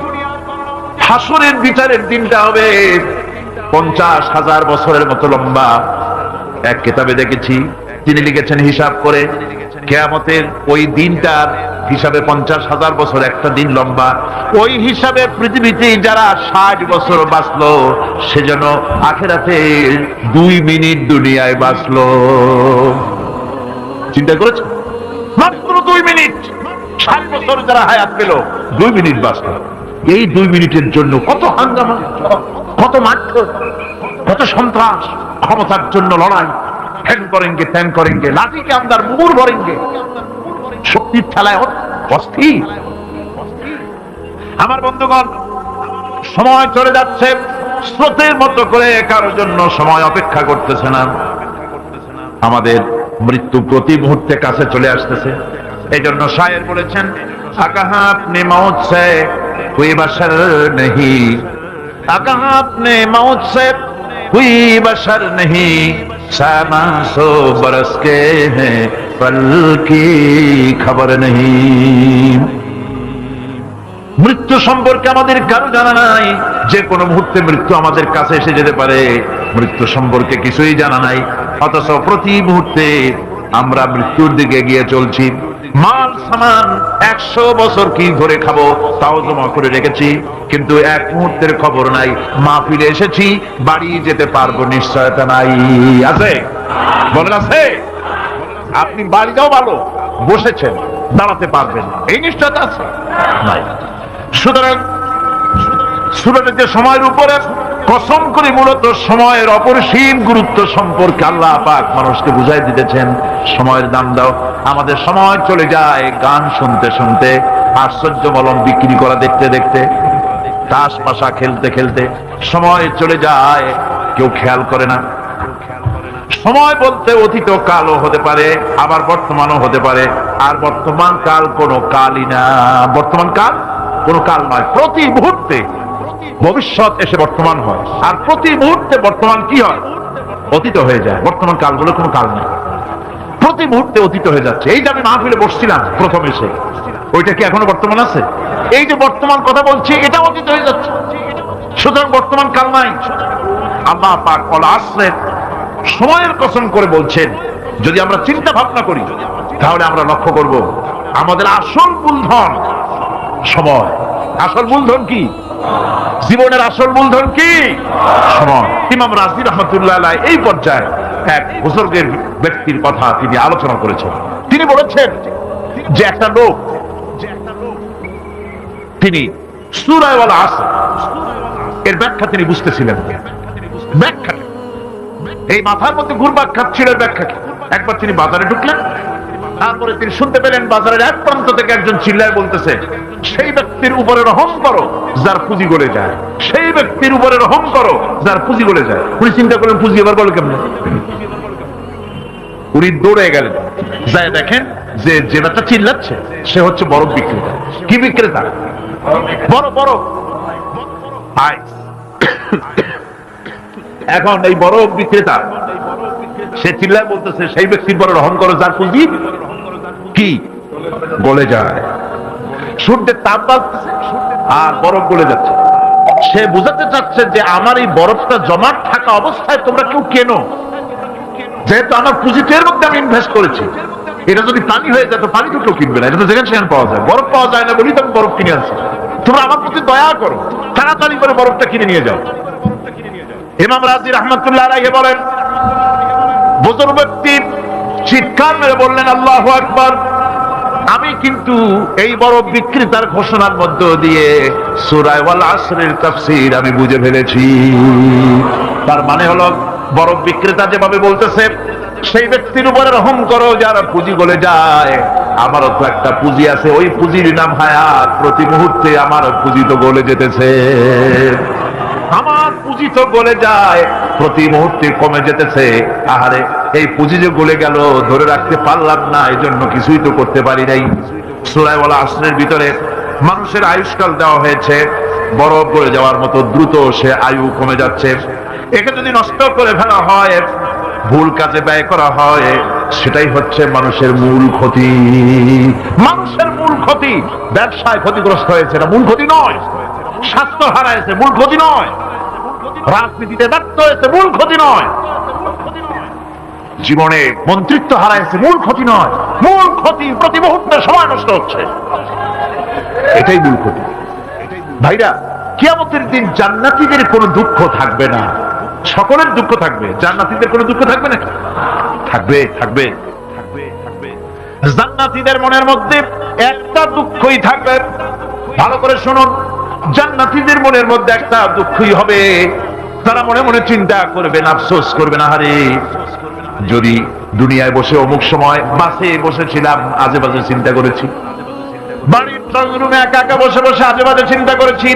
হাসরের বিচারের দিনটা হবে 50,000 বছরের মতো লম্বা। এক কিতাবে দেখেছি, তিনি লিখেছেন হিসাব করে কিয়ামতের ওই দিনটার হিসাবে 50,000 বছর একটা দিন লম্বা। ওই হিসাবে পৃথিবীতে যারা 60 বছর বাঁচলো সেজন্য আখিরাতে 2 মিনিট দুনিয়ায় বাঁচলো। চিন্তা করেছ? মাত্র 2 মিনিট। 60 বছর যারা হায়াত পেল 2 মিনিট বাঁচলো। এই 2 মিনিটের জন্য কত হাঙ্গামা, কত মারধর, কত সন্ত্রাস, ক্ষমতার জন্য লড়াই, হ্যান করেঙ্গে ত্যান করেঙ্গে, লাঠিকে আমদার মুগুর ভরেঙ্গে, শক্তির ঠেলায় অস্থির। আমার বন্ধুগণ, সময় চলে যাচ্ছে, স্রোতের মতো করে কারোর জন্য সময় অপেক্ষা করতেছে না। আমাদের মৃত্যু প্রতি মুহূর্তে কাছে চলে আসতেছে। এই জন্য শায়ের বলেছেন আকাহা আপনি মৌত সে কোই বশর নেহি, আকাহা আপনি মৌত সে कोई बशर नहीं, 700 बरस के हैं पल की खबर नहीं। মৃত্যু সম্পর্কে আমাদের কারো জানা নাই, যে কোনো মুহূর্তে মৃত্যু আমাদের কাছে এসে যেতে পারে। মৃত্যু সম্পর্কে কিছুই জানা নাই, অথচ প্রতি মুহূর্তে আমরা মৃত্যুর দিকে এগিয়ে চলছি। মাল সামান 100 বছর কি ধরে খাবো তাও জমা করে রেখেছি, কিন্তু এক মুহূর্তের খবর নাই। মাহফিলে এসেছি, বাড়ি যেতে পারবো নিশ্চয়তা নাই। আছে? বলেন আছে? আপনি বাড়ি যাও ভালো, বসেছেন, দাঁড়াতে পারবেন, এই নিশ্চয়তা আছে? নাই। সুতরাং সুরাতের যে সময়ের উপরে কসম করে মূলত সময়ের অপরিসীম গুরুত্ব সম্পর্কে আল্লাহ পাক মানুষকে বুঝাই দিতেছেন। সময়ের দাম দাও। আমাদের সময় চলে যায় গান শুনতে শুনতে, আশ্চর্য মলম বিক্রি করা দেখতে দেখতে, তাস পাশা খেলতে খেলতে সময় চলে যায়, কেউ খেয়াল করে না। সময় বলতে অতীত কালও হতে পারে, আবার বর্তমানও হতে পারে। আর বর্তমান কাল কোনো কালই না, বর্তমান কাল কোনো কাল নয়। প্রতি মুহূর্তে ভবিষ্যৎ এসে বর্তমান হয়, আর প্রতি মুহূর্তে বর্তমান কি হয়? অতীত হয়ে যায়। বর্তমান কালগুলো কোনো কাল নেই, প্রতি মুহূর্তে অতীত হয়ে যাচ্ছে। এই যে আমি মাহফিলে বসছিলাম প্রথম এসে, ওইটা কি এখনো বর্তমান আছে? এই যে বর্তমান কথা বলছি, এটা অতীত হয়ে যাচ্ছে। সুতরাং বর্তমান কাল নাই। আল্লাহ পাক ওয়াল আসর, সময়ের কসম করে বলছেন। যদি আমরা চিন্তা ভাবনা করি তাহলে আমরা লক্ষ্য করব আমাদের আসল মূলধন সময়। আসল মূলধন কি? জীবনের আসল মূলধন কি? সময়। ইমাম রাজি রহমতুল্লাহ আলাইহি এই পর্যায়ে এক বুজুর্গের ব্যক্তির কথা তিনি আলোচনা করেছেন। তিনি বলেছেন যে একটা লোক, তিনি সূরা ওয়াল আসর এর ব্যাখ্যা তিনি বুঝতেছিলেন। ব্যাখ্যা এই মাথার মধ্যে ঘুরপাক খাচ্ছিল ব্যাখ্যা কি। একবার তিনি বাজারে ঢুকলেন, তারপরে তিনি শুনতে পেলেন বাজারের এক প্রান্ত থেকে একজন চিল্লায় বলতেছে, সেই ব্যক্তির উপরে রহম করো যার পুঁজি গলে যায়, সেই ব্যক্তির উপরে রহম করো যার পুঁজি গলে যায়। উনি চিন্তা করলেন পুঁজি এবার গলে কেমন। উনি দৌড়ে গেলেন, যায় দেখেন যে যে ব্যাটা চিল্লাচ্ছে সে হচ্ছে বরফ বিক্রেতা। কি বিক্রেতা? বরফ। আইস। এখন এই বরফ বিক্রেতা সে চিল্লায় বলতেছে, সেই ব্যক্তির পরে রহম করো যার পুঁজি কি গলে যায়। সূর্যের তাপ বাড়তেছে আর বরফ গলে যাচ্ছে। সে বুঝাতে চাচ্ছে যে আমার এই বরফটা জমাট থাকা অবস্থায় তোমরা কেউ কেনো, যেহেতু আমার পুঁজিটার মধ্যে আমি ইনভেস্ট করেছি। এটা যদি পানি হয়ে যায় তো পানি তো কেউ কিনবে না, এটা তো যেখানে সেখানে পাওয়া যায়। বরফ পাওয়া যায় না বলি তো আমি বরফ কিনে আনছি। তোমরা আমার প্রতি দয়া করো, তাড়াতাড়ি করে বরফটা কিনে নিয়ে যাও। ইমাম রাজি রহমতুল্লাহ আলাইহি বলেন, বুজুর্গ ব্যক্তি চিৎকার মেরে বললেন, আল্লাহু আকবার। আমি কিন্তু এই বরফ বিক্রেতার ঘোষণার মধ্য দিয়ে সূরা ওয়াল আসরের তাফসীর আমি বুঝে ফেলেছি। তার মানে হলো বরফ বিক্রেতা যেভাবে বলতেছে সেই ব্যক্তির উপরে রহম করো যার পুঁজি গলে যায়, আমারও তো একটা পুঁজি আছে, ওই পুঁজির নাম হায়াত। প্রতি মুহূর্তে আমার পুঁজি তো গলে যেতেছে, আমার পুঁজি তো গলে যায়, প্রতি মুহূর্তে কমে যেতেছে। আহারে এই পুঁজি যে গলে গেল ধরে রাখতে পারলাম না, এই জন্য কিছুই তো করতে পারি নাই। সূরা ওয়াল আসরের ভিতরে মানুষের আয়ুষ্কাল দেওয়া হয়েছে, বরফ গলে যাওয়ার মতো দ্রুত সে আয়ু কমে যাচ্ছে। একে যদি নষ্ট করে ফেলা হয়, ভুল কাজে ব্যয় করা হয়, সেটাই হচ্ছে মানুষের মূল ক্ষতি। মানুষের মূল ক্ষতি। ব্যবসায় ক্ষতিগ্রস্ত হয়েছে, না মূল ক্ষতি নয়। স্বাস্থ্য হারাইছে, মূল ক্ষতি নয়। রাজনীতিতে ব্যর্থ হয়েছে, মূল ক্ষতি নয়। জীবনে মন্ত্রিত্ব হারাইছে, মূল ক্ষতি নয়। মূল ক্ষতি প্রতি মুহূর্তে সময় নষ্ট হচ্ছে, এটাই মূল ক্ষতি। ভাইরা, কিয়ামতের দিন জান্নাতীদের কোনো দুঃখ থাকবে না, সকলের দুঃখ থাকবে। জান্নাতীদের কোনো দুঃখ থাকবে না? থাকবে, থাকবে, থাকবে। জান্নাতীদের মনের মধ্যে একটা দুঃখই থাকবে। ভালো করে শুনুন, জান্নাতীদের মনের মধ্যে একটা দুঃখই হবে। তারা মনে মনে চিন্তা করবেন, আফসোস করবেন, আহারে যদি দুনিয়ায় বসে অমুক সময় বাসে বসেছিলাম, আজে বাজে চিন্তা করেছি, বাড়ির ড্রয়িং রুমে একা একা বসে বসে আজে বাজে চিন্তা করেছি,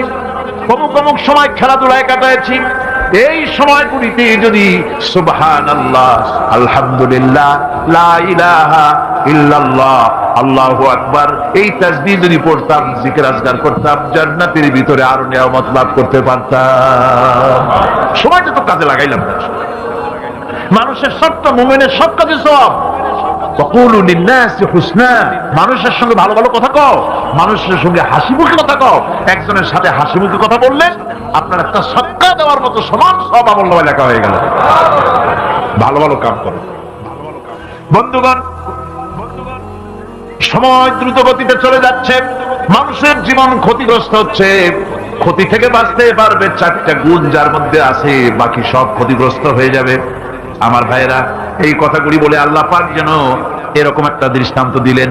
অমুক অমুক সময় খেলাধুলায় কাটাইছি। এই সময়গুলিতে যদি সুবহানাল্লাহ, আলহামদুলিল্লাহ, লা ইলাহা ইল্লাল্লাহ, আল্লাহু আকবার এই তাসবিহ যদি পড়তাম, জিকির আজকার করতাম, জান্নাতের ভিতরে আরো নিয়ামত লাভ করতে পারতাম। সময়টা তো কাজে লাগাইলাম না। মানুষের সত্য, মুমিনের সব কাজে সওয়াব। ওয়াকুলু লিন-নাসি হুসনা, মানুষের সঙ্গে ভালো ভালো কথা কও, মানুষের সঙ্গে হাসি মুখে কথা কও। একজনের সাথে হাসি মুখে কথা বললেন, আপনার একটা সদকা দেওয়ার মতো সমান সওয়াব আমলনামায় লেখা হয়ে গেল। ভালো ভালো কাম করো। বন্ধুগণ, সময় দ্রুত গতিতে চলে যাচ্ছে, মানুষের জীবন ক্ষতিগ্রস্ত হচ্ছে। ক্ষতি থেকে বাঁচতে পারবে চারটা গুণ যার মধ্যে আছে, বাকি সব ক্ষতিগ্রস্ত হয়ে যাবে। আমার ভাইয়েরা, এই কথাগুলি বলে আল্লাহ পাক যেন এরকম একটা দৃষ্টান্ত দিলেন।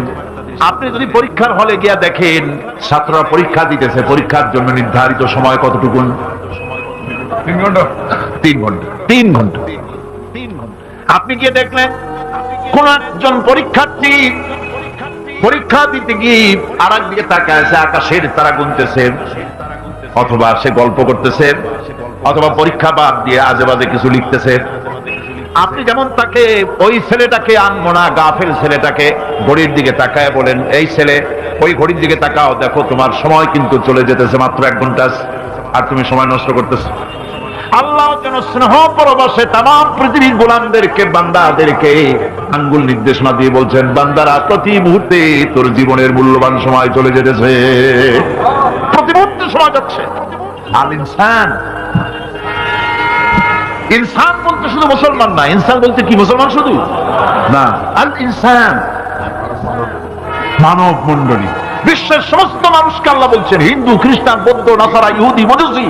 আপনি যদি পরীক্ষার হলে গিয়া দেখেন ছাত্ররা পরীক্ষা দিতেছে, পরীক্ষার জন্য নির্ধারিত সময় কতটুকু? 3 ঘন্টা। 3 ঘন্টা। 3 ঘন্টা। আপনি গিয়ে দেখলেন কোন একজন পরীক্ষার্থী পরীক্ষা দিতে গিয়ে আর একদিকে তাকায় আছে, আকাশের তারা গুনতেছে, অথবা সে গল্প করতেছে, অথবা পরীক্ষা বাদ দিয়ে আজে বাজে কিছু লিখতেছে। আপনি যেমন তাকে, ওই ছেলেটাকে আনবো না, গাফেল ছেলেটাকে ঘড়ির দিকে তাকায় বলেন, এই ছেলে ওই ঘড়ির দিকে তাকাও, দেখো তোমার সময় কিন্তু চলে যেতেছে মাত্র 1 ঘন্টা, আর তুমি সময় নষ্ট করতেছো। আল্লাহ যেন স্নেহ পরবশে তামাম পৃথিবীর গোলামদেরকে, বান্দাদেরকে আঙ্গুল নির্দেশনা দিয়ে বলছেন, বান্দারা প্রতি মুহূর্তে তোর জীবনের মূল্যবান সময় চলে যেতেছে, প্রতি মুহূর্তে সময় যাচ্ছে। আল ইনসান, ইনসান বলতে শুধু মুসলমান না, ইনসান বলতে কি মুসলমান শুধু না, আল ইনসান মানব মন্ডলী। বিশ্বের সমস্ত মানুষকে আল্লাহ বলছেন, হিন্দু, খ্রিস্টান, বৌদ্ধ, নাসারা, ইহুদি, মজুসি,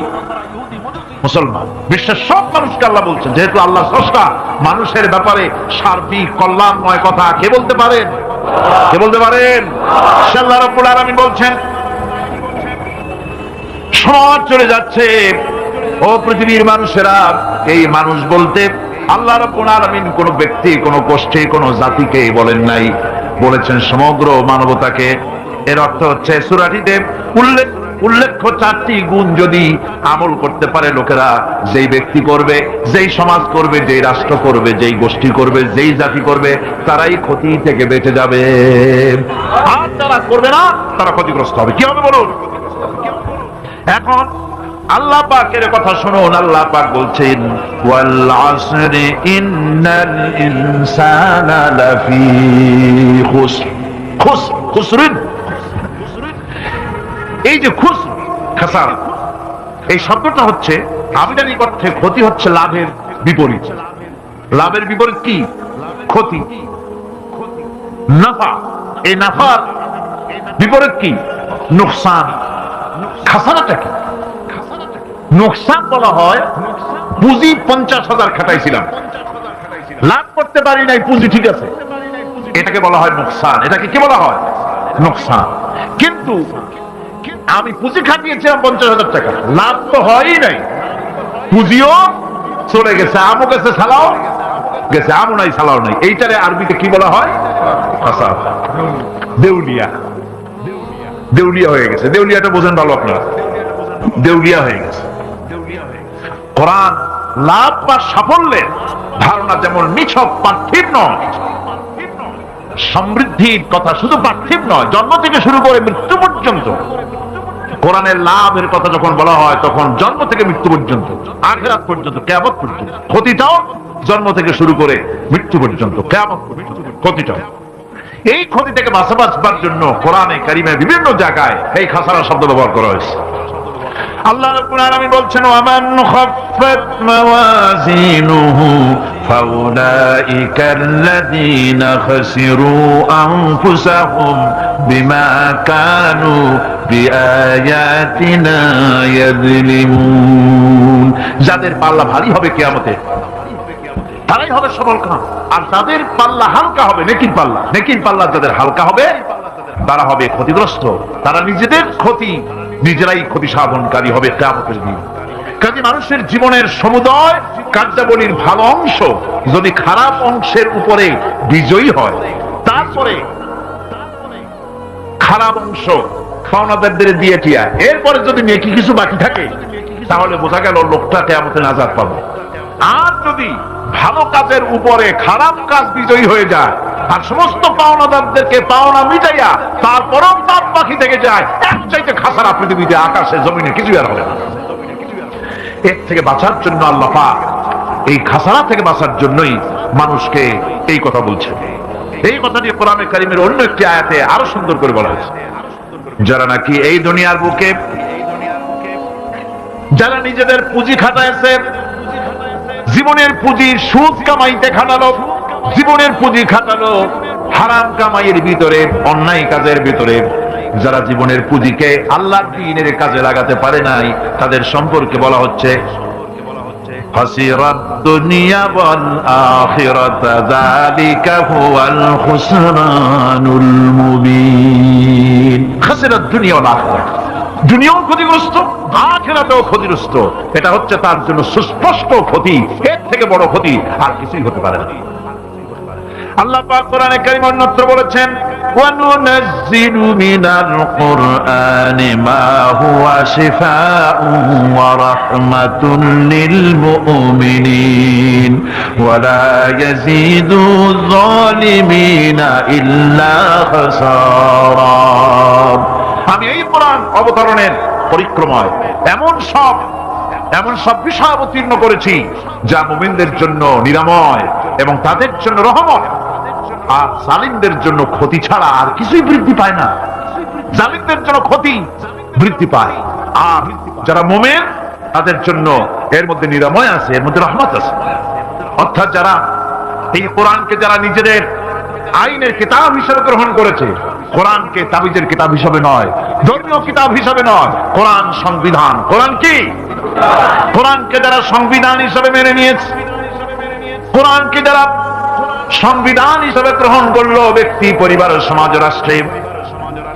মুসলমান, বিশ্বের সব মানুষকে আল্লাহ বলছেন, যেহেতু আল্লাহ স্রষ্টা, মানুষের ব্যাপারে সার্বিক কল্যাণময় কথা কে বলতে পারেন? কে বলতে পারেন? আল্লাহ রাব্বুল আলামিন বলছেন, সমাজ চলে যাচ্ছে, ও পৃথিবীর মানুষেরা, এই মানুষ বলতে আল্লাহ রাব্বুল আলামিন কোন ব্যক্তি, কোন গোষ্ঠী, কোন জাতিকে বলেন নাই, বলেছেন সমগ্র মানবতাকে। এর অর্থ হচ্ছে সূরাটিতে উল্লেখ্য 4টি গুণ যদি আমল করতে পারে লোকেরা, যেই ব্যক্তি করবে, যেই সমাজ করবে, যেই রাষ্ট্র করবে, যেই গোষ্ঠী করবে, যেই জাতি করবে, তারাই ক্ষতি থেকে বেঁচে যাবে। আর যারা করবে না তারা ক্ষতিগ্রস্ত হবে। কি হবে বলুন? এখন আল্লাহ পাকের কথা শুনুন। আল্লাহ পাক বলছেন, ওয়াল আসরি ইন্নাল ইনসানা লাফি খুসরিন। এই যে খাসারা, এই শব্দটা হচ্ছে আবিধানিক অর্থে ক্ষতি হচ্ছে লাভের বিপরীত। লাভের বিপরীত কি? ক্ষতি। নাফা, এই নাফার বিপরীত কি? নোকসান। খাসারাটা কি? নোকসান বলা হয় পুঁজি 50,000 খাটাইছিলাম, লাভ করতে পারি নাই, পুঁজি ঠিক আছে, এটাকে বলা হয় নোকসান। এটাকে কি বলা হয়? নোকসান। কিন্তু আমি পুঁজি খাটিয়েছিলাম 50,000 টাকা, লাভ তো হয়ই নাই, পুঁজিও চলে গেছে, আমও গেছে, সালাও গেছে, আমও নাই, সালাও নাই। এইটারে আরবিতে কি বলা হয়? খাসারা। দেউলিয়া। দেউলিয়া হয়ে গেছে। দেউলিয়াটা বোঝেন ভালো আপনারা, দেউলিয়া হয়ে গেছে। কোরআন লাভ বা সাফল্যের ধারণা যেমন নিছক পার্থিব নয়, সমৃদ্ধির কথা শুধু পার্থিব নয়, জন্ম থেকে শুরু করে মৃত্যু পর্যন্ত। কোরআনের লাভের কথা যখন বলা হয় তখন জন্ম থেকে মৃত্যু পর্যন্ত, আখিরাত পর্যন্ত, কিয়ামত পর্যন্ত। ক্ষতিটাও জন্ম থেকে শুরু করে মৃত্যু পর্যন্ত, কিয়ামত পর্যন্ত ক্ষতিটাও। এই ক্ষতি থেকে বাঁচাবার জন্য কোরআনে কারিমে বিভিন্ন জায়গায় এই খাসারা শব্দ ব্যবহার করা হয়েছে। আল্লাহ রাব্বুল আলামিন বলছেন, ওয়ামান খাফফাত মাওয়াজিনুহু ফাউলাইকাল্লাযীনা খাসিরু আনফুসাহুম বিমা কানু বিআয়াতিনা ইয়াযলিমুন। যাদের পাল্লা ভারী হবে কিয়ামতে তারাই হবে সফলকাম, আর যাদের পাল্লা হালকা হবে, নেকির পাল্লা, নেকির পাল্লা যাদের হালকা হবে তারা হবে ক্ষতিগ্রস্ত। তারা নিজেদের ক্ষতি নিজেরাই ক্ষতি সাধনকারী হবে কিয়ামতের দিন। কাজে মানুষের জীবনের সমুদয় কার্যাবলীর ভালো অংশ যদি খারাপ অংশের উপরে বিজয়ী হয়, তারপরে খারাপ অংশ পাওনাদারদের দিয়ে টিয়া, এরপরে যদি নেকি কিছু বাকি থাকে, তাহলে বোঝা গেল লোকটা কিয়ামতে নাজাত পাবে। আর যদি ভালো কাজের উপরে খারাপ কাজ বিজয়ী হয়ে যায় আর সমস্ত পাওনাদারদেরকে পাওনা মিটাইয়া তারপরও পাপ বাকি থেকে যায়, এক চাইতে খাসারা পৃথিবীতে, আকাশে, জমিনে কিছু আর হবে না। এর থেকে বাঁচার জন্য আল্লাহ পাক এই খাসারা থেকে বাঁচার জন্যই মানুষকে এই কথা বলছেন। এই কথাটি কোরআনে কারিমের অন্য একটি আয়াতে আরো সুন্দর করে বলা হয়েছে, যারা নাকি এই দুনিয়ার বুকে যারা নিজেদের পুঁজি খাটাইছে, জীবনের পুঁজি সুদ কামাইতে খাটালো, জীবনের পুঁজি খাটালো হারাম কামাইয়ের ভিতরে, অন্যায় কাজের ভিতরে, যারা জীবনের পুঁজিকে আল্লাহর দ্বীনের কাজে লাগাতে পারে নাই, তাদের সম্পর্কে বলা হচ্ছে খাসিরাত দুনিয়া ওয়াল আখিরাত যালিকা হুয়াল খুসরানুল মুবিন। খাসিরাত দুনিয়া ওয়াল আখিরাত, দুনিয়াও ক্ষতিগ্রস্ত, আখিরাতেও ক্ষতিগ্রস্ত। এটা হচ্ছে তার জন্য সুস্পষ্ট ক্ষতি, এর থেকে বড় ক্ষতি আর কিছুই হতে পারে না। আল্লাহ পাক কোরআনে কারীম অন্যত্র বলেছেন, ওয়া নুনাজ্জিলু মিনাল কুরআনি মা হুয়া শিফাউন ওয়া রাহমাতুন লিল মুমিনিন ওয়া লা ইয়াজিদু যালিমিনা ইল্লা খাসারা। আমি এই কোরআন অবতরণের পরিক্রমায় এমন সব বিষয় অবতীর্ণ করেছি যা মুমিনদের জন্য নিরাময় এবং তাদের জন্য রহমত, আর জালিমদের জন্য ক্ষতি ছাড়া আর কিছুই বৃদ্ধি পায় না। জালিমদের জন্য ক্ষতি বৃদ্ধি পায়, আর যারা মুমিন তাদের জন্য এর মধ্যে নিরাময় আছে, এর মধ্যে রহমত আছে। অর্থাৎ যারা এই কোরআনকে যারা নিজেদের আইনের কিতাব হিসেবে গ্রহণ করেছে। কোরআনকে তাবিজের কিতাব হিসেবে নয়, ধর্মীয় কিতাব হিসেবে নয়। কোরআন সংবিধান। কোরআন কি? কোরআনকে যারা সংবিধান হিসেবে মেনে নিয়েছে, কোরআনকে যারা সংবিধান হিসেবে গ্রহণ করলো, ব্যক্তি, পরিবার, সমাজ, রাষ্ট্রে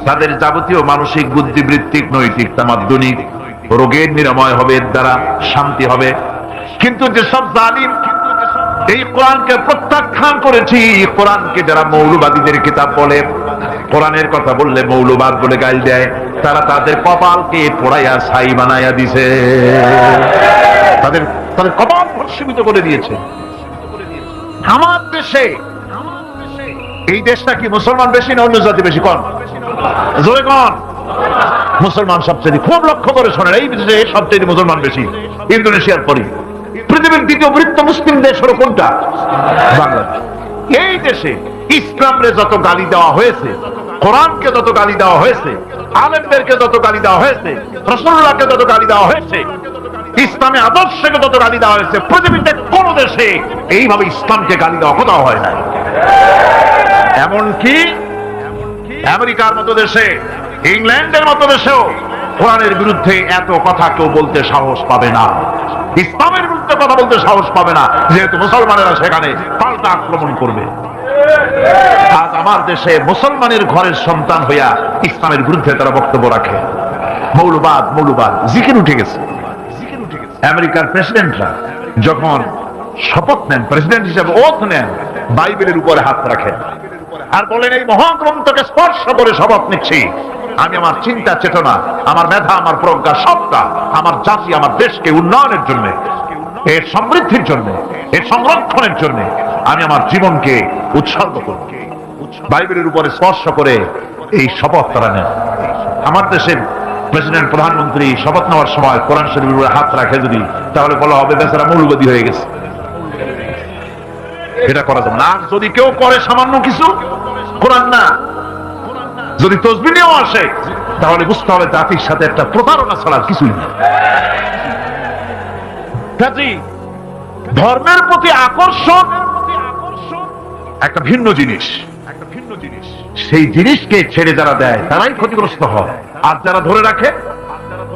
তাদের যাবতীয় মানসিক, বুদ্ধিবৃত্তিক, নৈতিক, তামাদ্দুনিক রোগের নিরাময় হবে, এর দ্বারা শান্তি হবে। কিন্তু যেসব জালিম এই কোরআনকে প্রত্যাখ্যান করেছি, কোরআনকে যারা মৌলবাদীদের কিতাব বলে, কোরআনের কথা বললে মৌলবাদ বলে গাইল দেয়, তারা তাদের কপালকে পোড়াইয়া ছাই বানাইয়া দিছে, তাদের তাদের কপাল ভস্মীভূত করে দিয়েছে। আমার দেশে, এই দেশটা কি মুসলমান বেশি না অন্য জাতি বেশি? কোন জোরে কোন? মুসলমান সবচেয়ে। খুব লক্ষ্য করে শোনেন, এই দেশে সবচেয়ে মুসলমান বেশি, ইন্দোনেশিয়ার পরে। পৃথিবীর দ্বিতীয় বৃহত্তম মুসলিম দেশ হলো কোনটা? বাংলাদেশ। এই দেশে ইসলামরে যত গালি দেওয়া হয়েছে, কোরআনকে যত গালি দেওয়া হয়েছে, আলেমদেরকে যত গালি দেওয়া হয়েছে, রাসূলুল্লাহকে যত গালি দেওয়া হয়েছে, ইসলামে আদর্শকে যত গালি দেওয়া হয়েছে, পৃথিবীতে কোন দেশে এইভাবে ইসলামকে গালি দেওয়া কোথাও হয় না। এমনকি আমেরিকার মতো দেশে, ইংল্যান্ডের মতো দেশেও কোরআনের বিরুদ্ধে এত কথা কেউ বলতে সাহস পাবে না, ইসলামের বিরুদ্ধে কথা বলতে সাহস পাবে না, যেহেতু মুসলমানেরা সেখানে পাল্টা আক্রমণ করবে। আজ আমার দেশে মুসলমানের ঘরের সন্তান হইয়া ইসলামের বিরুদ্ধে তারা বক্তব্য রাখে। মৌলবাদ, মৌলবাদ, জিকির উঠে গেছে। আমেরিকার প্রেসিডেন্টরা যখন শপথ নেন, প্রেসিডেন্ট হিসেবে ওথ নেন, বাইবেলের উপরে হাত রাখেন আর বলেন, এই মহাগ্রন্থকে স্পর্শ করে শপথ নিচ্ছি, আমি আমার চিন্তা চেতনা, আমার মেধা, আমার প্রজ্ঞা, সবটা আমার জাতি, আমার দেশকে উন্নয়নের জন্য, এর সমৃদ্ধির জন্য, এর সংরক্ষণের জন্য আমি আমার জীবনকে উৎসর্গ করব। বাইবেলের উপরে স্পর্শ করে এই শপথ তারা নেন। আমার দেশের প্রেসিডেন্ট, প্রধানমন্ত্রী শপথ নেওয়ার সময় কোরআন শরীফের উপরে হাত রাখে যদি, তাহলে বলা হবে বেচারা মৌলবাদী হয়ে গেছে। এটা করা যাবে না। আর যদি কেউ করে সামান্য কিছু, কোরআন না, যদি তসবিহ নিয়েও আসে, তাহলে বুঝতে হবে জাতির সাথে একটা প্রতারণা ছাড়া কিছুই না। ধর্মের প্রতি আকর্ষণ একটা ভিন্ন জিনিস, সেই জিনিসকে ছেড়ে যারা দেয় তারাই ক্ষতিগ্রস্ত হয়, আর যারা ধরে রাখে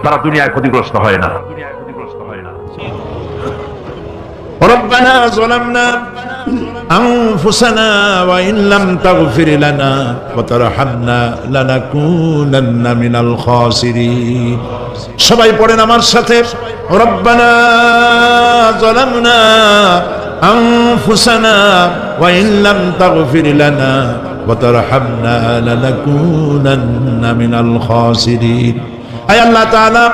তারা দুনিয়ায় ক্ষতিগ্রস্ত হয় না। ربنا ظلمنا أنفسنا وإن لم تغفر لنا وترحمنا لنكونن من الخاسرين। সবাই পড়েন আমার সাথে, ربنا ظلمنا أنفسنا وإن لم تغفر لنا وترحمنا لنكونن من الخاسرين। আয় আল্লাহ তাআলা,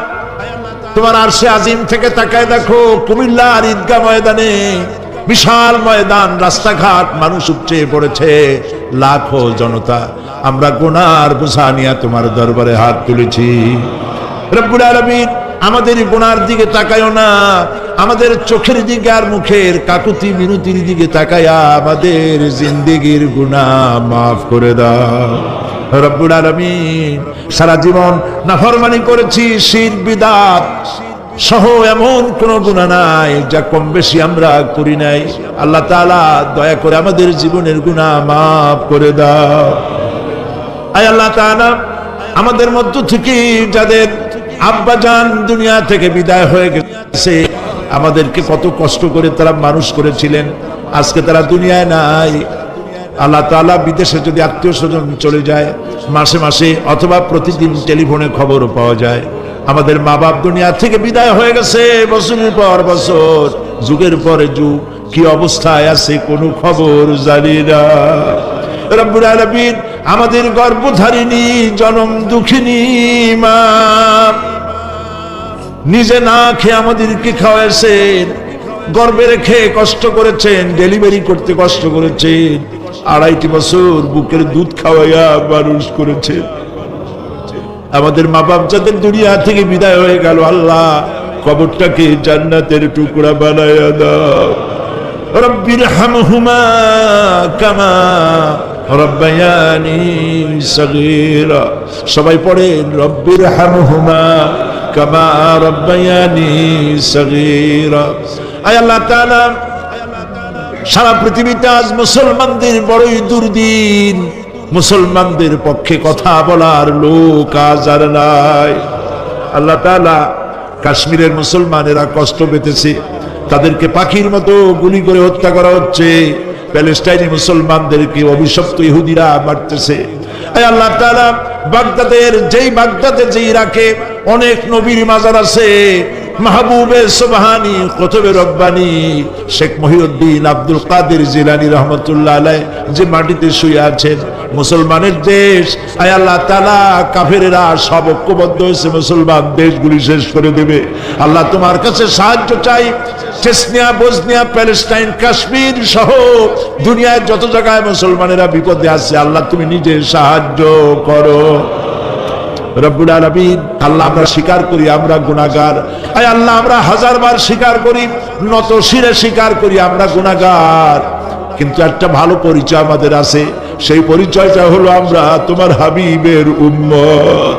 তোমার আরশে আজিম থেকে তাকায় দেখো, কুমিল্লার ঈদগাহ ময়দানে, বিশাল ময়দান, রাস্তাঘাট, মানুষ উপচে পড়েছে, লাখো জনতা। আমরা গুনার বোঝা নিয়ে তোমার দরবারে হাত তুলেছি। রব্বুল আলামিন, আমাদের গুনার দিকে তাকায়ও না, আমাদের চোখের দিকে আর মুখের কাকুতি মিনতির দিকে তাকায়া আমাদের জিন্দেগির গুনাহ মাফ করে দাও। রব্বুল আলামিন, সারা জীবন নাফরমানি করেছি, শিরক বিদআত সহ এমন কোন গুনাহ নাই যা কম বেশি আমরা করি নাই। আল্লাহ তাআলা দয়া করে আমাদের জীবনের গুনাহ মাফ করে দাও। আয় আল্লাহ তাআলা, আমাদের মধ্য থেকে যাদের আব্বাজান দুনিয়া থেকে বিদায় হয়ে গেছে, আমাদেরকে কত কষ্ট করে তারা মানুষ করেছিলেন, আজকে তারা দুনিয়ায় নাই। আল্লাহ তাআলা, বিদেশে যদি আত্মীয় স্বজন চলে যায়, মাসে মাসে অথবা প্রতিদিন টেলিফোনে খবরও পাওয়া যায়, আমাদের মা বাপ দুনিয়া থেকে বিদায় হয়ে গেছে, বছরের পর বছর, যুগের পরে যুগ, কি অবস্থায় আছে কোনো খবর জানি না। রব্বুল আলামিন, আমাদের গর্ভধারিণী জনম দুঃখিনী মা নিজে না খেয়ে আমাদেরকে খাওয়াইছেন, গর্ভে রেখে কষ্ট করেছেন, ডেলিভারি করতে কষ্ট করেছেন, 2.5 বছর বুকের দুধ খাওয়াইয়া মানুষ করেছেন। আমাদের মা বাপ যাদের দুনিয়া থেকে বিদায় হয়ে গেল, আল্লাহ কবরটাকে জান্নাতের টুকরা বানায়া দাও। রব্বির হামহুমা কামা রব্বায়ানি সগীরা। সবাই পড়েন, রব্বির হামহুমা কামা রব্বায়ানি সগীরা। আয় আল্লাহ তাআলা, সারা পৃথিবীতে আজ মুসলমানদের বড়ই দুর্দিন, মুসলমানদের পক্ষে কথা বলার লোক আজ আর নাই। আল্লাহ তাআলা কাশ্মীরের মুসলমানেরা কষ্ট পেতেছে, তাদেরকে পাখির মতো গুলি করে হত্যা করা হচ্ছে, প্যালেস্টাইনি মুসলমানদেরকে অভিশপ্ত ইহুদিরা মারতেছে। আল্লাহ তাআলা বাগদাদের যে ইরাকে অনেক নবীর মাজার আছে, মাহবুবে সুবহানী, কুতুবে রব্বানী, শেখ মহিউদ্দিন আব্দুল কাদের জিলানী রহমতুল্লাহ আলাইহি যে মাটিতে শুয়ে আছেন, মুসলমানের দেশ, আয় আল্লাহ তাআলা কাফেরেরা সব ঐক্যবদ্ধ হয়েছে, মুসলমান দেশগুলি শেষ করে দেবে। আল্লাহ তোমার কাছে সাহায্য চাই। চেচনিয়া, বসনিয়া, প্যালেস্টাইন, কাশ্মীর সহ দুনিয়ার যত জায়গায় মুসলমানেরা বিপদে আছে, আল্লাহ তুমি নিজে সাহায্য করো রব্বুল আলামিন। আল্লাহ আমরা স্বীকার করি আমরা গুনাহগার, আয় আল্লাহ আমরা হাজারবার স্বীকার করি, নত শিরে স্বীকার করি আমরা গুনাহগার, কিন্তু একটা ভালো পরিচয় আমাদের আছে, সেই পরিচয়টা হলো আমরা তোমার হাবিবের উম্মত।